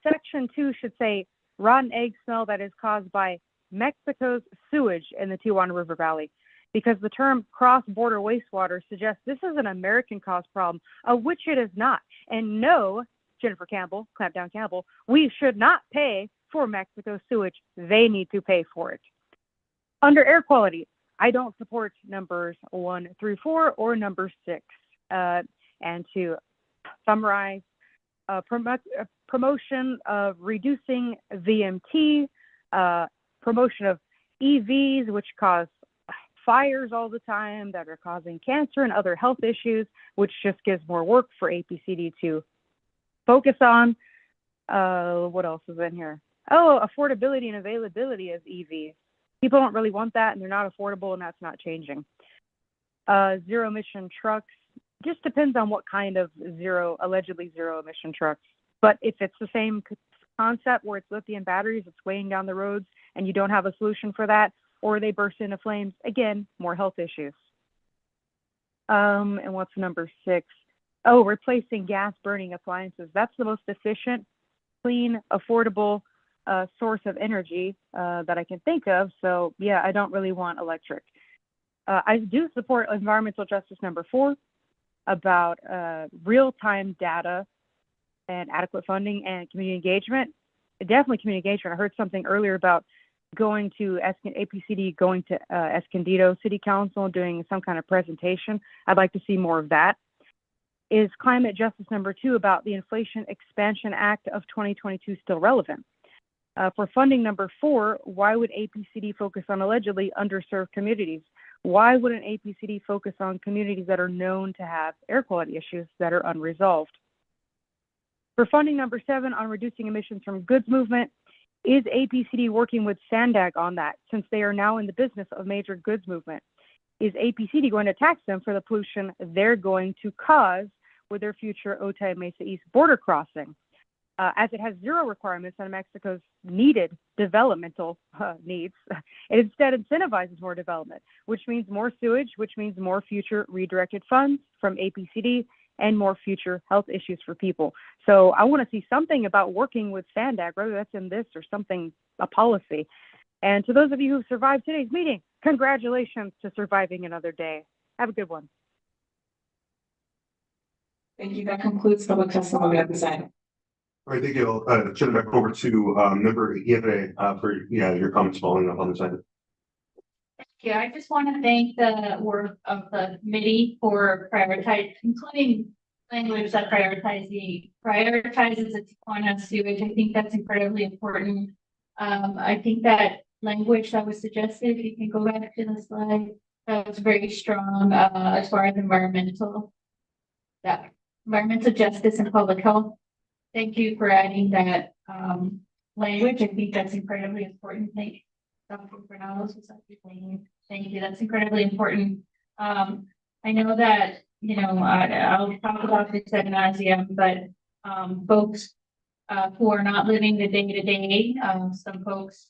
Section 2 should say rotten egg smell that is caused by Mexico's sewage in the Tijuana River Valley, because the term cross-border wastewater suggests this is an American-caused problem, of which it is not. And no, Jennifer Campbell, Clampdown Campbell, we should not pay for Mexico's sewage. They need to pay for it. Under air quality, I don't support numbers 1 through 4 or number 6. And to summarize, promotion of reducing VMT, promotion of EVs, which cause fires all the time that are causing cancer and other health issues, which just gives more work for APCD to focus on. What else is in here? Oh, affordability and availability of EVs. People don't really want that, and they're not affordable, and that's not changing. Zero emission trucks. Just depends on what kind of allegedly zero emission trucks. But if it's the same concept where it's lithium batteries, it's weighing down the roads, and you don't have a solution for that, or they burst into flames, again, more health issues. And what's number 6? Oh, replacing gas burning appliances. That's the most efficient clean, affordable source of energy that I can think of. So yeah, I don't really want electric. I do support environmental justice number 4 about real-time data and adequate funding and community engagement. Definitely community engagement. I heard something earlier about going to APCD, going to Escondido City Council, doing some kind of presentation. I'd like to see more of that. Is climate justice number 2 about the Inflation Expansion Act of 2022 still relevant? For funding number 4, why would APCD focus on allegedly underserved communities? Why wouldn't APCD focus on communities that are known to have air quality issues that are unresolved? For funding number 7 on reducing emissions from goods movement, is APCD working with SDAPCD on that since they are now in the business of major goods movement? Is APCD going to tax them for the pollution they're going to cause with their future Otay Mesa East border crossing? As it has 0 requirements on Mexico's needed developmental needs, it instead incentivizes more development, which means more sewage, which means more future redirected funds from APCD and more future health issues for people. So I want to see something about working with SDAPCD, whether that's in this or something, a policy. And to those of you who survived today's meeting, congratulations to surviving another day. Have a good one. Thank you. That concludes public testimony at this item. All right, thank you. I'll turn it back over to member Aguirre for your comments following up on this item. Thank you. I just want to thank the work of the committee for prioritizing, including language that prioritizes the Tijuana sewage. I think that's incredibly important. I think that language that was suggested, if you can go back to the slide, that was very strong as far as environmental justice and public health. Thank you for adding that language. I think that's incredibly important. Thank you. Dr. Granados was saying, thank you. That's incredibly important. I know that, I'll talk about this ad nauseum, but folks who are not living the day-to-day, some folks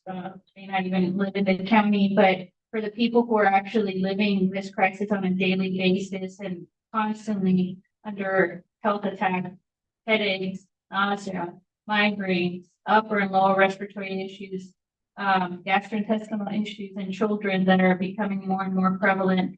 may not even live in the county, but for the people who are actually living this crisis on a daily basis and constantly under health attack, headaches, nausea, migraines, upper and lower respiratory issues, gastrointestinal issues in children that are becoming more and more prevalent.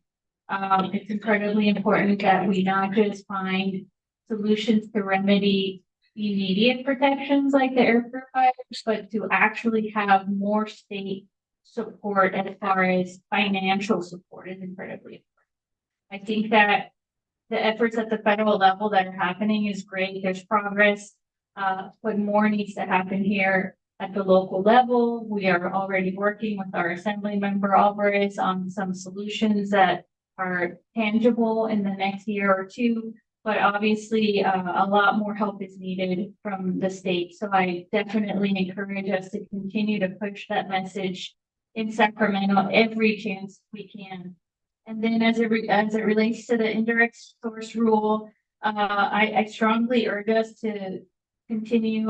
It's incredibly important that we not just find solutions to remedy immediate protections like the air purifiers, but to actually have more state support as far as financial support is incredibly important. I think that the efforts at the federal level that are happening is great. There's progress, but more needs to happen here at the local level. We are already working with our Assembly Member Alvarez on some solutions that are tangible in the next year or two, but obviously a lot more help is needed from the state. So I definitely encourage us to continue to push that message in Sacramento every chance we can. And then as it relates to the indirect source rule, I strongly urge us to continue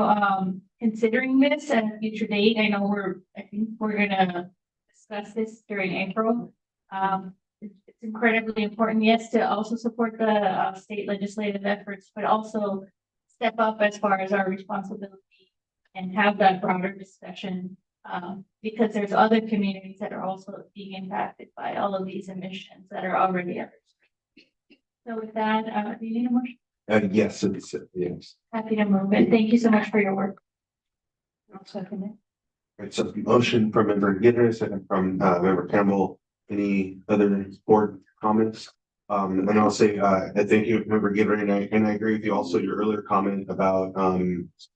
considering this at a future date. I think we're gonna discuss this during April. It's incredibly important, yes, to also support the state legislative efforts, but also step up as far as our responsibility and have that broader discussion. Because there's other communities that are also being impacted by all of these emissions that are already others. So with that, do you need a motion? Yes, it's yes. Happy to move it. Thank you so much for your work. I'll second it. All right, so motion from member Aguirre, second from member Campbell. Any other board comments? And I'll say thank you, member Aguirre, and I agree with you also your earlier comment about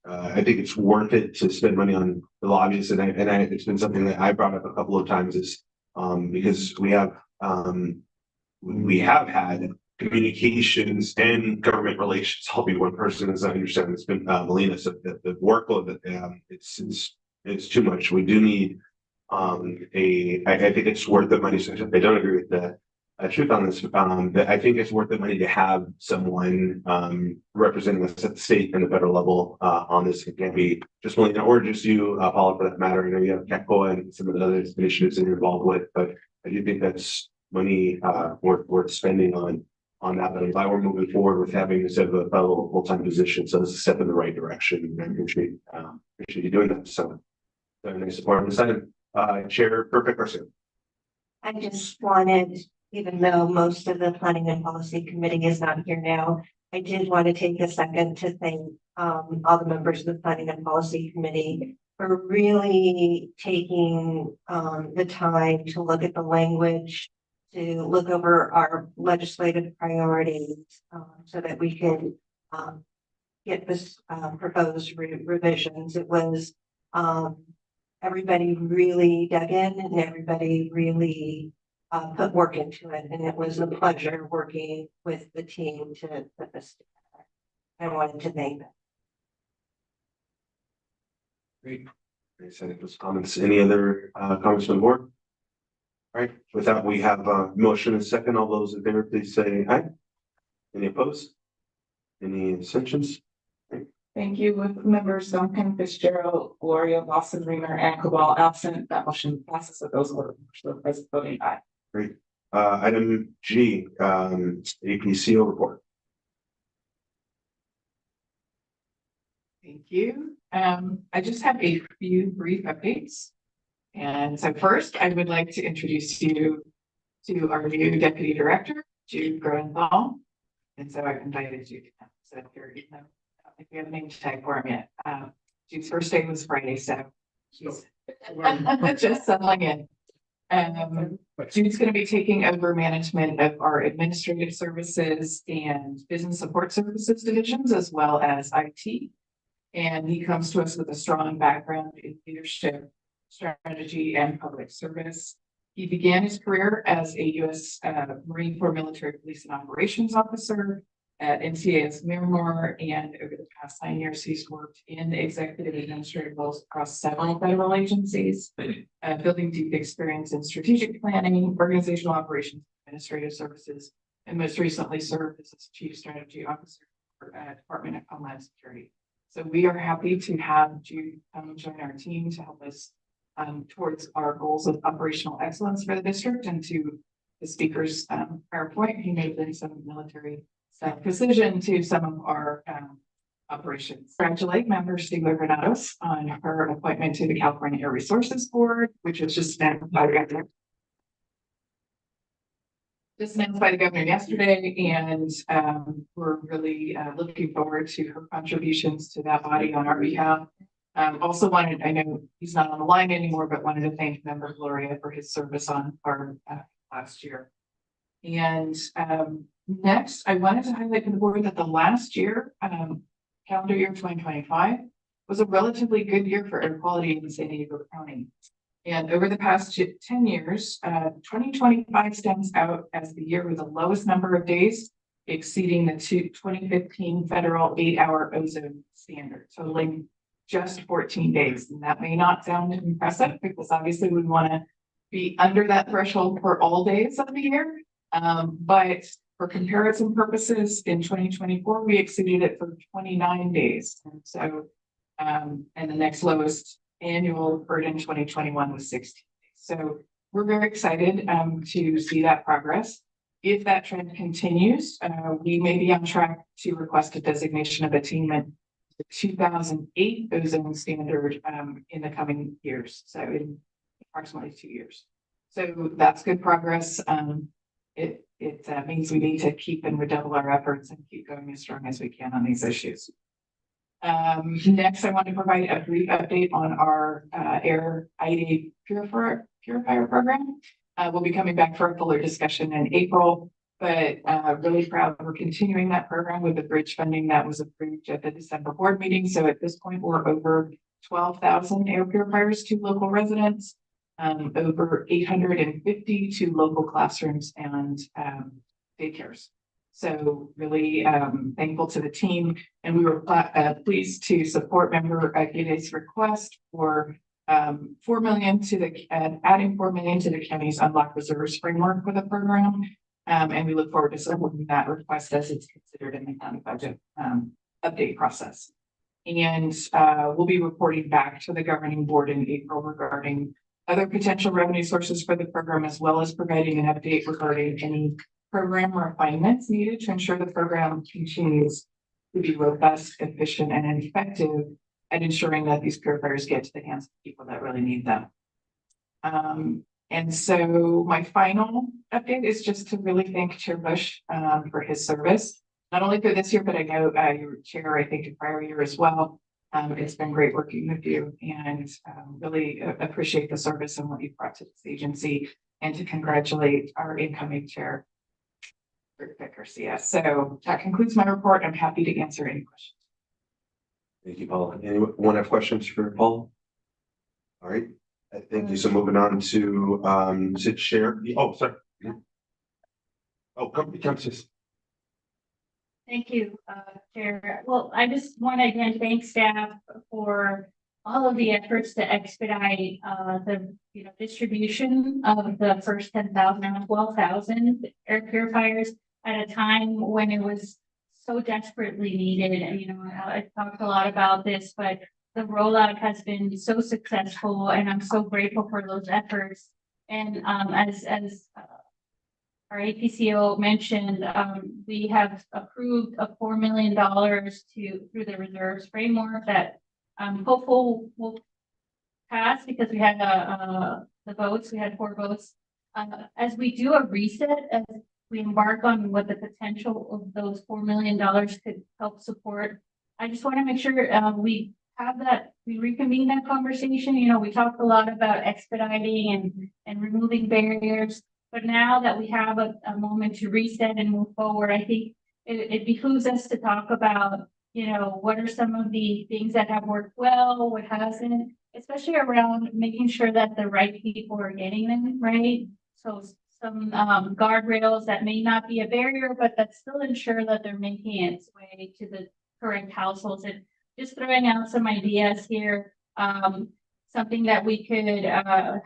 I think it's worth it to spend money on the lobbyists, and it's been something that I brought up a couple of times is because we have had communications and government relations. I'll be one person, as I understand it's been Melina said that the workload that they have it's too much. We do need I think it's worth the money. So I don't agree with the truth on this. I think it's worth the money to have someone representing us at the state and the federal level on this. It can't be just Melina or just you, Paula, for that matter. You have CACPOA and some of the other initiatives that you're involved with, but I do think that's money worth spending on on that, but I'm glad we're moving forward with having instead of a fellow full-time position. So this is a step in the right direction. I appreciate you doing that. So, any support on this item? Chair Perfect Garcia. I just wanted, even though most of the planning and policy committee is not here now, I did want to take a second to thank all the members of the planning and policy committee for really taking the time to look at the language, to look over our legislative priorities so that we can get this proposed revisions. It was everybody really dug in and everybody really put work into it. And it was a pleasure working with the team to put this together. I wanted to thank them. Great. Thanks, any those comments? Any other comments from the board? All right, with that, we have a motion and second. All those in favor, please say aye. Any opposed? Any abstentions? Thank you. With members Duncan, Fitzgerald, Gloria, Lawson, Reamer, and Cabal absent, that motion passes with those orders. So present voting aye. Great. Item G, APCO report. Thank you. I just have a few brief updates. And so first, I would like to introduce you to our new deputy director, Jude Groenthal. And so I've invited Jude. So if you're, I don't think we have a name tag for him yet. Jude's first day was Friday, so she's just settling in. Jude's going to be taking over management of our administrative services and business support services divisions, as well as IT. And he comes to us with a strong background in leadership, strategy, and public service. He began his career as a U.S. Marine Corps Military Police and Operations Officer at NCAS Miramar, and over the past 9 years, he's worked in executive administrative roles across several federal agencies, building deep experience in strategic planning, organizational operations, administrative services, and most recently served as Chief Strategy Officer for Department of Homeland Security. So we are happy to have Jude come join our team to help us towards our goals of operational excellence for the district. And to the speaker's prior point, he may bring some military staff precision to some of our operations. Congratulate member Stigler Granados on her appointment to the California Air Resources Board, which was just announced by the governor yesterday, and we're really looking forward to her contributions to that body on our behalf. Also wanted, I know he's not on the line anymore, but wanted to thank member Gloria for his service on our last year. And next, I wanted to highlight for the board that the last year, calendar year 2025, was a relatively good year for air quality in San Diego County. And over the past 10 years, 2025 stands out as the year with the lowest number of days exceeding the 2015 federal 8-hour ozone standard, totaling just 14 days. And that may not sound impressive because obviously we want to be under that threshold for all days of the year. But for comparison purposes, in 2024, we exceeded it for 29 days. And so, and the next lowest annual occurred in 2021 was 16 days. So we're very excited to see that progress. If that trend continues, we may be on track to request a designation of attainment the 2008 ozone standard in the coming years, so in approximately 2 years. So that's good progress. It means we need to keep and redouble our efforts and keep going as strong as we can on these issues. Next, I want to provide a brief update on our air ID purifier program. We'll be coming back for a fuller discussion in April, but really proud we're continuing that program with the bridge funding that was approved at the December board meeting. So at this point, we're over 12,000 air purifiers to local residents, over 850 to local classrooms and daycares. So really thankful to the team, and we were pleased to support member Aguirre's request for $4 million to the adding $4 million to the county's unlocked reserves framework for the program, and we look forward to supporting that request as it's considered in the county budget update process. And we'll be reporting back to the governing board in April regarding other potential revenue sources for the program, as well as providing an update regarding any program refinements needed to ensure the program continues to be robust, efficient, and effective at ensuring that these purifiers get to the hands of people that really need them. And so my final update is just to really thank Chair Bush for his service, not only for this year, but I know you were chair, I think, the prior year as well. It's been great working with you and really appreciate the service and what you've brought to this agency, and to congratulate our incoming chair, Rick Garcia. So that concludes my report. I'm happy to answer any questions. Thank you, Paul. Anyone have questions for Paul? All right, thank you. So moving on to chair. Oh, sorry. Oh, come to. Thank you, Chair. Well, I just want to again thank staff for all of the efforts to expedite the distribution of the first 10,000, now 12,000 air purifiers at a time when it was so desperately needed. And I talked a lot about this, but the rollout has been so successful, and I'm so grateful for those efforts. And as our APCO mentioned, we have approved a $4 million through the reserves framework that hopeful will pass, because we had the votes. We had 4 votes. As we do a reset, as we embark on what the potential of those $4 million could help support, I just want to make sure we reconvene that conversation. We talked a lot about expediting and removing barriers. But now that we have a moment to reset and move forward, I think it behooves us to talk about, what are some of the things that have worked well, what hasn't, especially around making sure that the right people are getting them, right? So some guardrails that may not be a barrier, but that still ensure that they're making its way to the correct households. And just throwing out some ideas here, something that we could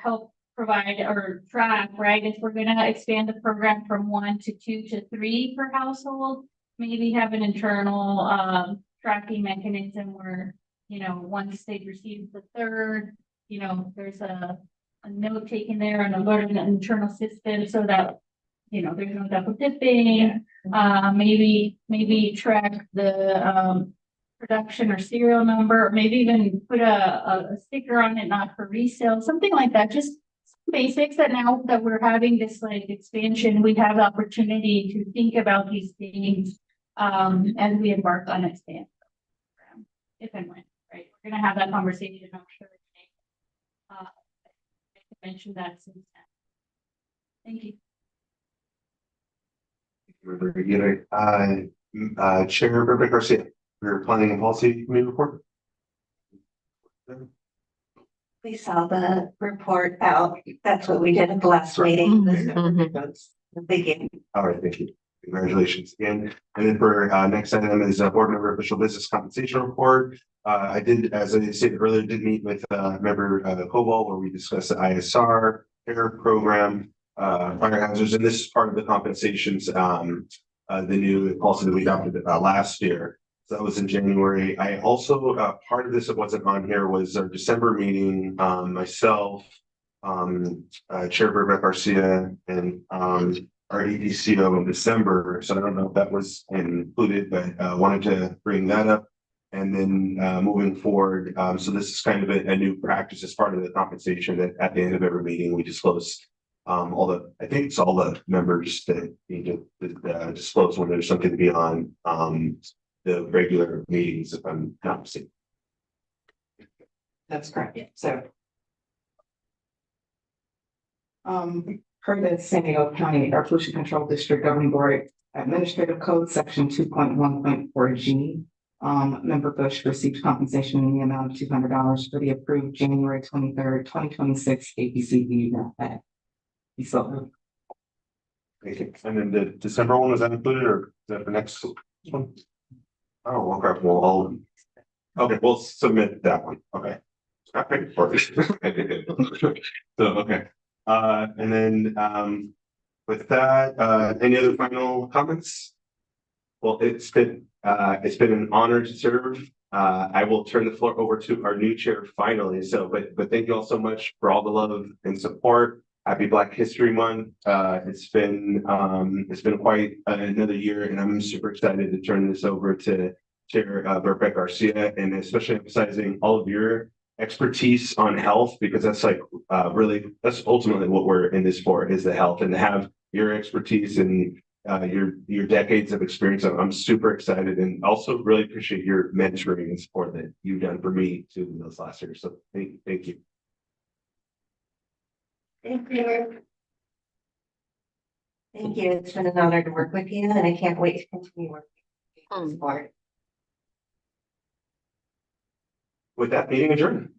help provide or track, right? If we're going to expand the program from 1 to 2 to 3 per household, maybe have an internal tracking mechanism where, once they've received the third, there's a note taken there and alert in an internal system so that, there's no double dipping. Maybe track the production or serial number, or maybe even put a sticker on it, not for resale, something like that. Just basics that now that we're having this expansion, we have the opportunity to think about these things as we embark on expand program, if and when, right? We're going to have that conversation, I'm sure. I mentioned that since then. Thank you. Chair Rick Garcia, your planning and policy committee report. We saw the report out. That's what we did at the last meeting. That's the beginning. All right, thank you. Congratulations again. And then for next item is board member official business compensation report. I did, as I stated earlier, meet with member Koval, where we discussed the ISR air program, fire hazards, and this is part of the compensations, the new policy that we adopted last year. So that was in January. I also, part of this that wasn't on here was our December meeting, myself, Chair Rick Garcia, and our EDCO in December. So I don't know if that was included, but wanted to bring that up. And then moving forward, so this is kind of a new practice as part of the compensation that at the end of every meeting, we disclose I think it's all the members that need to disclose when there's something beyond the regular meetings, if I'm not mistaken. That's correct. So per the San Diego County Air Pollution Control District Governing Board Administrative Code, Section 2.1.4G, Member Bush received compensation in the amount of $200 for the approved January 23rd, 2026 APCD event. So, okay. And then the December one, was that included, or is that the next one? Oh, okay. Well, okay, we'll submit that one. Okay. Okay, perfect. So, okay. And then with that, any other final comments? Well, it's been an honor to serve. I will turn the floor over to our new chair finally. So, but thank you all so much for all the love and support. Happy Black History Month. It's been quite another year, and I'm super excited to turn this over to Chair Burbeck Garcia, and especially emphasizing all of your expertise on health, because that's like that's ultimately what we're in this for, is the health, and to have your expertise and your decades of experience. I'm super excited, and also really appreciate your mentoring and support that you've done for me too in those last years. So thank you. Thank you. Thank you. It's been an honor to work with you, and I can't wait to continue working on this board. With that, meeting adjourned.